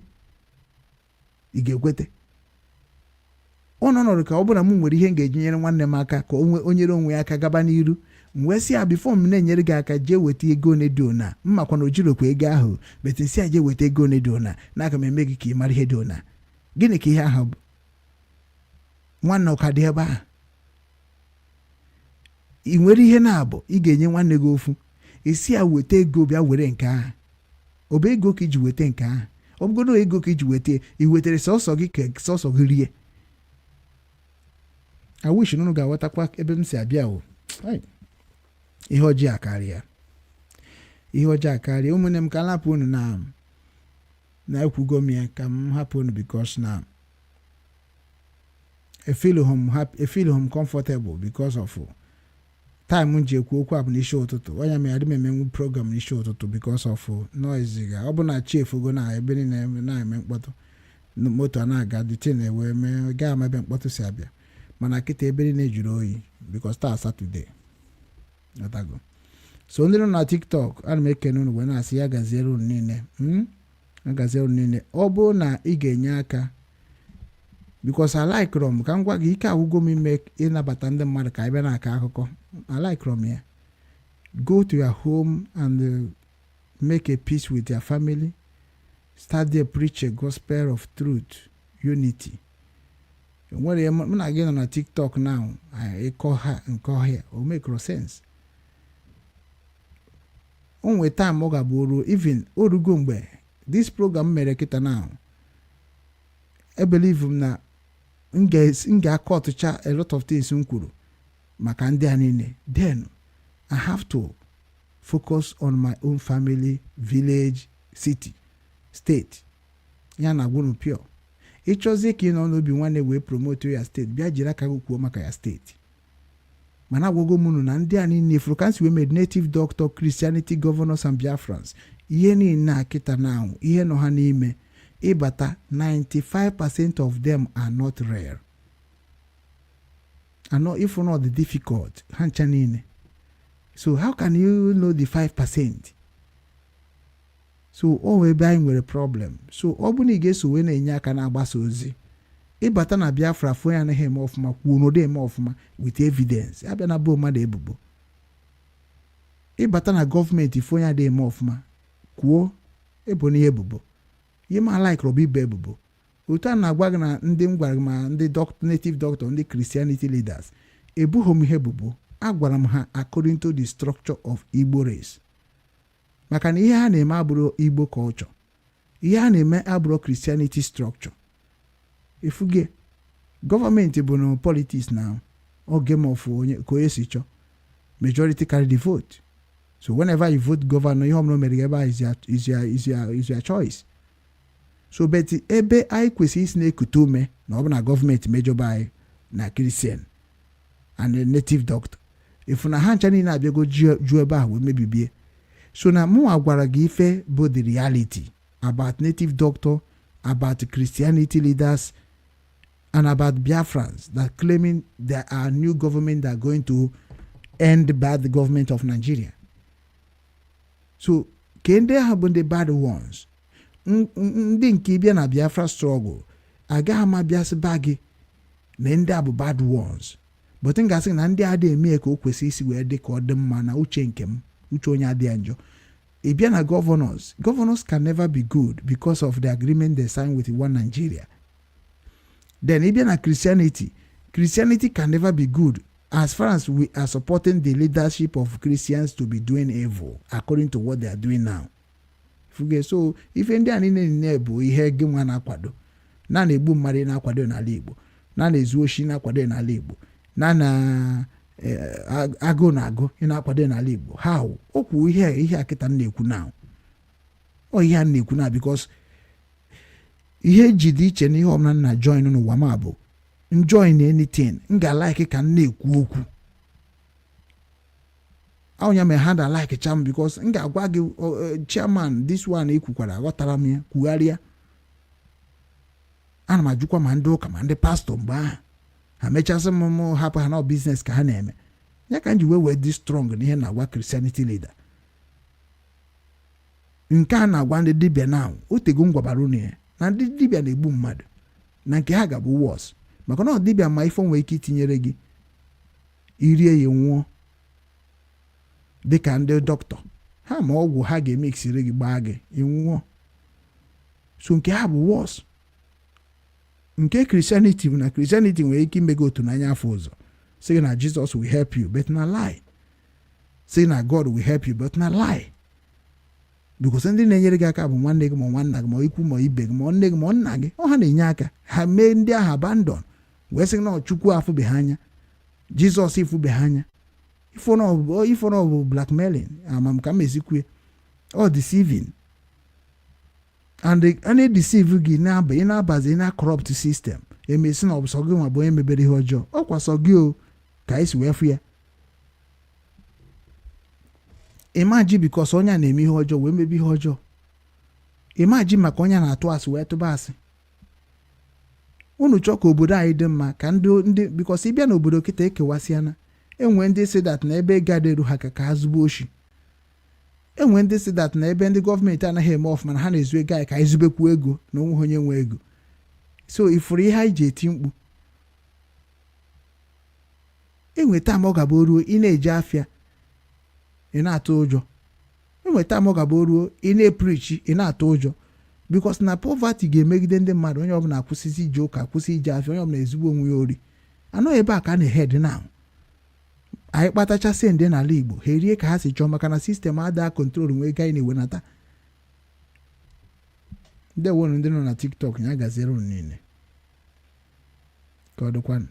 Speaker 3: ọ nọrọ ka ọ bụrụ na m nwere ihe m ga-eji nyere nwanne m aka ka o nyere onwe ya aka gaba n'iru, m wee sị ya bifo m na-enyere gị aka jee weta ego dị ona mmakwa na ojirokwa ego ahụ betesi ya jee weta ego dị ona na aga m eme gị ka ị mara ihe dị ona. Gịnị ka ihe ahụ bụ? Nwanne ụka dị ebe ahụ ị nwere ihe na-abụ ị ga-enye nwanne gị ofu isi ya weta ego bịa were nke ahụ. Ọ bụ ego ka iji weta nke ahụ? Ọ bụgodo ego ka iji weta i wetere sọsọ gị ka sọsọ gị rie. I wish unu ga-aghọtakwa ebe m si abịa o. Ihe ọjọọ akarịa. Ụmụnne m ka lapụ unu na-ekwugo m ya ka m hapụ unu because na I feel home comfortable because of time m ji ekwu okwu abụ n'isi ụtụtụ. Onye mere adị m emenwu program n'isi ụtụtụ because of noise ga. Ọ bụ na chief go na ebe niile na-eme mkpọtụ moto na-aga dịtị na-ewe mee gaa ama ebe mkpọtụ si abịa mana kịta ebe niile jụrụ oyi because taa Saturday. So ndị nọ na TikTok ana m ekene unu wee na-asị ya gaziere unu niile. Ọ bụ na ị ga-enye aka because I like rom ka m gwa gị ike agwụgo m ime ịnabata ndị mmadụ ka ebe na-aka akụkọ. I like rom ya. Go to your home and make a peace with your family. Start there, preach a gospel of truth, unity. Nwere m na gị nọ na TikTok now ịkọ ha nke ọhịa o make no sense. O nwere time ọ ga-abụ even orugo mgbe this program mere kịta now I believe na m ga-akọtụcha a lot of things m kwuru maka ndị a niile. Then I have to focus on my own family, village, city, state. Ya na gwunu pure. Ịchọzie ka ị nọ n'obi nwanne wee promote ya steeti bịa jiri aka gị kwuo maka ya steeti. Mana agwago m unu na ndị a niile Africans we made native doctor, Christianity, governors and Biafrans. Ihe niile a kịta na ahụ ihe nọ ha n'ime ịbata 95% of them are not rare. And not if not the difficult ha ncha niile. So how can you know the 5%? So ebe anyị nwere problem. So ọ bụ na ị ga-eso wee na-enye aka na-agbasa ozi ịbata na Biafra fụ ya anaghị eme ọfụma kwuo n'ụdị eme ọfụma with evidence abịa na bụ mmadụ ebubo. Ịbata na gọọmenti fụ ya dị eme ọfụma kwuo ebo n'ihe ebubo. Ihe ma like robi ibe ebubo. Otu a na-agwa gị na ndị m gwara gị ma ndị native doctor ndị Christianity leaders ebughị m ihe ebubo. Agwara m ha according to the structure of Igbo race. Maka na ihe ha na-eme abụrụ Igbo culture. Ihe ha na-eme abụrụ Christianity structure. Ifuge gọọmenti bụ na politics na game of onye ka onye si chọọ. Majority carry the vote. So whenever you vote governor, ihe ọmụrụ mere ebe is your choice. So but ebe anyị kwesịrị isi na-ekute ume na ọ bụ na gọọmenti mejọba anyị na Christian and a native doctor. Ifu na ha ncha niile abịago ju ebe ahụ wee mebibie. So na mụ gwara gị ife bụ the reality about native doctor, about Christianity leaders, and about Biafrans that claiming there are new government that are going to end bad government of Nigeria. So kende ha bụ the bad ones. Ndị nke bịa na Biafra struggle agaghị ama bịasị bagi na ndị a bụ bad ones. But m gasị na ndị adị eme ka o kwesị isi wee dị ka ọ dị mma na uche nke m, uche onye adịghị njọ. Ị bịa na governors can never be good because of the agreement they signed with one Nigeria. Then ị bịa na Christianity can never be good as far as we are supporting the leadership of Christians to be doing evil according to what they are doing now. So ife ndị a niile bụ ihe gị nwa na-akwado na na-egbu mmadụ na-akwado n'ala Igbo, na na-ezu oshi na-akwado n'ala Igbo, na agụ na-agụ na-akwado n'ala Igbo. How? Okwu ihe akịta na-ekwu na o ihe a na-ekwu na because ihe ji dị iche na ihe ọmụna na join n'ụwa ma bụ join anything m ga-like ka m na-ekwu okwu. Awụnya me ha da like cham because m ga-agwa gị chairman this one ekwukwara aghọtara m ya kwugharịa. Ana m ajụkwa ma ndị ụka ma ndị pastọ mgbe ahụ ha mechasị m hapụ ha na business ka ha na-eme. Ya ka m ji wee dị strong n'ihe na-agwa Christianity leader. Nke a na-agwa ndị dibịa na otego ngwabara unu ya na ndị dibịa na-egbu mmadụ na nke ha ga-abụ worse maka na dibịa ma ife nwee ike itinyere gị irie ya nwụọ dịka ndị dọkịta ha ma ọgwụ ha ga-emexire gị gbaa gị ịnwụọ. So nke ha bụ worse. Nke Christianity bụ na Christianity nwere ike ime gị otu n'anya afọ ụzọ sị na Jesus will help you but na lie, sị na God will help you but na lie. Because ndị na-enyere gị aka bụ nwanne gị ma nwanna gị ma ikwu ma ibe gị ma nne gị ma nna gị. Ọ ha na-enye aka ha mee ndị ahụ abandon wee sị na Chukwu afụbeghị anya, Jesus ifụbeghị anya. Ifo na ọ bụ blackmailing amam ka m ezikwue or deceiving and a deceive gị na-abazi na corrupt system emesi na ọbụsọ gị nwa bụ onye mebere ihe ọjọọ. Ọ kwasọ gị o ka esi wee fụ ya. Imagine because onye na-eme ihe ọjọọ wee mebe ihe ọjọọ. Imagine maka onye na-atụ asị wee tụba asị. Unu chọọ ka obodo anyị dị mma ka ndị because ịbịa n'obodo kịta ekewasịana. Enwe ndị si that na ebe gaderu ha ka ha zube oshi. Enwe ndị si that na ebe ndị gọọmenti anaghị eme ọfụma na ha na-ezu ego anyị ka anyị zubekwu ego na onwe onye nwe ego. So ifuru ihe anyị ji eti mkpu. Enweta ma ọ gaba ruo ị na-eje afịa ị na-atụ ụjọ. Enweta ma ọ gaba ruo ị na-epreach ị na-atụ ụjọ because na poverty ga-emegide ndị mmadụ. Onye ọbụla akwụsịzi ije ụka, akwụsị ije afịa, onye ọbụla ezigbo onwe ya ori. Anọ ebe a ka a na-head now. Anyị kpatachasị ndị n'ala Igbo ha erie ka ha si chọọ maka na sistem ada kontrol nwee ego anyị na-ewenata. Ndị wonu ndị nọ na TikTok ya gaziere unu niile ka ọ dịkwanụ.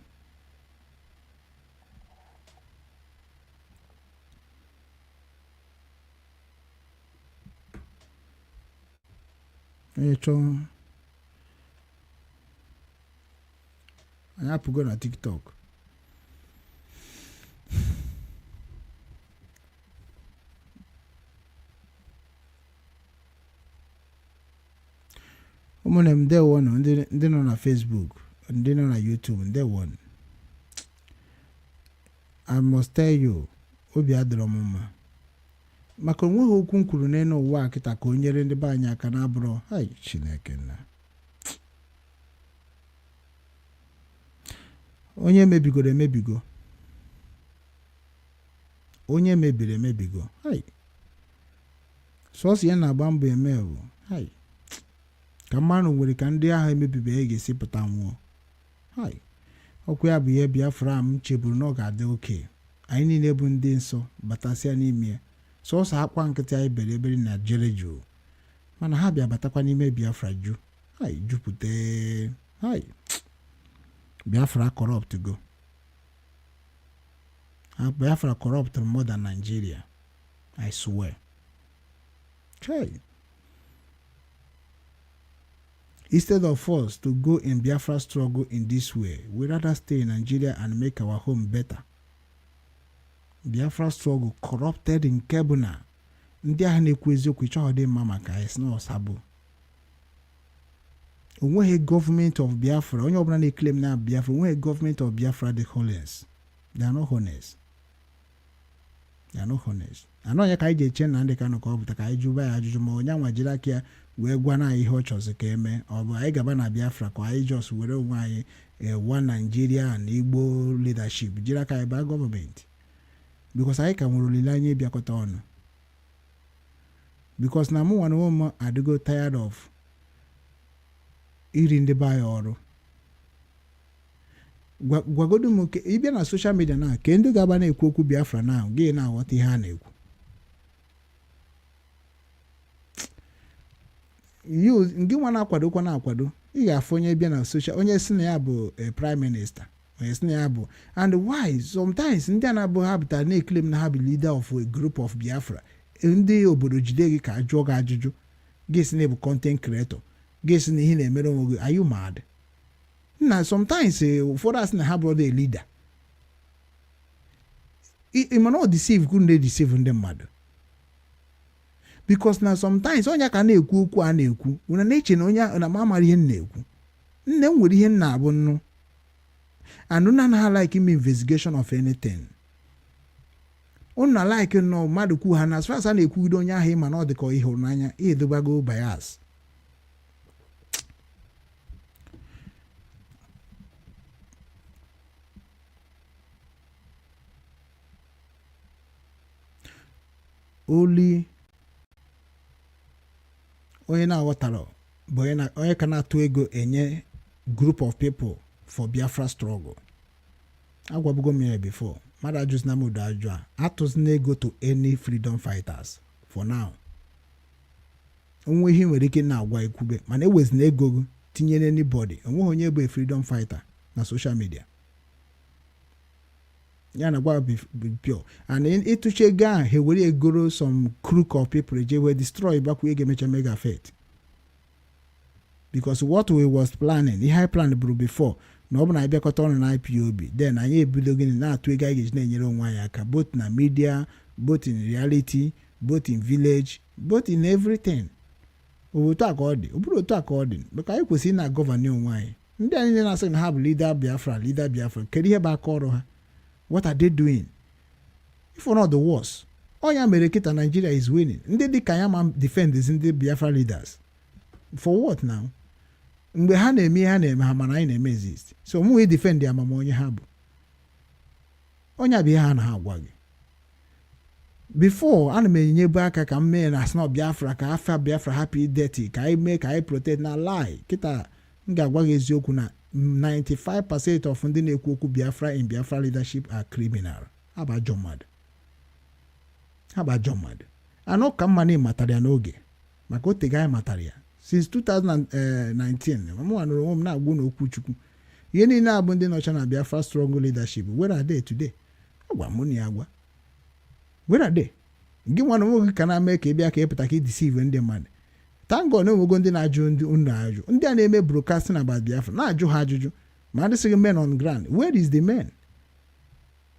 Speaker 3: Onye chọọ anyị apụgo na TikTok. Ụmụnne m ndewonu ndị nọ na Facebook, ndị nọ na YouTube ndewonu. I must tell you, obi adịrọ m mma maka onweghị okwu m kwuru n'elu ụwa kịta ka o nyere ndị be anyị aka na abụrụ hai Chineke nna. onye mebigoro emebigo, onye mebiri emebigo. Hai, sọsọ ya na-agba mbọ eme bụ hai ka mmanụ nwere ka ndị ahụ emebibeghị ga-esi pụta nwụọ. Hai, ọkwa ya bụ ihe Biafra m cheburu na ọ ga-adị oke. Anyị niile bụ ndị nsọ batasịa n'ime ya, sọsọ akwa nkịtị anyị bere ebere na jere jụụ, mana ha bịa batakwa n'ime Biafra jụ. Hai, jupụta. Hai, Biafra corrupt go. Biafra corrupt more than Nigeria, I swear. Okay. Instead of us to go in Biafra struggle in this way, we rather stay in Nigeria and make our home better. Biafra struggle corrupted in Kebuna. Ndị ahụ na-ekwu eziokwu ịchọghọ dị mma maka anyị na ọsabụ. Onweghị government of Biafra, onye ọbụla na-eklem na Biafra, onweghị government of Biafra dị honest. They are not honest. They are not honest. Anọ ya ka anyị ji eche na ndị ka nọ ka ọ pụta ka anyị jụba ya ajụjụ ma onye anwa jiri aka ya wee gwa na ihe ọ chọzi ka eme, ọ bụ anyị gaba na Biafra ka anyị just were onwe anyị one Nigeria and Igbo leadership jiri aka anyị baa gọọmenti, because anyị ka nwere olileanya ịbịakọta ọnụ, because na mụ nwa na ụmụ adịgo tired of iri ndị be anyị ọrụ. Gwagodu m ke ịbịa na social media na ke ndị ga-aba na-ekwu okwu Biafra na gị na-aghọta ihe a na-ekwu. Ngị nwa na-akwadokwa na-akwado, ị ga-afụ onye bịa na social, onye si na ya bụ prime minister, onye si na ya bụ, and why sometimes ndị a na-abụ ha pụtara na-eklem na ha bụ leader of a group of Biafra, ndị obodo jide gị ka ajụọ gị ajụjụ, gị si na bụ content creator, gị si na ihe na-emere onwe gị, are you mad? Na sometimes ụfọdụ asị na ha bụrụ the leader. Ịmana ọ deceive kwuru na-edeceive ndị mmadụ, because na sometimes onye ka na-ekwu okwu a na-ekwu una na-eche na onye na amara ihe na-ekwu. Nne m nwere ihe nna abụ nnu and una na like ime investigation of anything. Una like no mmadụ kwu ha na as far as a na-ekwugide onye ahụ ịma na ọ dị ka ihe hụrụ n'anya edobago bias. Only onye na-aghọtara bụ onye ka na-atụ ego enye group of people for Biafra struggle. Agwabugo m ya before, mmadụ ajụzi na m ụdọ ajụ a, atụzina ego to any freedom fighters for now. Onwe ihe nwere ike na-agwa ekwube, mana ewezina ego tinyere anybody. Onweghị onye bụ freedom fighter na social media. Ya na gwa pure and ịtụche gaa he were egoro some crook of people je were destroy bakwu ege mecha mega fate, because what we was planning, ihe I planned before na ọ bụ na ịbịakọta ọnụ na IPOB, then anyị ebido gịnị na-atụ ego anyị ga-eji na-enyere onwe anyị aka, both na media, both in reality, both in village, both in everything. Otu a ka ọ dị, ọ bụrụ otu a ka ọ dị, maka anyị kwesịrị na gọvanọ onwe anyị. Ndị anyị na-asị na ha bụ leader Biafra, kedu ihe bụ aka ọrụ ha? What are they doing? If not the worst, Oya Merekita Nigeria is winning. Ndị dị ka ya ma defend ndị Biafra leaders. For what now? Mgbe ha na-eme ha mana anyị na-eme exist. So mụ we defend ya mama onye ha bụ. Onye bụ ihe ha na ha agwa gị. Before ana m enyebu aka ka m mee na asna Biafra ka afa Biafra happy dirty ka anyị mee ka anyị protect na lie. Kita m ga-agwa gị eziokwu na 95% of ndị na-ekwu okwu Biafra in Biafra leadership are criminal. Abajọ mmadụ. Anọ ka mma na matara ya n'oge maka otega ya matara ya since 2019. Mụ anụrụ onwe m na-agwụ n'okwu Chukwu. Ihe niile abụ ndị nọcha na Biafra strong leadership. Where are they today? Agwa mụ na ya agwa. Where are they? Gị nwa na nwoke ka na-eme ka ị bịa ka ị pụta ka ị deceive ndị mmadụ. Thank God na onwego ndị na-ajụ ndị ajụ. Ndị a na-eme broadcasting about Biafra na-ajụ ha ajụjụ. Ma ndị sịghị men on ground. Where is the men?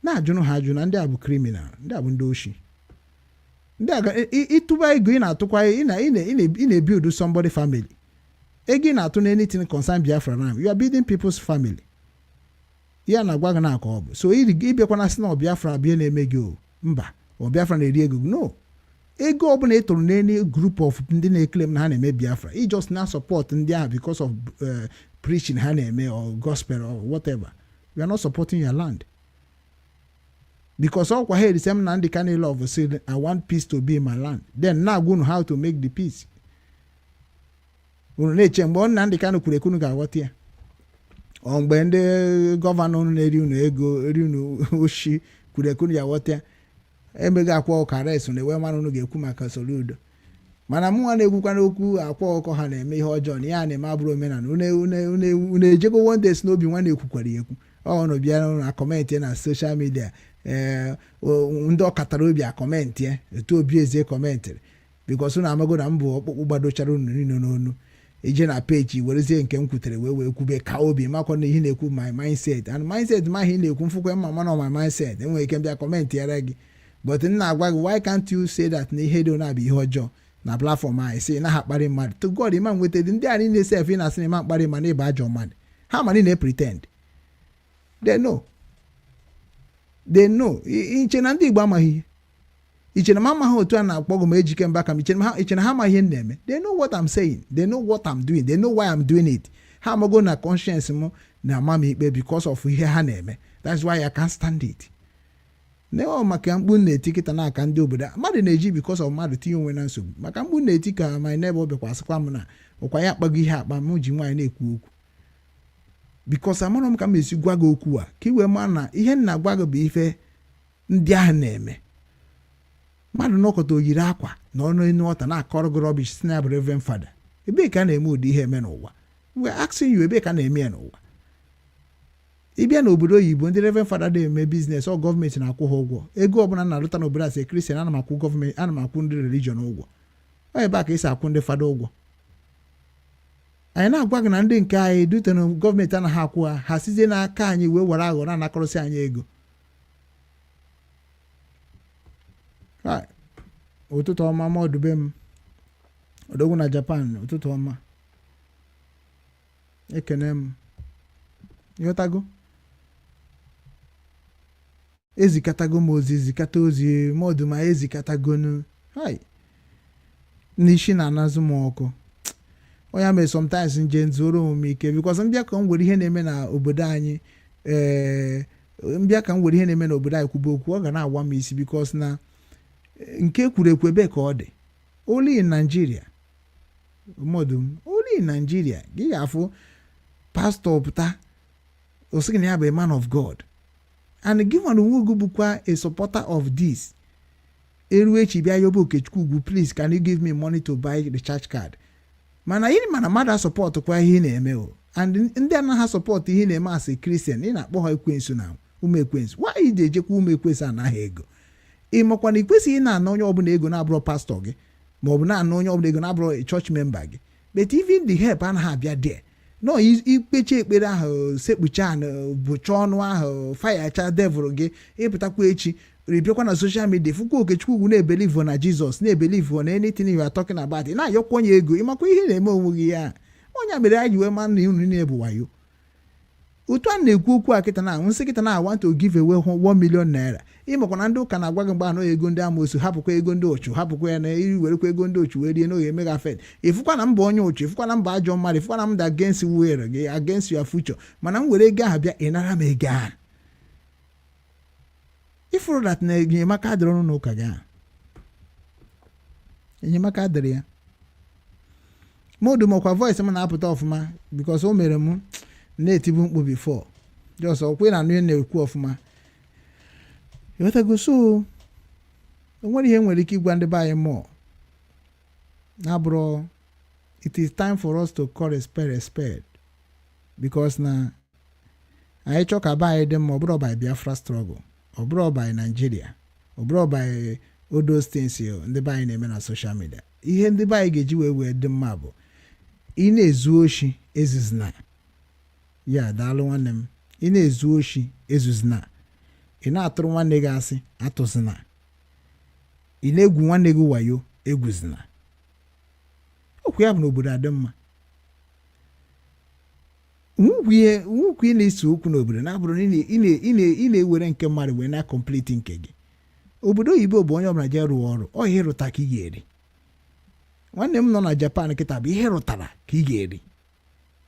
Speaker 3: Na-ajụ ha ajụ na ndị a bụ criminal. Ndị a bụ ndị oshi. Ndị a ịtụba ego ị na-atụkwa ị na-build somebody family. Ego ị na-atụ na anything concern Biafra now. You are building people's family. Ya na-agwa gị na-akọ ọ bụ. So ịbịakwa na sị na Biafra bịa na-eme gị o. Mba. Ọ Biafra na-eri ego. No. Ego ọbụla ịtụrụ n'any group of ndị na-eklem na ha na-eme Biafra, i just na support ndị ahụ because of preaching ha na-eme or gospel or whatever. We are not supporting your land. Because all here the same Nnamdi Kanu love said, I want peace to be in my land. Then now go know how to make the peace. Nnamdi Kanu kurekunu ga watia. Mgbe ndị gọvanọ na-eri unu ego eri unu oshi kurekunu ya watia. Emega akwa ọka res na ewe mmanụ ga-ekwu maka Soludo. Mana mụ na-ekwukwa n'okwu akwa ọkọ ha na-eme ihe ọjọọ na ya na-eme abụrụ omenala une ejego one day n'obi nwanne ekwukwara ekwu ọ nọ bịa na kọmentị na social media ndị ọkatara obi a kọmentị etu obi eze kọmentịrị bikos na amago na mbụ ọkpụkpụ gbadochara unu niile n'onu eje na peji werezie nke m kwutere wee kwube ka obi makwa na ihe na-ekwu my mindset and mindset ma ihe na-ekwu mfụkwa mma mana my mindset enwere ike mbịa kọmentị yara gị but nna agwa gị why can't you say that na ihe dị na-abụ ihe ọjọọ na platform anyị si na ha kparị mmadụ to God ịma nwetadị ndị anyị na-esef ị na-asị na ịma mkparị ma na ịba ajọ mmadụ ha ma na pretend they know iche na ndị Igbo amaghị ihe iche na m amaghị otu a na-akpọgụ m ejike mba ka m iche na ha amaghị ihe na-eme they know what I'm saying, they know what I'm doing, they know why I'm doing it. Ha amago na conscience m na ama m ikpe because of ihe ha na-eme. That's why I can't stand it. Neo maka mkpu na-eti kịta n'aka ndị obodo mmadụ na-eji because of mmadụ tinye onwe na nsogbu maka mkpu na-eti ka my neighbor bekwasịkwa m na ọkwa ya akpago ihe akpa m ji nwaanyị na-ekwu okwu because amara m ka m esi gwa gị okwu a ka iwe ma na ihe nna gwa gị bụ ife ndị ahụ na-eme mmadụ n'ọkọta oyiri akwa na ọnụ enu ọta na-akọrọ gị rubbish si na bụ Reverend Father ebe ka na-eme ụdị ihe eme n'ụwa we asking you ebe ka na-eme ya n'ụwa ịbịa n'obodo oyibo ndị Reverend Father na-eme biznes ọ gọọmenti na-akwụ ha ụgwọ ego ọbụla na-arụta n'obodo asị Christian ana m akwụ gọọmenti ana m akwụ ndị religion ụgwọ ọ ebe a ka esi akwụ ndị fada ụgwọ anyị na-agwa gị na ndị nke anyị dute na gọọmenti anaghị akwụ ha sizie n'aka anyị wee were aghọrọ na-anakọrọsị anyị ego ụtụtụ ọma ma ọdụbe m odogwu na Japan ụtụtụ ọma ekene m ịghọtago ezikatago m ozi ezikata ozi mọdụ ma ezikatagonu n'isi na-anazụ m ọkụ onye mere sometimes nje nzoro omume ike because mbịa ka m were ihe na-eme na obodo anyị kwube okwu ọ ga na-agwa m isi because na nke kwuru ekwu ebe ka ọ dị only in Nigeria mọdụ only in Nigeria gị ga-afụ pastọ pụta o sị na ya bụ a man of God and given Ugwu bụkwa a supporter of this eru echi bịa yobo Okechukwu Ugwu please can you give me money to buy the church card mana yini mana mmadụ support kwa ihe na-eme o and ndị anaghị support ihe na-eme as a Christian ị na-akpọ ha ekwensu na ụmụ ekwensu why ị na-ejekwa ụmụ ekwensu anaghị ego ị makwa na ikwesịghị na-ana onye ọbụla ego na-abụrụ pastọ gị ma ọ bụ na-ana onye ọbụla ego na-abụrụ church member gị but even the help anaghị abịa there no ikpecha ekpere ahụ sekpucha bụcha ọnụ ahụ fayacha devil gị ịpụtakwa echi ribịakwa na social media fụkwa Okechukwu Ugwu na-ebelive na Jesus na-ebelive na anything you are talking about na-ayọkwa onye ego ịmakwa ihe na-eme onwe gị ya onye mere anyị wee ma na unu na-ebu wayo otu a na-ekwu okwu a kịta na nsị kịta na want to give away 1 million naira ịmakwa na ndị ụka na-agwa gị mgbe anọ ego ndị amoosu hapụkwa ego ndị ochu hapụkwa ya na iri werekwa ego ndị ochu wee rie n'oge mega fed ịfụkwa na mba onye ochu ịfụkwa na mba ajọ mmadụ ịfụkwa na mba against were gị against your future mana m were ego ahụ bịa ịnara m ego ahụ ifuru that na enyemaka adịrị ọnụ n'ụka gị ahụ enyemaka adịrị ya modu makwa voice m na-apụta ọfụma because o mere m na-etibu mkpu before just okwe na anụ na-ekwu ọfụma ịghọtago so onwere ihe nwere ike ịgwa ndị be anyị mmụọ na-abụrụ it is time for us to call respect because na anyị chọ ka be anyị dị mma ọ bụrụ by Biafra struggle ọ bụrụ by Nigeria ọ bụrụ by all those things ndị be anyị na-eme na social media ihe ndị be anyị ga-eji wee dị mma bụ ị na-ezu oshi ezuzina ya daalụ nwanne m ị na-ezu oshi ezuzina ị na-atụrụ nwanne gị asị atụzina ị na-egwu nwanne gị wayo egwuzina okwu ya bụ n'obodo adị mma nwukwu ị na-esi okwu n'obodo na-abụrụ ị na-ewere nke mmadụ wee na-complete nke gị obodo oyibo bụ onye ọbụla je rụọ ọrụ ọ ihe rụta ka ị ga-eri nwanne m nọ na Japan kịta bụ ihe rụtara ka ị ga-eri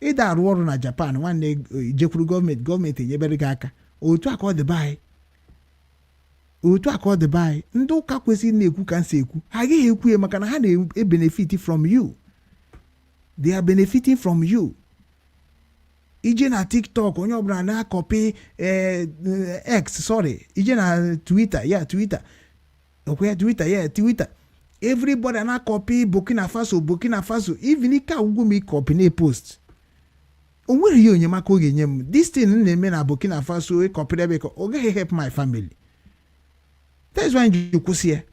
Speaker 3: ịda arụ ọrụ na Japan nwanne jekwuru gọọmenti enyebere gị aka. Otu aka ọ dị anyị ndị ụka kwesịrị na-ekwu ka nsi ekwu, ha agaghị ekwu ya maka na ha na-benefit from you. They are benefiting from you. Ije na TikTok onye ọbụla na-akọpi ije na Twitter everybody na-akọpi Burkina Faso even ike agwụgwụ m ịkọpi na post. O nwere ihe onyemaka ọ ga-enye m. This thing na-eme na Burkina Faso ịkọpịrị ebe ọ gaghị help my family. That's why you kwụsị ya.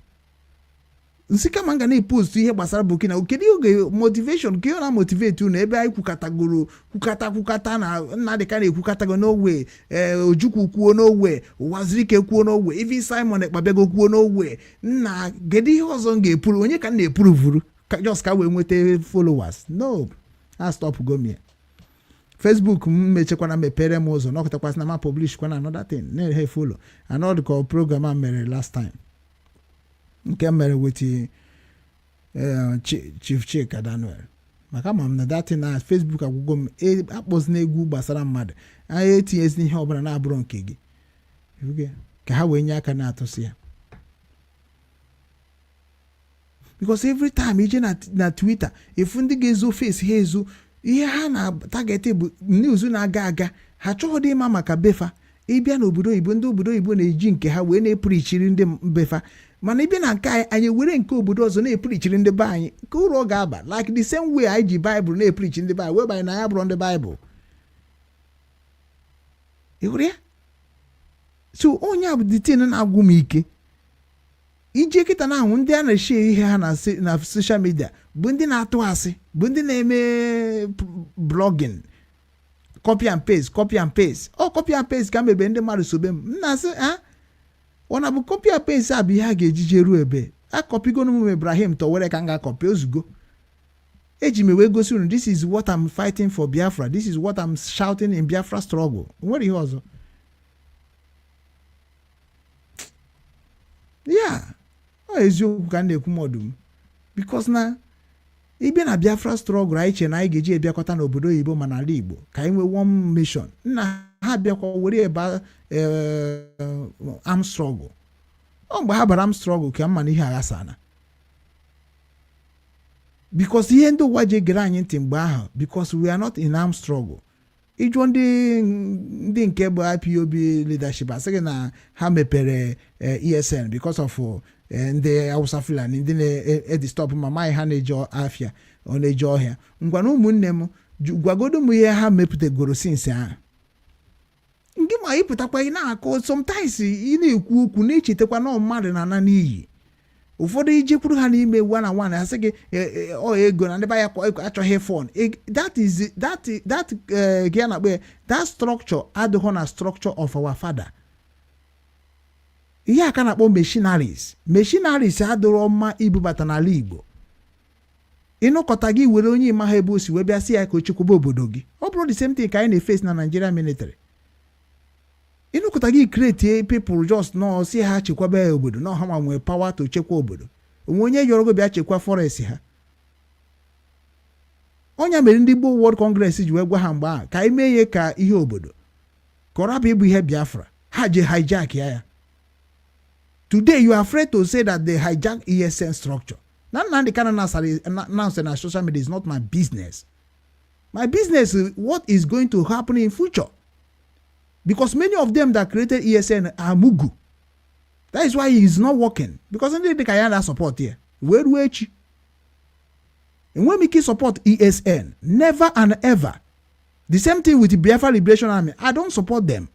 Speaker 3: Nsi kama nga na-epost ihe gbasara Burkina, kedu oge motivation ka ọ na-motivate unu ebe anyị kwukata na Nnadịka na-ekwukatago n'owe, Ojukwu kwuo n'owe, Ụwazirike kwuo n'owe, even Simon Ekpabego kwuo n'owe. Nna kedu ihe ọzọ m ga-epuru, onye ka m na-epuru vuru just ka wee nweta followers? No, I stop go me. Facebook m mechekwana mepere m ụzọ nọkọtakwasị na ma publish kwana another thing na-ehe follow another call program a mere last time nke mere with Chief Chika Daniel maka ma m na that thing na Facebook agwụgwọ m akpọzi na egwu gbasara mmadụ anyị etinyezi ihe ọbụla na-abụrụ nke gị ka ha wee nye aka na-atụsị ya. Because every time ije na Twitter efu ndị ga-ezo face ha ezo ihe ha na target bụ news na-aga ha chọghị ịma maka befa. Ịbịa n'obodo oyibo, ndị obodo oyibo na-eji nke ha wee na-epurichiri ndị befa, mana ịbịa na nke anyị were nke obodo ọzọ na-epurichiri ndị be anyị, nke uru ọ ga-aba like the same way anyị ji Bible na-epurichi ndị be anyị wee banye na ya bụrụ ndị Bible. Ịhụrụ ya? So onye a bụ the thing na-agwụ m ike. Ije kịta na ahụ ndị a na-eshi ihe ha na social media bụ ndị na-atụ asị, bụ ndị na-eme blogging, copy and paste. Copy and paste ka mebe ndị mmadụ sobe m na-asị ọ na bụ copy and paste a bụ ihe a ga-ejije ruo ebe a kọpigo n'ụmụ Ibrahim tọwere ka m ga-akọpi ozugbo. Eji m wee gosi unu, this is what I'm fighting for Biafra, this is what I'm shouting in Biafra struggle. Nwere ihe ọzọ. Ọ eziokwu ka na-ekwu mọdụ m because na ịbịa na Biafra struggle anyị che na anyị ga-eji ebiakọta n'obodo oyibo ma n'ala Igbo ka anyị nwee one mission. Nna ha bịakwa were ebe arm struggle. Ọ mgbe ha bara arm struggle ka mma na ihe aghasana because ihe ndị ụwa ji egere anyị ntị mgbe ahụ because we are not in arm struggle. Ịjụọ ndị nke bụ IPOB leadership asịghị na ha mepere ESN because of ndị Hausa Fulani ndị na-edistọpụ ma maghị ha na-eje afịa ọ na-eje ọhịa. Ngwana ụmụnne m gwagodo m ihe ha mepụtagoro sinsi ahụ. Ndị ma ịpụtakwa ị na-akọ sometimes ị na-ekwu okwu na-echetakwa na mmadụ na-ana n'iyi. Ụfọdụ ijekwuru ha n'ime one on one asị gị ego na ndị ba ya achọghị fon. That structure adịghị na structure of our father. Ihe aka na-akpọ machineries adịrọ mma ibubata n'ala Igbo. Ịnụkọta gị were onye ịma ha ebe o si wee bịa si ya ka o chekwaba obodo gị. Ọ bụrụ the same thing ka anyị na-face na Nigeria military. Ịnụkọta gị create people just no si ha chekwaba obodo na ha ma nwee power to chekwa obodo. Onwe onye yọrọ go bịa chekwa forest ha. Onye mere ndị Igbo World Congress ji wee gwa ha mgbe a ka anyị mee ihe ka ihe obodo. Korabụ ịbụ ihe Biafra. Ha je hijack ya. Today you are afraid to say that they hijack ESN structure. Now the kind of announced on social media is not my business. My business is what is going to happen in future. Because many of them that created ESN are Mugu. That is why it is not working. Because they can that support here. Where do we? And when we support ESN, never and ever. The same thing with the Biafra Liberation Army. I don't support them.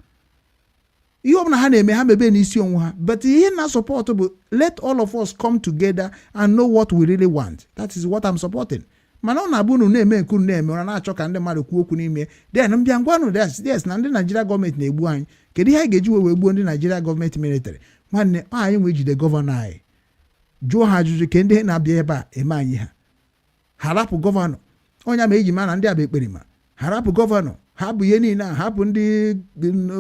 Speaker 3: But he not supportable. Let all of us come together and know what we really want. That is what I'm supporting. Mana na bunu name kunu name ona na achoka ndị mmadụ kwuo okwu n'ime. Then mbia ngwanu yes na ndị Nigeria government na-egbu anyị. Kedu ihe ga-eji we egbu ndị Nigeria government military? Nwanne anyị nwe jide governor anyị. Jụọ ha ajụjụ ke ndị na-abịa ebe a eme anyị ha. Harapụ governor. Onya ma eji mana ndị aba ekperima. Harapụ governor. Hapụ ihe niile a, hapụ ndị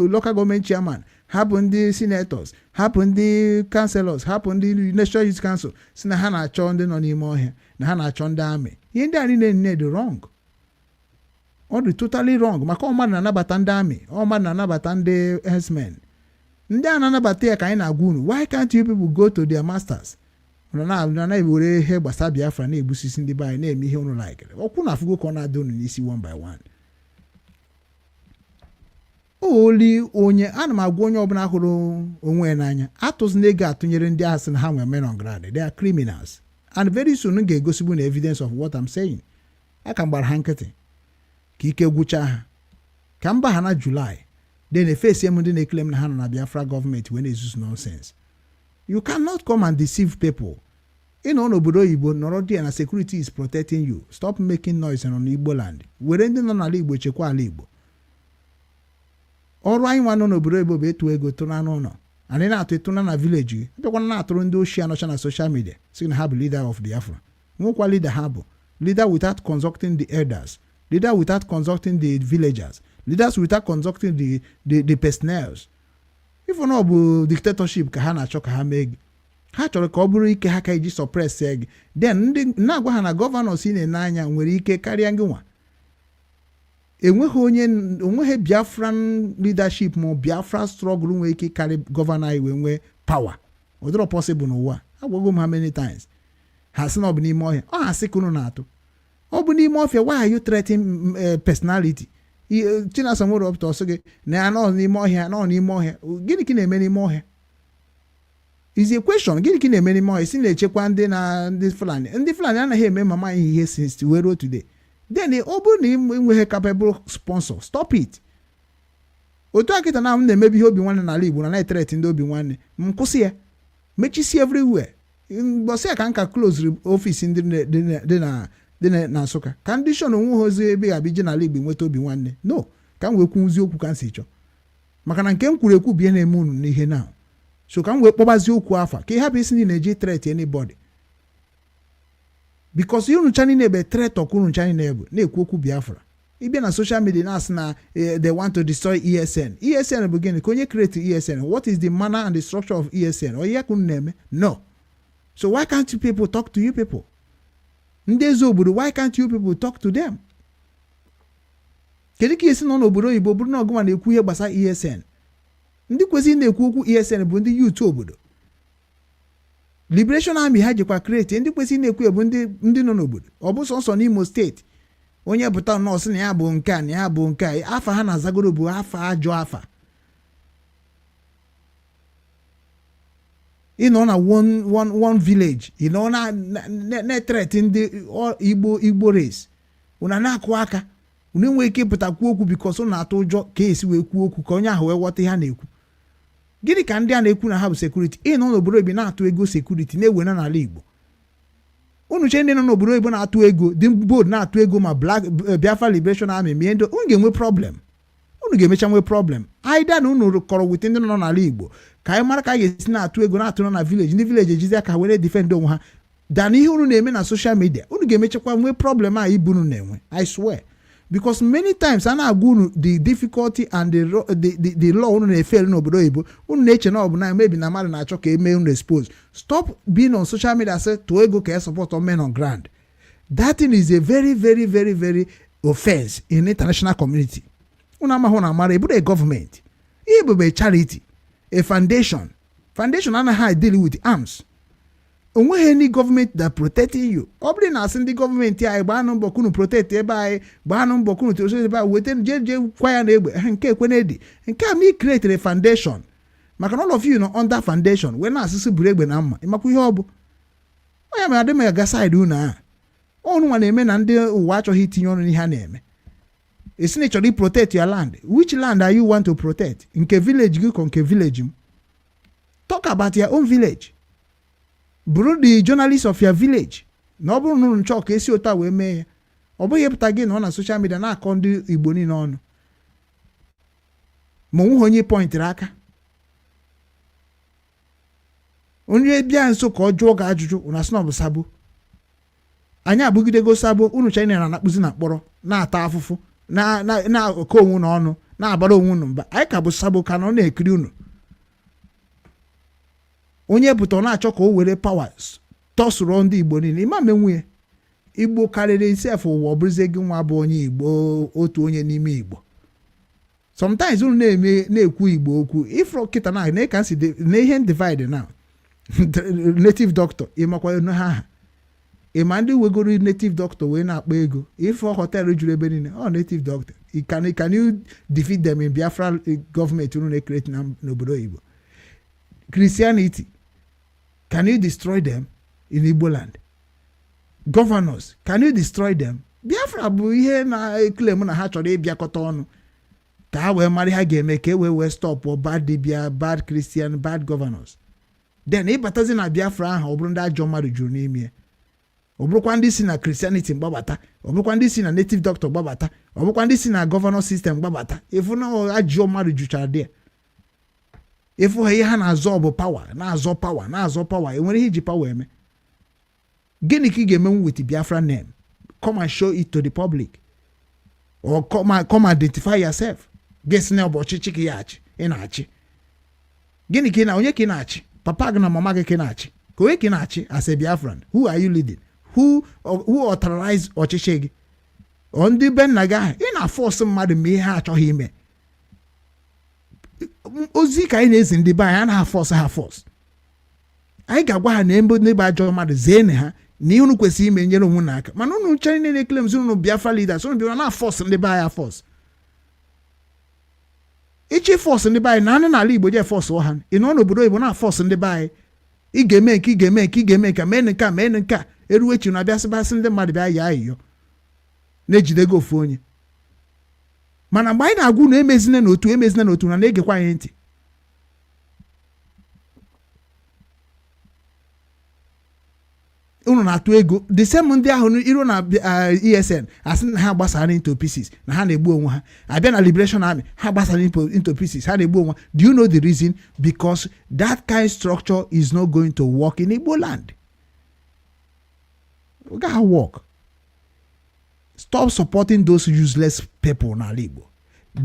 Speaker 3: local government chairman, hapụ ndị senators, hapụ ndị councillors, hapụ ndị national youth council si na ha na-achọ ndị nọ n'ime ọhịa na ha na-achọ ndị amị. Ihe ndị a niile dị wrong. ọ dị totally wrong maka ọ mmadụ na-anabata ndị amị ọ mmadụ na-anabata ndị herdsmen ndị a na-anabata ya ka anyị na-agwa unu why can't you people go to their masters na-ewere ihe gbasa Biafra na-egbusisi ndị be anyị na-eme ihe unu like ọkwụ na afụgo ka ọ na-adị unu n'isi one by one. Oli onye ana m agwa onye ọbụla hụrụ onwe ya n'anya atụzina ego atụnyere ndị ahụ sị na ha nwere men on ground. They are criminals and very soon ga-egosigbu na evidence of what I'm saying. Aka m gbara ha nkịtị ka ike gwụcha ha ka mba ha na July then efesi m ndị na-eklem na ha nọ na Biafra gọọmenti wee na-ezuzu nonsense. You cannot come and deceive people. Ịnọ n'obodo oyibo nọrọ dị na security is protecting you. Stop making noise on Igbo land. Were ndị nọ n'ala Igbo chekwa ala Igbo. Ọrụ anyị nwa nọ n'obodo oyibo bụ etu ego tụrụ anụ ụlọ anyị na-atụ ịtụna na village gị bịakwana na-atụrụ ndị ochie anọcha na social media sị na ha bụ leader of Biafra. Nwekwa leader ha bụ leader without consulting the elders, leader without consulting the villagers, leaders without consulting the personnel. Ifo na ọ bụ dictatorship ka ha na-achọ ka ha mee gị ha chọrọ ka ọ bụrụ ike ha ka iji suppress gị then ndị na-agwa ha na gọvanọs ị na-ene anya nwere ike karịa gị nwa. Enweghị Biafran leadership ma Biafra struggle nwere ike karị gọvanọ anyị wee nwee power. Ọ dịrọ possible n'ụwa. Agwago m ha many times. Ha sị na ọ bụ n'ime ọhịa. Ọ ha sị ka unu na-atụ. Ọ bụ n'ime ọhịa why are you threatening personality? Chinasa nwere ọpụta ọsọ gị na ya nọ n'ime ọhịa nọ n'ime ọhịa. Gịnị ka na-eme n'ime ọhịa? Is a question. Gịnị ka na-eme n'ime ọhịa? Si na-echekwa ndị Fulani. Ndị Fulani anaghị eme mama ihe since wee ruo today. Then ọ bụrụ na enweghị capable sponsor, stop it. Otu akịta na m na-emebi ihe Obinwanne n'ala Igbo na-etret ndị Obinwanne m kwụsị ya mechisi everywhere. Mbọsị ya ka nka close office ndị dị na Nsụka ka ndị shon onwe ha ozi ebe ga-abịa n'ala Igbo nweta Obinwanne no ka m wee kwuzi okwu ka m si chọọ maka na nke m kwuru ekwu bie na-eme unu n'ihe na so ka m wee kpọbazi okwu afa ka ihe hapụ isi ndị na-eji threat anybody. Because unu chani na-ebe threat ọkụ unu chani na-ekwu okwu Biafra. Ịbịa na social media na-asị na they want to destroy ESN. ESN bụ gịnị ka onye create ESN? What is the manner and the structure of ESN? Ọ ya ka unu na-eme? No. So why can't you people talk to you people? Ndị eze obodo, why can't you people talk to them? Kedu ka esi nọ n'obodo oyibo bụrụ na ọgụma na-ekwu ihe gbasara ESN? Ndị kwesịrị na-ekwu okwu ESN bụ ndị youth obodo. Liberation Army ha jikwa create ndị kwesịrị na-ekwu ebu ndị nọ n'obodo. Ọ bụ sọsọ n'Imo steeti onye pụta nọọsụ na ya bụ nke a na ya bụ nke a afa ha na-azagoro bụ afa ajọ afa. Ịnọ na one village ịnọ na-threat ndị Igbo race una na-akụ aka unu enweghị ike ịpụtakwu okwu because unu na-atụ ụjọ ka esi wee kwuo okwu ka onye ahụ wee ghọta ihe ha na-ekwu. Gịnị ka ndị a na-ekwu na ha bụ sekuriti ịnọ n'obodo oyibo na-atụ ego sekuriti na-ewe na n'ala Igbo? Unu che ndị nọ n'obodo oyibo na-atụ ego dị bold na-atụ ego ma Biafra Liberation Army mie ndị unu ga-enwe problem. Unu ga-emecha nwee problem either na unu kọrọ wit ndị nọ n'ala Igbo ka anyị mara ka anyị ga-esi na-atụ ego na-atụ na village ndị village ejizi aka were defend onwe ha dan ihe unu na-eme na social media. Unu ga-emechakwa nwee problem a ibu unu na-enwe. I swear. Because many times a na-agwa unu the difficulty and the law unu na-efere n'obodo oyibo unu na-eche na ọ bụ na maybe na mmadụ na-achọ ka eme unu expose. Stop being on social media say to ego ka support on men on ground. That thing is a very very very very offense in international community. Unu amahụ na amara ebudo a government. Ihe bụ a charity, a foundation anaghị deal with arms. Onweghị any government that protecting you. Ọ bụrụ na asị ndị gọọmenti anyị gbaanụ mbọ kunu protect ebe anyị gbaanụ mbọ kunu toso ebe anyị weta je kwa ya na egbe nke ekwenedi nke a mi create a foundation maka all of you nọ under foundation wee na-asịsị buru egbe na mma ịmakwa ihe ọ bụ onye ma adị m ya ga side unu a ọnụ nwa na-eme na ndị ụwa achọghị itinye ọnụ n'ihe ha na-eme. Esi na ịchọrọ protect your land. Which land are you want to protect? Nke village gị ka nke village m? Talk about your own village. Bụrụ the journalist of your village na ọ bụrụ na unu nchọ ka esi ụta wee mee ya ọ bụghị pụta gị na ọ na social media na-akọ ndị Igbo niile ọnụ ma onwe onye pointịrị aka onye bịa nso ka ọ jụọ gị ajụjụ unu asị na ọ bụ sabo. Anyị abụgidego sabo unu China na-anakpụzi na mkpọrọ na-ata afụfụ na-akọ onwe n'ọnụ na-abara onwe unu mba. Anyị ka bụ sabo ka nọ na-ekiri unu. Onye pụta ọ na-achọ ka o were powers tọsụrụ ndị Igbo niile ịma menwunye Igbo karịrị isef ụwa ọbụrụzie gị nwa bụ onye Igbo otu onye n'ime Igbo. Sometimes unu na-ekwu Igbo okwu ifro kịta na ka si na ihe divide now. Native doctor ịmakwa no ha. Ịma ndị wegoro native doctor wee na-akpa ego ifo hotel juru ebe niile native doctor. Can you defeat them in Biafra government unu na-create n'obodo Igbo? Christianity, can you destroy them in Igbo land? Governors, can you destroy them? Biafra bụ ihe na-eklem na ha chọrọ ịbịakọta ọnụ ka ha wee mara ha ga-eme ka wee stop bad dibia, bad Christian, bad governors. Then ịbatazi na Biafra ahụ ọ bụrụ ndị ajọ mmadụ juru n'ime, ọ bụrụkwa ndị si na Christianity gbabata, ọ bụrụkwa ndị si na native doctor gbabata, ọ bụrụkwa ndị si na governor system gbabata, ifu na ajọ mmadụ juchara dị. Ifu ha ihe ha na-azọ bụ na-azọ power, enwere ihe iji power eme. Gịnị ka ị ga-emenwu with Biafra name? Come and show it to the public. Or come identify yourself. Guess na ụbọchị chiki ya achị, ị na-achị. Gịnị ka onye ka ị na-achị? Papa gị na mama gị ka ị na-achị. Ka onye ka ị na-achị as a Biafran? Who are you leading? Who authorized ọchịchị gị? Ọ ndị be nna gị ahụ, ị na-force mmadụ ma ihe ha achọghị ime. Ozi ka anyị na-ezi ndị be anyị na-force ha force. Anyị ga-agwa ha na ebe ajọ mmadụ zeene ha na ihe unu kwesịrị ime nyere onwe n'aka. Mana unu chere niile claims unu Biafra leaders unu bịara na force ndị be anyị force. Ichi force ndị be anyị na n'ala Igbo je force ọha. Ị nọ n'obodo Igbo na force ndị be anyị. Ị ga-eme ka mee nke a eruwe chi na bịasị ndị mmadụ bịa ya ayịyọ. Na-ejide gị ofu onye. Mana mgbe anyị na-agwụ na emezina n'otu na na-egekwa anyị ntị. Unu na-atụ ego the same ndị ahụ iro na ESN asị na ha gbasara into pieces na ha na-egbu onwe ha. Abịa na Liberation Army ha gbasara into pieces ha na-egbu onwe ha. Do you know the reason? Because that kind of structure is not going to work in Igbo land. It can't work. Stop supporting those useless people na Igbo.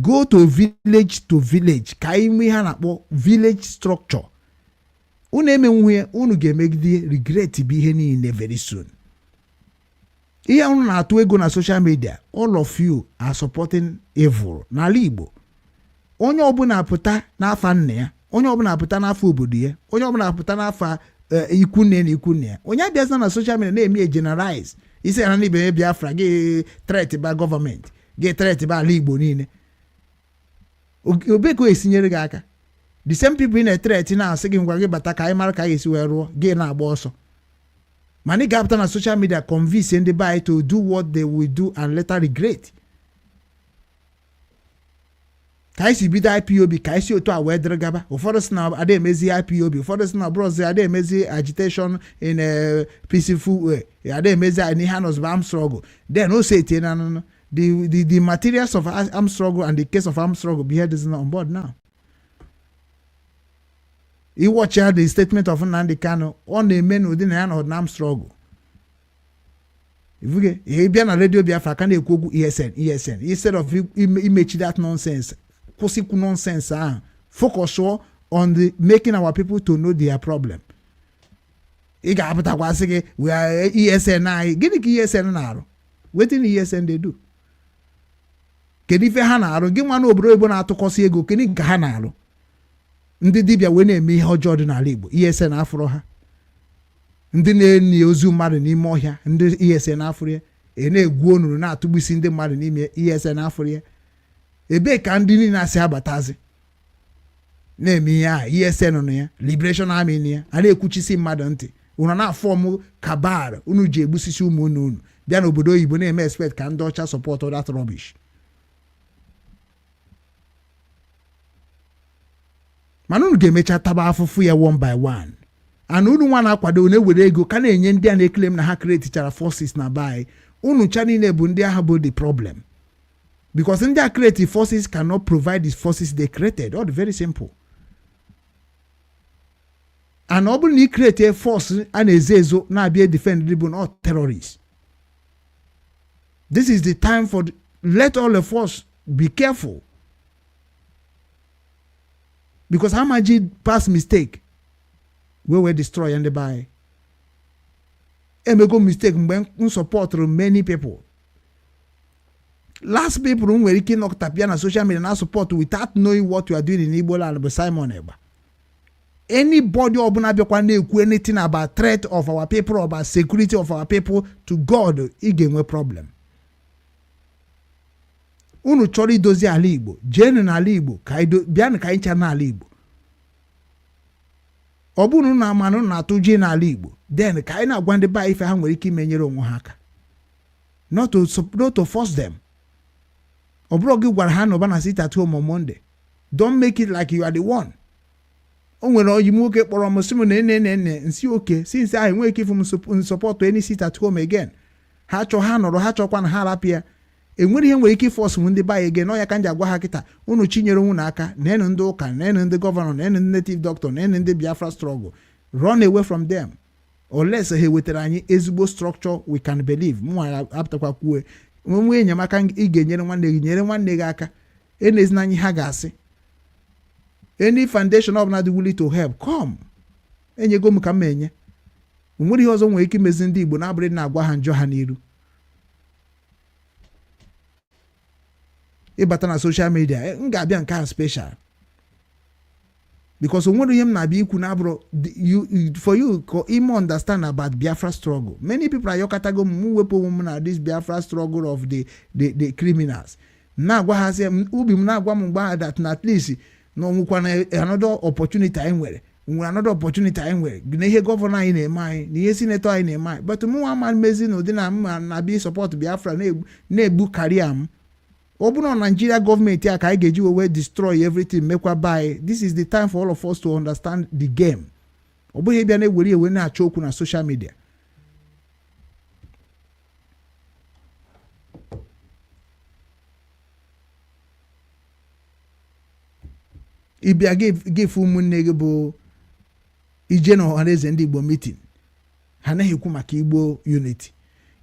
Speaker 3: Go to village ka ime ha na-akpọ village structure. Unu emenwe unu ga-emegide regret bụ ihe niile very soon. Ihe unu na-atụ ego na social media, all of you are supporting evil n'ala Igbo. Onye ọbụla apụta n'afa nne ya, onye ọbụla apụta n'afa obodo ya, onye ọbụla apụta n'afa ikwu nne ya. Onye abịaza na social media na-eme generalize. Isi na ibe Biafra gị threat ba government, gị threat ba ala Igbo niile. Obeko esinyere gị aka. The same people in a threat na asị gị ngwa gị bata ka anyị mara ka anyị esi wee rụọ gị na-agba ọsọ. Mana ị ga-apụta na social media convince ndị be anyị to do what they will do and later regret. Ka anyị si bido IPOB ka anyị si otu a wee dịrị gaba. Ụfọdụ sị na ada emezi IPOB, ụfọdụ sị na bros ada emezi agitation in a peaceful way. Ada emezi n'ihe anọzụ armed struggle. Then o say tie na the materials of armed struggle and the case of armed struggle be here is not on board now. You watch the statement of Nnamdi Kanu on the men within the armed struggle. If you get a radio Biafra can you go ESN instead of image that nonsense, nonsense. Focus on the making our people to know their problem. We are ESN. Get ESN now. What in ESN they do? Can if Hana give one obro na to ego can you Hana? Ndị dibịa wee na-eme ihe ọjọọ dị n'ala Igbo ESN afụrụ ha. Ndị na-enyi ozu mmadụ n'ime ọhịa ndị ESN afụrụ ya. Na-egwu onuru na-atụgbisi ndị mmadụ n'ime ESN afụrụ ya. Ebe ka ndị niile asị abatazi na-eme ihe a ESN nọ ya, Liberation Army nọ ya, a na-ekwuchisi mmadụ ntị. Unu na-afọm kabar unu ji egbusisi ụmụ unu bịa n'obodo oyibo na-eme expect ka ndị ọcha support that rubbish. Mana unu ga-emecha taba afụfụ ya one by one. And unu nwa na-akwado na-ewere ego ka na-enye ndị a na-eklem na ha create forces na bai. Unu cha niile bụ ndị agha bụ the problem. Because ndị a creative forces cannot provide these forces they created. All very simple. And ọ bụrụ na ị create a force a na-ezo ezo na-abịa defend the not terrorists. This is the time for let all of us be careful. Because Hamaji past mistake we were destroyed and by emego mistake mgbe m support many people. Last people nwere ike ịnọkọtapịa na social media na support without knowing what you are doing in Igbo land bụ Simon Egba. Anybody ọbụla bịakwa na-ekwu anything about threat of our people, about security of our people to God, ị ga-enwe problem. Unu chọrọ idozi ala Igbo, jenu n'ala Igbo, bịanụ ka anyị cha n'ala Igbo. Ọ bụrụ na amanụ na-atụ ji n'ala Igbo, then ka anyị na-agwa ndị ba ife ha nwere ike imenyere onwe ha aka. Not to force them. Ọ bụrụ gị gwara ha na sit at home on Monday. Don't make it like you are the one. O nwere oyi nwoke kpọrọ m sị m na nsi oke since ahụ enweghị ike ifu m support any sit at home again. Ha nọrọ ha chọkwa na ha rapịa. Enwere ihe nwere ike force m ndị ba again. Ọ ya ka m ji agwa ha kịta unu chinyere onwe n'aka, nenu ndị ụka, nenu ndị gọvanọ, nenu ndị native doctor, nenu ndị Biafra struggle. Run away from them. Unless ha wetara anyị ezigbo structure we can believe. Mụ apụtakwa kwue nwe enyemaka ị ga-enyere nwanne gị, nyere nwanne gị aka. Enezina anyị ha ga-asị. Any foundation of not willing to help, come. Enyego m ka m enye. Nwere ihe ọzọ nwere ike imezi ndị Igbo na-abụrụ na-agwa ha njọ ha n'iru. Ịbata na social media, m ga-abịa nke a special. Because nwere ihe m na-abịa ikwu na-abụrụ for you ime understand about Biafra struggle. Many people are yokatago m wepụ onwe m na this Biafra struggle of the criminals. Na-agwa ha sị ubi m na-agwa m mgbe that na at least no nwekwana another opportunity anyị nwere. Another opportunity anyị nwere. Na ihe gọvanọ anyị na-eme anyị, na ihe sinetọ anyị na-eme anyị. But mụ nwa mezi na ụdị na m na-abịa support Biafra na-egbu karịa m. Ọ bụrụ na Nigeria gọọmenti a ka anyị ga-eji wee destroy everything mekwa by. This is the time for all of us to understand the game. Ọ bụghị bịa na-ewere ewe na-achọ okwu na social media. Ịbịa gefe ụmụnne gị bụ ije na ọhaneze ndị Igbo meeting, ha naghị ekwu maka Igbo unity.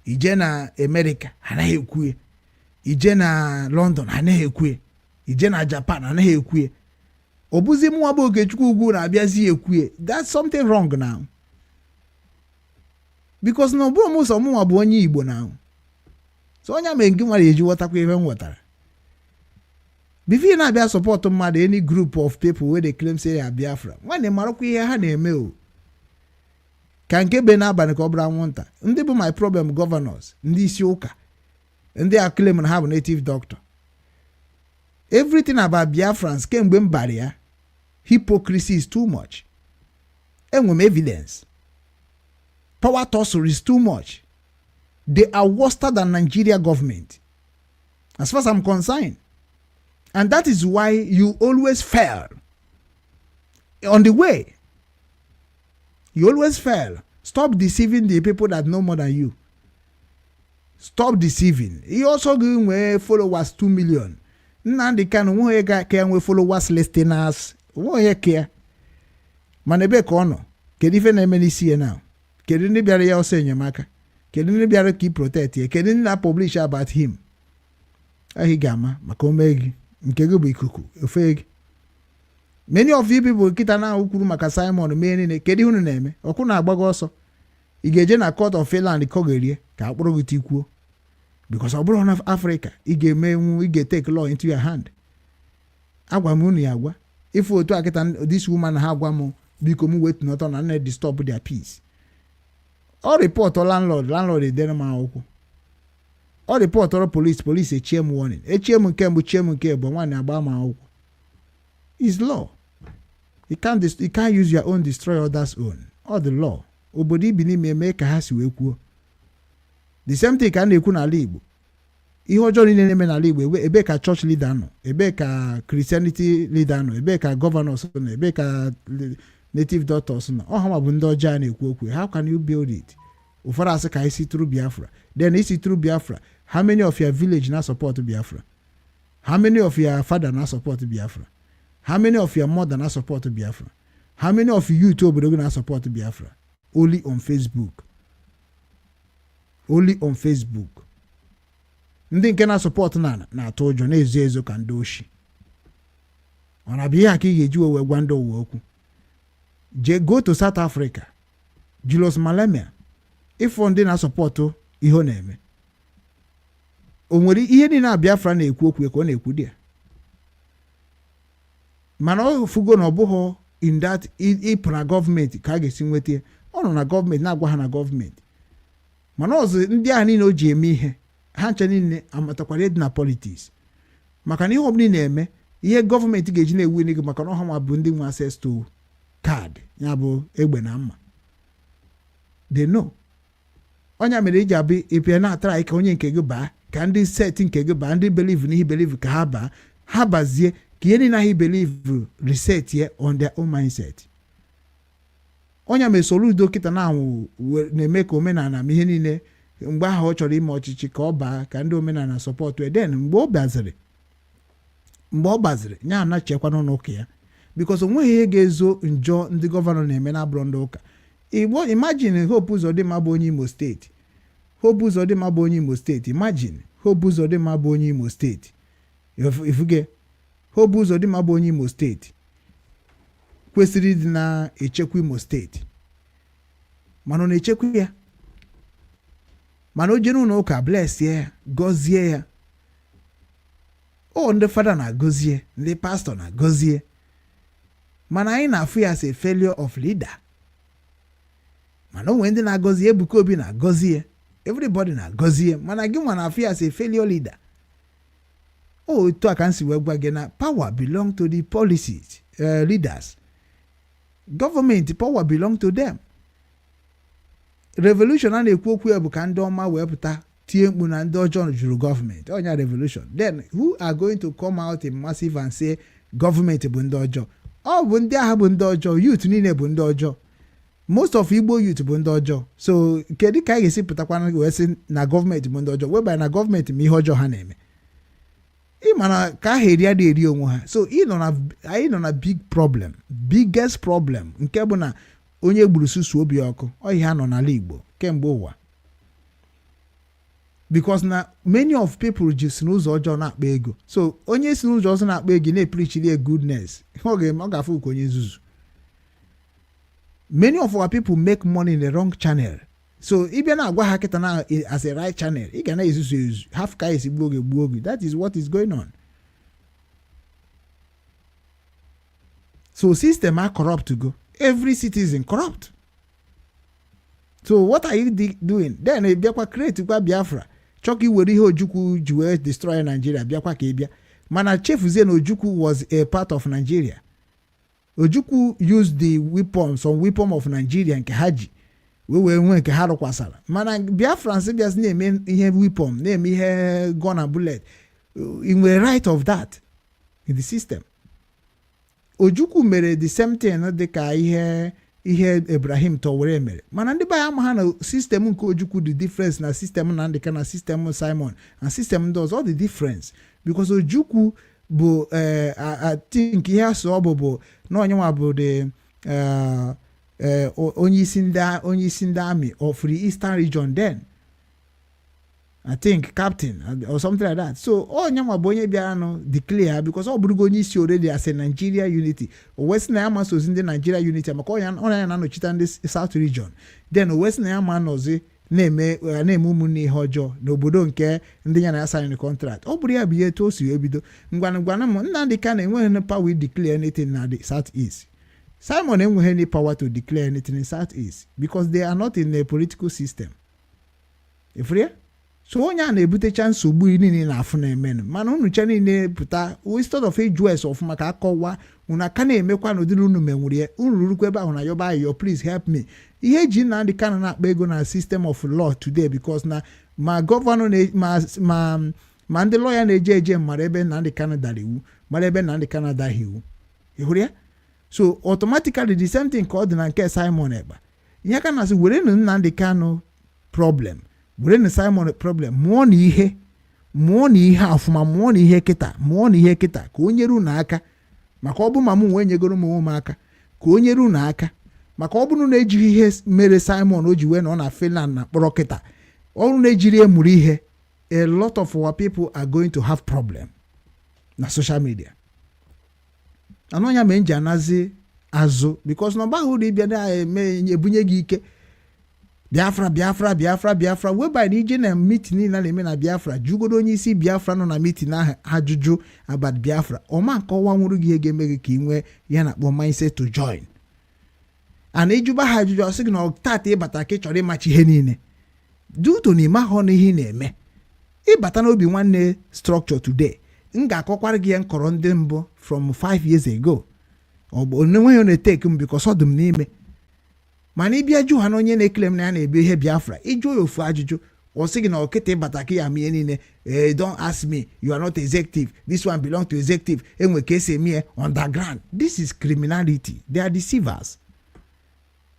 Speaker 3: Ije na America, ha naghị ekwu ya. Ije na London, ha naghị ekwu ya. Ije na Japan, ha naghị ekwu ya. Ọ bụzi mụnwa bụ Okechukwu Ugwu na-abịazi ekwu ya. That's something wrong now. Because na ọ bụrụ m sọ mụnwa bụ onye Igbo now. So onye mere nke nwere eji ghọtakwa ebe m ghọtara. Before you na-abịa support mmadụ any group of people where they claim say they are Biafra, nwanne marakwa ihe ha na-eme o. Ka nke be n'abalị ka ọ bụrụ anwụnta. Ndị bụ my problem governors, ndị isi ụka, ndị a claim na ha bụ native doctor. Everything about Biafrans kemgbe mbara ya, hypocrisy is too much. Enwe m evidence. Power tussle is too much. They are worse than Nigeria government. As far as I'm concerned. And that is why you always fail. On the way, you always fail. Stop deceiving the people that know more than you. Stop deceiving. He also giving away followers 2 million. Nnamdi Kanu won't care followers listeners. Won't care. Manebe kono. Kedi fe na many see now. Kedi ni biara ya ose nyamaka. Kedi ni biara keep protect ye. Kedi ni na publish about him. Ahigama makomegi. Nke gị bụ ikuku ofe gị. Many of you people kita na ukwuru maka Simon mee ne kedu unu na-eme ọkụ na-agbago ọsọ. Ị ga-eje na court of land kogerie ka akpụrụ gị tikwuo. Because ọ bụrụ na Africa ị ga-eme ị ga-take law into your hand. Agwa m unu ya agwa. Ife otu akịta this woman ha agwa m biko m wait not on and disturb their peace. Ọ report landlord edere m akwụkwọ. All report or police echie m warning. Echie m nke mbụ chie m nke bụ nwaanyị agba m akwụkwọ. Is law. You can't use your own, destroy others' own. All the law. Obodo ibi n'ime eme ka ha si wee kwuo. The same thing ka a na-ekwu n'ala Igbo. Ihe ọjọọ niile na-eme n'ala Igbo ebe ka church leader nọ, ebe ka Christianity leader nọ, ebe ka governors nọ, ebe ka native doctors nọ. Ọ ha ma bụ ndị ọjọọ na-ekwu okwu. How can you build it? Ụfọdụ asị ka isi through Biafra. Then isi through Biafra. How many of your village now support Biafra? How many of your father now support Biafra? How many of your mother now support Biafra? How many of you obodo now support Biafra? Only on Facebook. Only on Facebook. Ndị nke na support na-atụ ụjọ na-ezo ezo ka ndị oshi. Ọ na-abịa ihe aka ị ga-eji wee gwa ndị ụwa okwu. Go to South Africa. Julius Malema. ịfọ ndị na-asọpọtụ ihe ọ na-eme. O nwere ihe niile na Biafra na-ekwu okwu ka ọ na-ekwu dị ya, mana ọ fugo na ọ bụghị in that ịpụ na gọọmenti ka a ga-esi nweta ya. Ọ nọ na gọọmenti na-agwa ha na gọọmenti, mana ọzọ ndị ahụ niile o ji eme ihe ha nche niile amatakwara ịdị na politiks, maka na ihe ọbụla na-eme ihe gọọmenti ga-eji na-ewu ego maka na ọha ma bụ ndị nwe access to kaadị ya bụ egbe na mma. They know. Onye mere iji abụ ịpịa na-atara ka onye nke gị baa, ka ndị seti nke gị baa, ndị believe n'ihe believe ka ha baa, ha bazie ka ihe niile ahụ believe reset ye on their own mindset. Onye mere Soludo kịta na-anwụ na-eme ka omenala ma ihe niile mgbe ahụ ọ chọrọ ime ọchịchị ka ọ baa ka ndị omenala sọpọtụ eden mgbe ọ gbaziri nya anachekwa n'ụka ya, bikos o nweghị ihe ga-ezo njọ ndị gọvanọ na-eme na abụrụ ndị ụka. Igbo imagine Hope Uzodimma bụ onye Imo steeti, Hope Uzodimma bụ onye Imo steeti, imagine Hope Uzodimma bụ onye Imo steeti, ifuge Hope Uzodimma bụ onye Imo steeti kwesịrị ịdị na-echekwa Imo steeti, mana ọ na-echekwa ya, mana o jere ụlọ ụka bless ya, gọzie ya. Ndị fada na-agọzie, ndị pastọ na-agọzie, mana anyị na-afụ ya as a failure of leader. Mana onwe ndị na-agọzie, Ebuka Obi na-agọzie, everybody na-agọzie, mana gị nwa na-afụ ya as a failure leader. Otu a ka nsi wee gwa gị na power belong to the policies leaders. Government power belong to them. Revolution a na-ekwu okwu ya bụ ka ndị ọma wee pụta tie mkpu na ndị ọjọọ juru gọọmenti. Onye revolution. Then who are going to come out in massive and say gọọmenti bụ ndị ọjọọ? Ọ bụ ndị agha bụ ndị ọjọọ, youth niile bụ ndị ọjọọ. Most of Igbo youth bụ ndị ọjọọ. So kedu ka anyị ga-esi pụtakwana wee sị na gọọmenti bụ ndị ọjọọ webanye na gọọmenti ma ihe ọjọọ ha na-eme? Ịmana ka ha eri adị eri onwe ha. So anyị nọ na big problem, biggest problem nke bụ na onye gburu susu obi ọkụ ọhịa ha nọ n'ala Igbo kemgbe ụwa. Because na many of people ji si n'ụzọ ọjọọ na-akpa ego. So onye si n'ụzọ ọzọ na-akpa ego na-eprichiri a goodness, ọ ga-afụ ka onye nzuzu. Many of our people make money in the wrong channel. So ịbịa na-agwa ha kịta na as a right channel, ị ga na-ezuzu ezu half ka esi gbuo oge. That is what is going on. So system are corrupt to go. Every citizen corrupt. So what are you doing? Then bịakwa create kwa Biafra. Chọka iwere ihe Ojukwu ji wee destroy Nigeria bịakwa ka ịbịa. Mana chefuzie na Ojukwu was a part of Nigeria. Ojukwu used some weapon of Nigeria nke ha ji wee nwee nke ha rụkwasara. Mana Biafrans bịazi na-eme ihe weapon, na-eme ihe gun and bullet. In the right of that in the system. Ojukwu mere the same thing dị ka ihe Ibrahim Towere mere. Mana ndị baya ama ha na system nke Ojukwu the difference na system na ndịka na system Simon and system does all the difference because Ojukwu bụ I think ihe asọ bụ na onye nwa bụ the onye isi ndị army of the Eastern region then I think captain or something like that. So onye nwa bụ onye bịara no declare because ọ bụrụgo onye isi already as a Nigeria unity. West na ama sozi ndị Nigeria unity maka onye na-anọchite ndị South region. Then West na ama nọzi na-eme ụmụnne ihe ọjọọ n'obodo nke ndị ya na sign contract. Ọ bụrụ ya bụ ihe etu o si ebido. Ngwana m Nnamdi Kanu enweghị power to declare anything na the South East. Simon enweghị any power to declare anything in South East because they are not in a political system. Ifrie? So onye a na-ebutecha nsogbu niile na-afụ na-emenụ mana unu cha niile pụta instead of eju ese ọfụma ka akọwa unu aka na-emekwa n'ụdịrị unu menwuru ya unu rurukwa ebe ahụ na yọba ayọ please help me ihe eji Nnamdi Kanu na-akpa ego na system of law today because na ma gọvanọ ma ndị lọya na-eje mara ebe Nnamdi Kanu dara iwu mara ebe Nnamdi Kanu adaghị iwu ịhụrụ ya so automatically the same thing ka ọ dị na nke Simon Ekpa ihe aka na-asị were Nnamdi Kanu problem were na Simon problem mụọ na ihe afụma mụọ na ihe kịta ka o nyere unu aka maka ọ bụ ma mụ nwee nyegoro m onwe m aka ka o nyere unu aka maka ọ bụrụ na ejighị ihe mere Simon o ji wee nọ na Finland na kpọrọ kịta ọrụ na-ejiri emuru ihe a lot of our people are going to have problem na social media anonya me nji anazi azụ because na ọba hụ na ịbịa na-eme ebunye gị ike Biafra whereby the ije na meeting niile na-eme na Biafra jugodo onye isi Biafra nọ na meeting na ajụjụ about Biafra ọma nkọwa nwụrụ gị ga eme gị ka inwe ya na kpọ mindset to join and ijuba ha ajụjụ ọsị gị na tata ịbata ka ị chọrọ ịmachi ihe niile duto na ịma hụ na ihe na-eme ịbata n'obi nwanne structure today m ga-akọkwara gị ya nkọrọ ndị mbụ from 5 years ago ọ bụ onwe ya na-eteke m because ọ dị m n'ime mana ịbịa jụ ha na onye na-ekele m na ya na-ebe ihe Biafra ịjụ ya ofu ajụjụ ọ sị gị na ọkịta ịbata ka ya mie niile don't ask me, you are not executive, this one belong to executive, enwe ka esi eme underground. This is criminality. They are deceivers,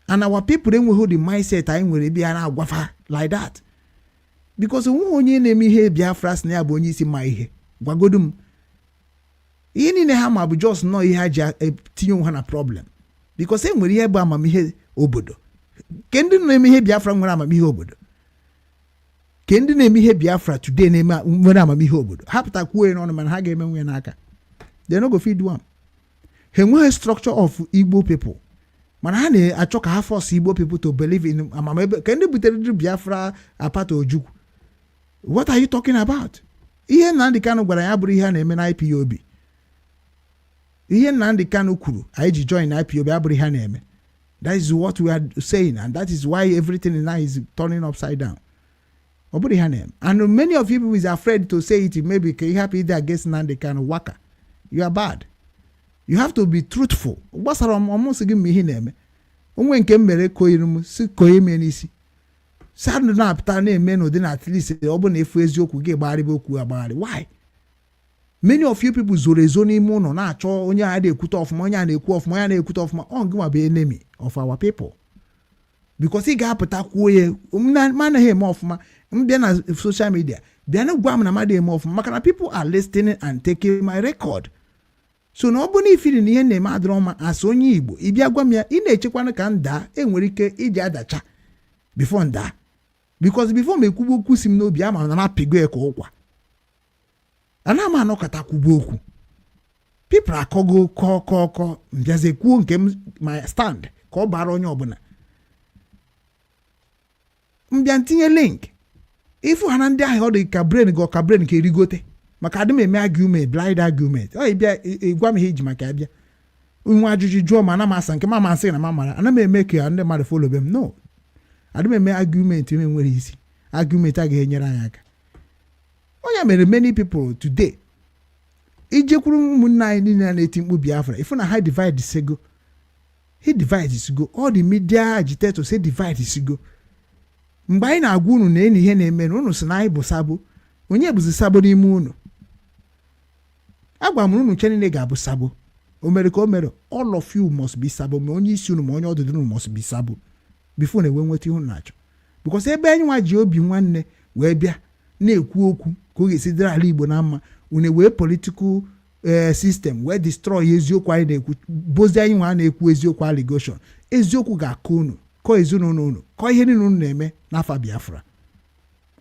Speaker 3: and our people enweghị the mindset anyị nwere bịa na agwafa like that because onye na-eme ihe Biafra si na ya bụ onye isi ma ihe gwagodu m ihe niile ha ma bụ just nọ ihe ha ji tinye onwe ha na problem because enwere ihe bụ amamihe obodo ke ndị na-eme ihe Biafra nwere amamihe obodo ke ndị na-eme ihe Biafra today nwere amamihe obodo ha pụta kwuo n'ọnụ mana ha ga-eme nwe n'aka they no go fit do am ha enweghị structure of Igbo people mana ha na-achọ ka ha force Igbo people to believe in amamebe ke ndị butere Biafra apata Ojukwu. What are you talking about? Ihe Nnamdi Kanu gwara ya bụrụ ihe a na-eme na IPOB. Ihe Nnamdi Kanu kwuru anyị ji join IPOB abụrụ ihe a na-eme. That is what we are saying, and that is why everything now is turning upside down. Oburi ihe a na-eme. And many of you is afraid to say it, maybe can you happy there against Nnamdi Kanu waka. You are bad. You have to be truthful. Gbasara ọmụsị gị ihe na-eme. Onwe nke mere koyiru m si koyeme n'isi. Sadụ na-apụta na-eme n'ụdị na at least ọ bụ na efu eziokwu gị gbagharịba okwu agbagharị. Why? Many of you people zoro ezo n'ime ụlọ na-achọ onye a na-ekwute ọfụma, onye a na-ekwu ọfụma, onye a na-ekwute ọfụma. Ọ gị nwa bụ enemy of our people. Because ị ga-apụta kwuo ya managhị eme ọfụma mbịa na social media bịa na gwa m na mmadụ eme ọfụma maka na people are listening and taking my record. So na ọ bụ na ifiri na ihe na-eme adịrọ mma asị onye Igbo ịbịa gwa m ya ị na-echekwana ka nda enwere ike iji adacha before nda because before m ekwubu okwu si m n'obi ama na na-apịgo ya ka ụkwa ana m anọkọta kwubu okwu people akọgo kọ mbịaze kwuo nke m my stand ka ọ bara onye ọbụla mbịa ntinye link ifu ha na ndị ahụ ọ dị ka brain ka erigote maka adị m eme argument blind argument ọ bịa ịgwa m ihe iji maka abịa nwa ajụjụ jụọ ma ana m asa nke mama nsị na mara ana m eme ka ndị mmadụ follow be m no adị m eme argument nwere isi argument agaghị enyere anyị aka onye mere many people today ijekwuru ụmụnne anyị niile na-eti mkpu Biafra ifu na ha divide sego he divide sigo all the media agitators say divide sigo mgbe anyị na-agwa unu na enyi ihe na-eme unu si na anyị bụ sabo onye bụzi sabo n'ime unu agwa m unu chenile ga-abụ sabo o mere ka o mere all of you must be sabo ma onye isi unu ma onye ọdụdụ unu must be sabo before na enwe nweta ihe unu na-achọ because ebe anyị nwa ji Obinwanne wee bịa na-ekwu okwu ka ọ ga-esi dịrị ala Igbo na mma unu wee political system wee destroy eziokwu anyị na-ekwu bozi anyị nwa na-ekwu eziokwu allegation eziokwu ga-akọ unu kọọ ezinụlọ unu kọọ ihe niile unu na-eme n'afọ Biafra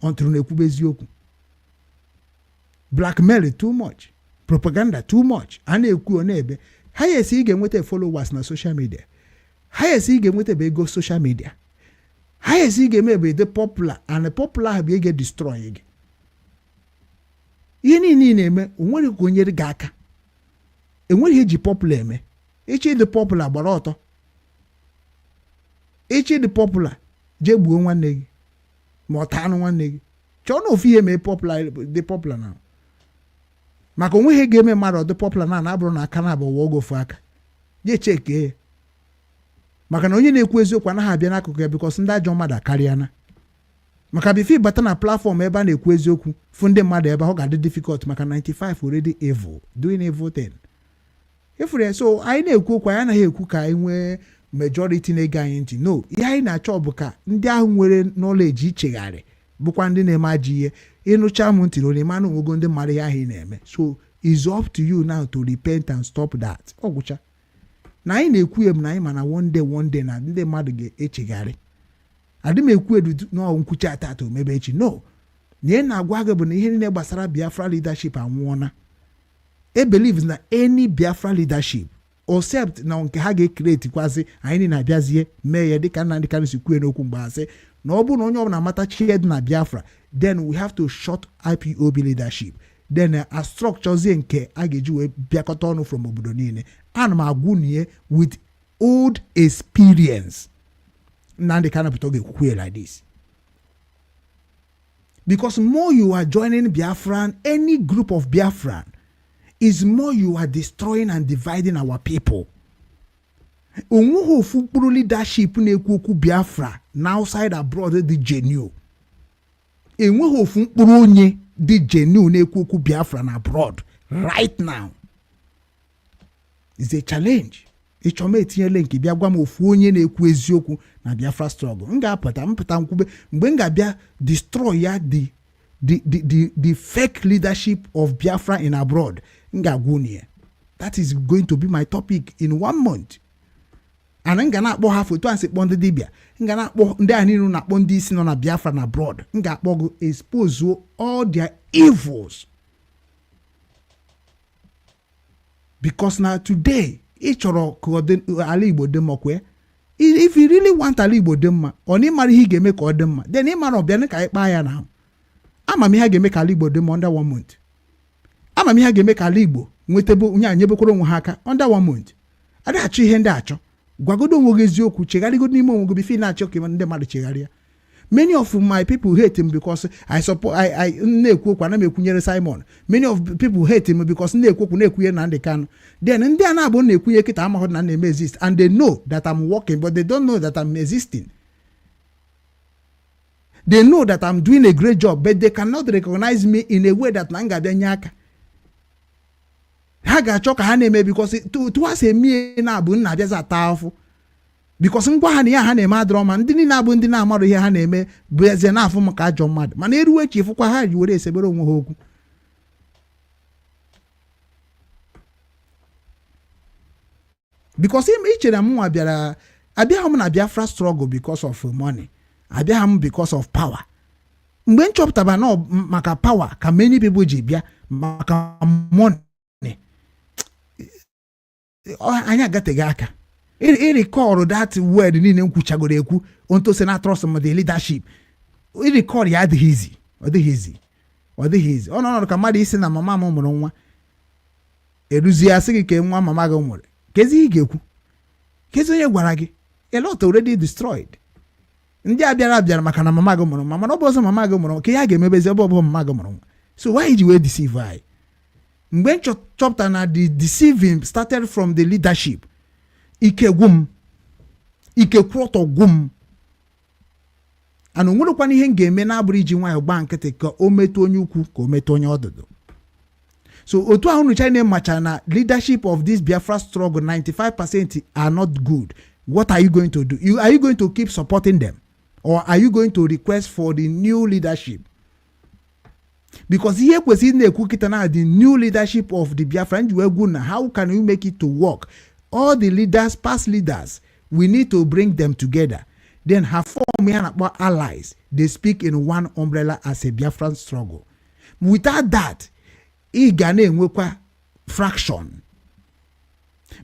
Speaker 3: ọntụrụ na-ekwube eziokwu blackmail too much propaganda too much a na-ekwu ọ na-ebe ha esi ị ga-enweta followers na social media ha esi ị ga-enweta ebe ego social media ha esi ị ga-eme ebe dị popular and popular ha bụ ege destroy gị ihe niile na-eme onwere ka onyere gị aka enwere ihe ji popular eme ịchị dị popular gbara ọtọ ịchị dị popular jee gbuo nwanne gị ma ọ taa anụ nwanne gị chọọ na ofu ihe mee popular dị popular na maka onwe ihe ga-eme mmadụ ọ dị popular na abụrụ na aka na-abụ ụwa oge ofu aka jee chekee ya maka na onye na-ekwu eziokwu anaghị abịa n'akụkụ ya because ndị ajọ mmadụ akarịa na maka bifo ịbata na platform ebe a na-ekwu eziokwu fụ ndị mmadụ ebe ahụ ga-adị difficult maka 95 already evil doing evil thing ifuru ya so anyị na-ekwu okwu anyị anaghị ekwu ka anyị nwee majority na-ege anyị ntị no ihe anyị na-achọ bụ ka ndị ahụ nwere knowledge ichegharị bụkwa ndị na-eme ajọ ihe ịnụcha m ntị na ịma na onwego ndị mmadụ ihe ahụ ị na-eme so it's up to you now to repent and stop that ọ gwụcha na anyị na-ekwu ya m na anyị mana one day na ndị mmadụ ga-echegharị adị m ekwu edu n'ọgwụ nkwuchi atata omebe echi no na ihe na-agwa gị bụ na ihe niile gbasara Biafra leadership anwụọna believes na any Biafra leadership except na nke ha ga-ekreti kwazi anyị na-abịazie mee ya dịka Nnamdi Kanu si kwuo n'okwu mgbe asị na ọ bụ na onye ọbụla amatachi ihe dị na Biafra, then we have to shut IPOB leadership, then a structurezie nke a ga-eji wee bịakọta ọnụ from obodo niile. Ana m agwụ nie with old experience. Nnamdi Kanu pụta ga-ekwukwe like this. Because more you are joining Biafran, any group of Biafran, is more you are destroying and dividing our people. Onweghị ofu mkpụrụ leadership na-ekwu okwu Biafra na outside abroad dị genuine. Enweghị ofu mkpụrụ onye dị genuine na-ekwu okwu Biafra na abroad right now. It's a challenge. Ịchọma etinyele nke bịa gwa m ofu onye na-ekwu eziokwu na Biafra struggle. M ga-apụta nkwube mgbe m ga-abịa destroy ya the fake leadership of Biafra in abroad. M ga-agwụ nie. That is going to be my topic in 1 month. And m ga na-akpọ ha foto ansị kpọ ndị dibịa. M ga na-akpọ ndị a niile na-akpọ ndị isi nọ na Biafra na abroad. M ga-akpọ go expose all their evils. Because now today, ị chọrọ ka ala Igbo dị mma kwe. If you really want ala Igbo dị mma, ọ na ịmara ihe ị ga-eme ka ọ dị mma, then ịmara ọbịa ka anyị kpaa ya na ama m ihe ga-eme ka ala Igbo dị mma under 1 month. Ama m ihe ga-eme ka ala Igbo nwetebe onye anyebekwara onwe ha aka under 1 month. Ada achọ ihe ndị achọ. Gwagodo onwe gị eziokwu, chegharịgodo n'ime onwe gị bifo na-achọ ka ndị mmadụ chegharịa. Many of my people hate him because I na-ekwu okwu ana m ekwunyere Simon. Many of people hate him because na-ekwu okwu na-ekwunye Nnamdi Kanu. Then ndị a na-abụ na-ekwunye kịta amahụ na na-eme exist, and they know that I'm working, but they don't know that I'm existing. They know that I'm doing a great job, but they cannot recognize me in a way that na ngabịa nye aka. Ha ga-achọ ka ha na-eme because tụwasị eme na-abụ nna abịaza ata afụ. Because ngwa ha na ya ha na-eme adọrọ ma ndị niile abụ ndị na-amarụ ihe ha na-eme bụ eze na-afụ maka ajọ mmadụ, mana eruwe echi fụkwa ha ji were esebere onwe ha okwu. Because ichere m nwa bịara abịaghị m na Biafra struggle because of money, abịaghị m because of power. Mgbe m chọpụtara na maka power ka many people ji bịa maka money, anyị agateghị aka. Recall that word niile nkwuchagoro ekwu onto senators of the leadership. Recall ya adịghị easy. Ọ dịghị easy. Ọ nọ ka mmadụ isi na mama m mụrụ nwa. Eruzi asị gị ka nwa mama gị nwere. Kezi ị ga-ekwu? Kezi onye gwara gị? A lot already destroyed. Ndị abịara maka na mama gị mụrụ nwa, mana ọ bụ ọzọ mama gị mụrụ, ka ya ga-emebezi ebe ọ bụ mama gị mụrụ nwa. So why did we deceive I? Mgbe chọpụtara na the deceiving started from the leadership. Ike gwum, ike kwọtọ gwum. Ana onwerekwana ihe m ga-eme na-abụrụ iji nwayọ gba nkịtị ka o metụ onye ukwu ka o metụ onye ọdụdụ. So otu ahụ nụcha na-emacha na leadership of this Biafra struggle 95% are not good. What are you going to do? Are you going to keep supporting them? Or are you going to request for the new leadership? Because ihe kwesịrị na-ekwu kịta na the new leadership of the Biafra nji wee gwu na how can we make it to work? All the leaders, past leaders, we need to bring them together. Then have form allies. They speak in one umbrella as a Biafran struggle. Without that, Igane nwekwa fraction.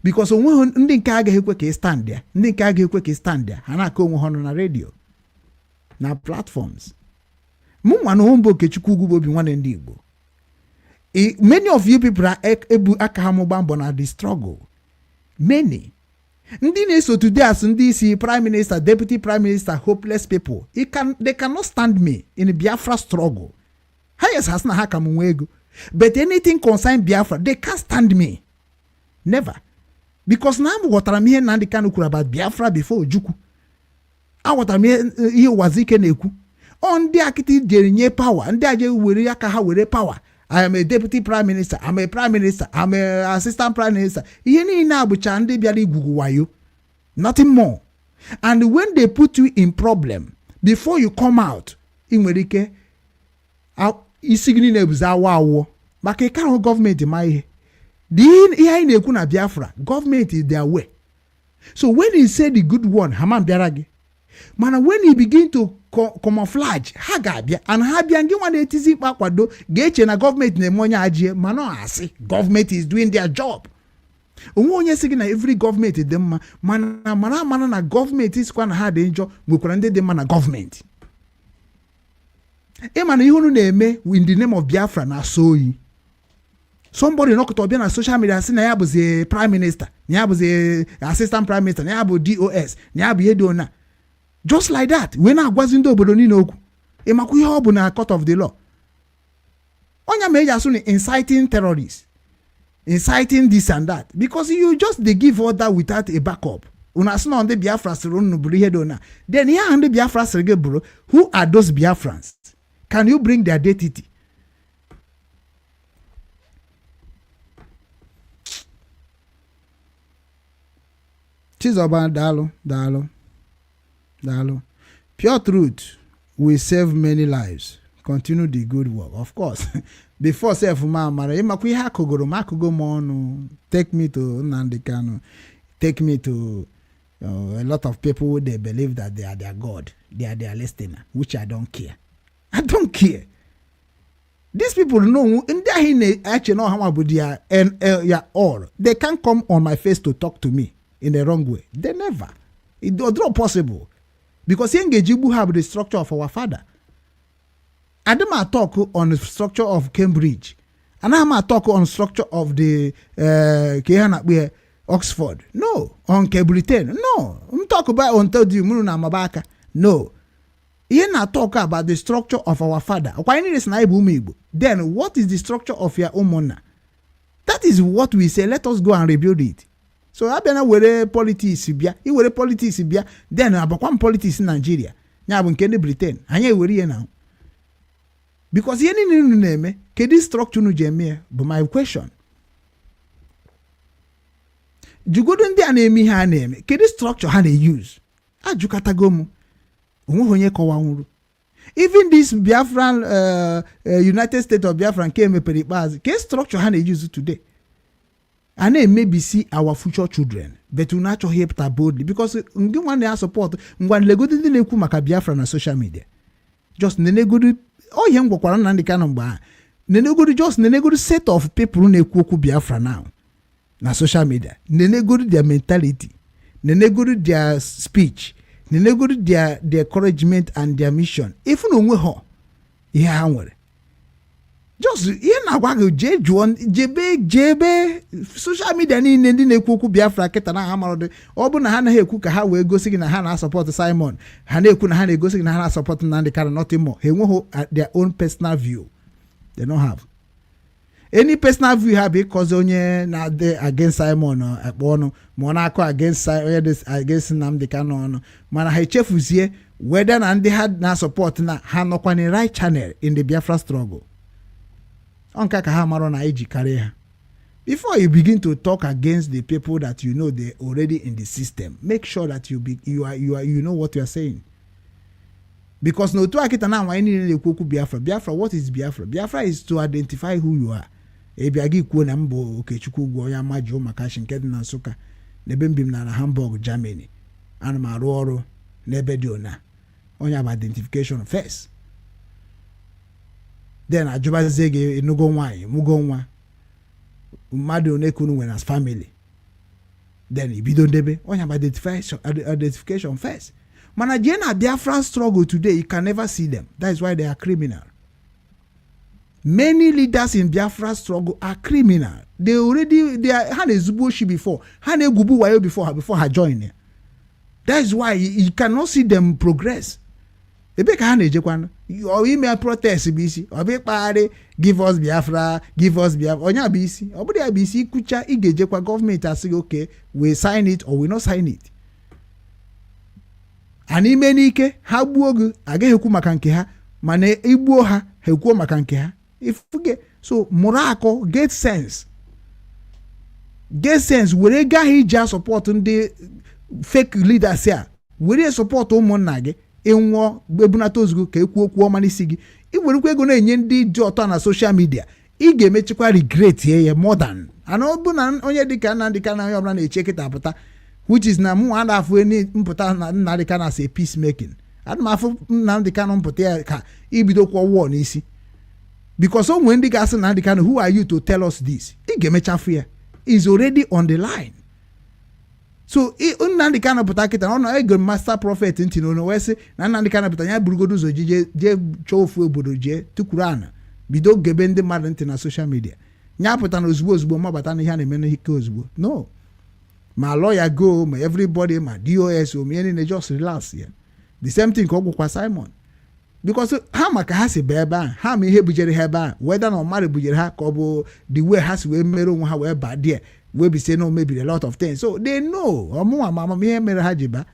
Speaker 3: Because ndị nke agaghị ekwe ka stand there, ndị nke agaghị ekwe ka stand there, ha na-akọ onwe ha na radio, na platforms. Mụnwa na hombo Okechukwu Ugwu Obinwannem Ndi Igbo. Many of you people are ebu aka ha mụgba mbọ na the struggle. Many. Ndị na-eso today as ndị isi prime minister, deputy prime minister, hopeless people. They cannot stand me in the Biafra struggle. Highest has na ha ka m nwee ego. But anything concern Biafra, they can't stand me. Never. Because na m ghọtara m ihe Nnamdi Kanu kwuru about Biafra before Ojukwu. Aghọtara m ihe Wazike na-ekwu. Ndị akịtị jere nye power, ndị aje were aka ha were power. I am a deputy prime minister, I'm a prime minister, I'm a assistant prime minister. Ihe niile abụcha ndị bịara igwugwu wayo. Nothing more. And when they put you in problem, before you come out, ị nwere ike isi gị niile ebuzi awa awọ. Maka ike ahụ gọọmenti ma ihe. Ihe anyị na-ekwu na Biafra, government is their way. So when he said the good one, Haman bịara gị. Mana when he begin to camouflage, ha ga-abịa, and ha bịa ngị nwa na-etizi mkpa kwado ga-eche na gọọmenti na-eme onye ajie, mana asị gọọmenti is doing their job. Onwe onye sị gị na every gọọmenti dị mma, mana na gọọmenti sikwa na ha dị njọ nwekwara ndị dị mma na gọọmenti. ịma na ihe unu na-eme in the name of Biafra na so yi somebody nọkọta ọbịa na social media sị na ya bụzi prime minister na ya bụzi assistant prime minister na ya bụ DOS na ya bụ ihe dị ona just like that wee na-agwazi ndị obodo niile okwu ịmakwa ihe ọ bụ na court of the law onya ma eji asụ na inciting terrorists, inciting this and that, because you just they give order without a backup. Una asụ na ndị Biafra sịrị unu bụrụ ihe dị ona, then ihe ahụ ndị Biafra sịrị gị bụrụ, who are those Biafrans? Can you bring their identity? Chizoba, dalo. Pure truth will save many lives. Continue the good work. Of course. Before self mara, imakwa ihe akụgoro m ọnụ. Take me to Nnamdi Kanu. Take me to a lot of people, they believe that they are their God. They are their listener, which I don't care. I don't care. These people know, actually know how about their all. They can't come on my face to talk to me in the wrong way. They never. It's not possible. Because Yengejibu have the structure of our father. Adama talk on the structure of Cambridge. And I'm talk on structure of the Oxford. No. On Britain. No. I'm talk about on Todi Muruna Mabaka. No. You're not talk about the structure of our father. Then what is the structure of your own? That is what we say. Let us go and rebuild it. So abena were politics bia, I were politics bia, then abakwan politics in Nigeria. Nya bu nke ndị Britain. Anya were ye now. Because ye ni neme, ke this structure nu jeme, but my question. Jugodo ndị a na-eme ha na-eme, ke this structure ha na-use. Ajukatagomu. Onwe kowa nwuru. Even this Biafran United States of Biafran came peripaz, ke structure ha na-use today. And then maybe see our future children, but we not help that boldly because we want their support. When they go to the neku makabiafra na social media, just nene go to oh young wakwaran and the canon bar. Nene go to just nene go to set of people who neku Biafra now na social media. Nene go to their mentality, nene go to their speech, nene go to their encouragement and their mission. If you know ho, yeah, just ihe na-agwa gị jee jụọ jebe social media niile ndị na-ekwu okwu Biafra kịta na ha marodị ọ bụ na ha anaghị ekwu ka ha wee gosi gị na ha na-asọpọt Simon, ha na-ekwu na ha na-egosi gị na ha na-asọpọt Nnamdi Kanu, nothing more. Ha enweghị their own personal view. They don't have any personal view ha bụ ịkọzi onye na-adị against Simon akpọ ọnụ ma ọ na-akọ against Nnamdi Kanu ọnụ, mana ha echefuzie whether na ndị ha na-asọpọt na ha nọkwa na right channel in the Biafra struggle. Before you begin to talk against the people that you know they're already in the system, make sure that you know what you are saying. Because no to akita na wani Biafra. Biafra, what is Biafra? Biafra is to identify who you are. Ebiagi kuo na mbo Okechukwu gwo ya majo makashi nkedi na Nsukka nebembim na Hamburg, Germany. Ana marụ ọrụ n'ebe dị ona. Onye about identification first. Then ajubaze ge enugo nwanyị mugo nwa mmadụ onekunu when as family, then ibido ndebe onye identification first. Mana je na Biafra struggle today, you can never see them. That is why they are criminal. Many leaders in Biafra struggle are criminal. They are had a zuboshi before, had a gubu wayo before her join. That is why you cannot see them progress. Ebeka ha na-ejekwana or email protest bisi obekpare give us Biafra onya bisi obodo ya bisi kucha igejekwa government asị okay we sign it or we not sign it. Ani menike ha gbuo gị agaghị ekwu maka nke ha, mana igbuo ha ekwu maka nke ha. Ifuge so murako get sense were gaghị ija support ndị fake leaders ya were support ụmụnna gị enwo gbebunata ozugbo ka ekwu okwu ọma n'isi gị iwerekwa ego na-enye ndị dị ọtọ na social media ị ga-emechikwa regret ye more than ana ọ bụ na onye dịka Nnamdi Kanu onye ọbụla na-eche kịta apụta which is na mụ ada afụ eni mpụta na Nnamdi Kanu as a peacemaking. Ana m afụ Nnamdi Kanu mpụta ya ka ibido kwa war n'isi because onwe ndị ga-asị Nnamdi Kanu who are you to tell us this? Ị ga-emechafu ya is already on the line. so Nnamdi Kanu pụta kịta ọ nọ ego master prophet ntị n'onu wee sị na Nnamdi Kanu pụta ya burugodo ụzọ jee chọọ ofu obodo jee tukwuru ana bido gebe ndị mmadụ ntị na social media nya pụta na ozugbo mabata na ihe a na-eme n'ike ozugbo no ma lawyer go ma everybody ma DOS o ihe niile just relax ya the same thing ka ọ gwụkwa Simon because ha maka ha si bee ebe a ha ma ihe bujere ha ebe a weda na mmadụ bujere ha ka ọ bụ the way ha si wee mere onwe ha wee ba die wee bi say no mebiri a lot of things so they know ọmụnwa ma amamihe mere ha ji ba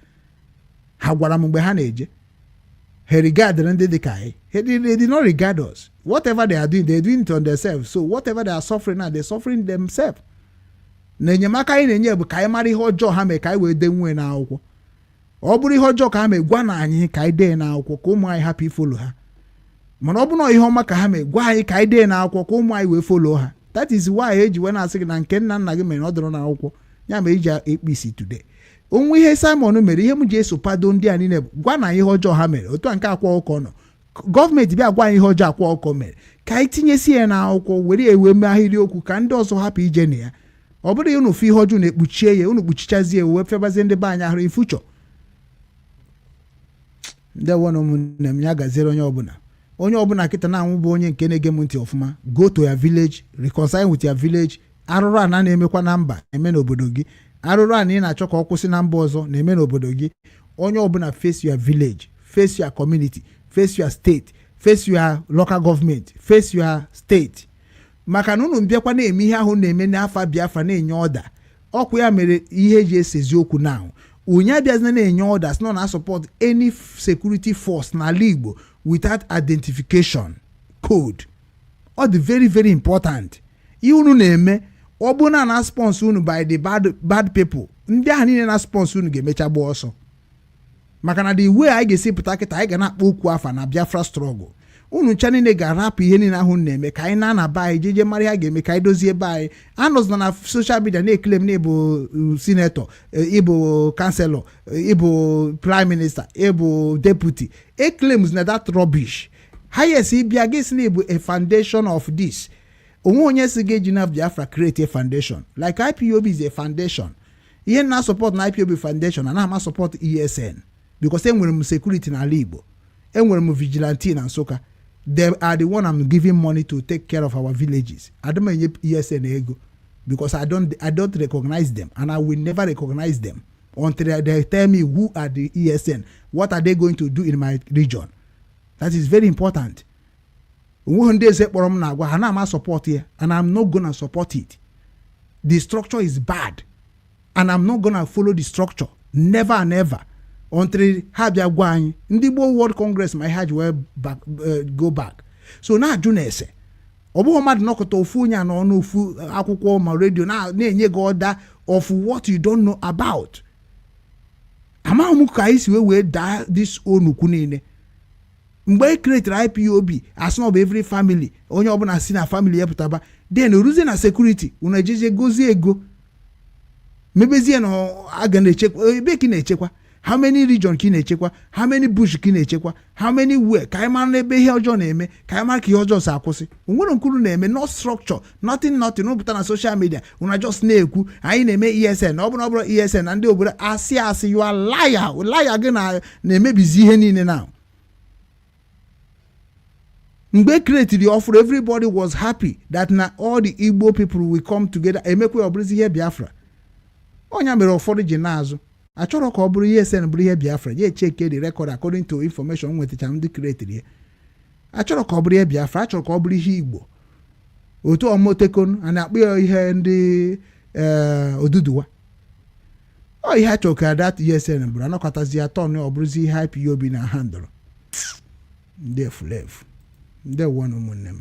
Speaker 3: ha gwara m mgbe ha na-eje he regard ndị dị ka anyị they did not regard us whatever they are doing they are doing it on themselves so whatever they are suffering now they are suffering themselves na enyemaka anyị na-enye bụ ka anyị mara ihe ọjọọ ha mee ka anyị wee dee nwe n'akwụkwọ ọ bụrụ ihe ọjọọ ka ha mee gwa na anyị ka anyị dee n'akwụkwọ ka ụmụ anyị hapụ ifolo ha mana ọ bụrụ na ihe ọma ka ha mee gwa anyị ka anyị dee n'akwụkwọ ka ụmụ anyị wee folo ha that is why eji wee na-asị gị na nke nna nna gị mere na ọ dọrọ n'akwụkwọ ya ma iji ekpe isi today onwe ihe Simon mere ihe m ji esopado ndị a niile gwa na ihe ọjọọ ha mere otu a nke akwa ụkọ nọ gọọmenti bịa gwa anyị ihe ọjọọ akwa ụkọ mere ka anyị tinyesi ya n'akwụkwọ were ewe mee ahịrịokwu ka ndị ọzọ hapụ ije na ya ọ bụrụ ya unu fụ ihe ọjọọ na-ekpuchie ya unu kpuchichazie wee febazie ndị be anyị ahụrụ ifuchọ ndị wọnụ ụmụnne m ya gaziere onye ọbụla kịta na-anwụ bụ onye nke na-ege m ntị ọfụma go to your village reconcile with your village arụrụ a na-emekwa na mba eme n'obodo gị arụrụ a na ị na-achọ ka ọ kwụsị na mba ọzọ na-eme n'obodo gị onye ọbụla face your village face your community face your state face your local government face your state maka na unu mbịakwa na-eme ihe ahụ na-eme n'afọ Biafra na-enye ọda ọkwa ya mere ihe eji esezi okwu na onye abịazina na-enye orders nọ na support any security force n'ala Igbo without identification code ọ dị very very important ihe unu na-eme ọ bụ na sponsor unu by the bad people ndị ahụ niile na sponsor unu ga-emecha gba ọsọ maka na the way anyị ga-esi pụta kịta anyị ga na-akpọ okwu afa na Biafra struggle unu ncha niile ga-arapụ ihe niile ahụ na-eme ka anyị na-anaba anyị jeje mara ihe a ga-eme ka anyị dozie ebe anyị anọzina na social media na-eklem na ịbụ senator ịbụ councilor ịbụ prime minister ịbụ deputy claims na that rubbish highest ịbịa gị si na ịbụ a foundation of this onwe onye si ga-eji na Biafra create a foundation like IPOB is a foundation ihe na support na IPOB foundation and na support ESN because enwere m security n'ala Igbo enwere m vigilante na Nsụka. They are the one I'm giving money to take care of our villages. I don't mean ESN ego because I don't recognize them and I will never recognize them until they tell me who are the ESN. What are they going to do in my region? That is very important. One day say I'm support here and I'm not gonna support it. The structure is bad and I'm not gonna follow the structure. Never and ever. Until ha bịa gwa anyị ndị Igbo World Congress ma ha ji wee go back so na ajụ na-ese ọ bụghị mmadụ nọkọta ofu onye anọ n'ofu akwụkwọ ma redio na-enye gị ọda of what you don't know about amaghị m ka anyị si wee daa this onukwu niile mgbe e create IPOB as of every family onye ọbụla si na family ya pụtaba then oruzie na security unu ejeje gozie ego mebezie na aga na-echekwa ebe ka na-echekwa how many region ka ị na-echekwa how many bush ka ị na-echekwa how many where ka anyị mara n'ebe ihe ọjọọ na-eme ka anyị mara ka ihe ọjọọ si akwụsị onwere nkuru na-eme no structure nothing ụpụta na social media una just na-ekwu anyị na-eme ESN ọ bụrụ ESN na ndị obodo asị you are liar gị na-emebizi ihe niile na mgbe create the offer everybody was happy that na all the Igbo people will come together emekwe ọ bụrụzi ihe Biafra onye mere ụfọdụ ji na-azụ achọrọ ka ọ bụrụ ESN bụrụ ihe Biafra ya echeke the record according to information nwetacha ndị create ya achọrọ ka ọ bụrụ ihe Biafra achọrọ ka ọ bụrụ ihe Igbo otu ọmotekon a na-akpọ ya ihe ndị Oduduwa ọ ihe achọrọ ka that ESN bụrụ anọkọtazi atọ na ọ bụrụzi ihe IPOB na handụrụ ndị efulefu ndị wọnụ ụmụnne m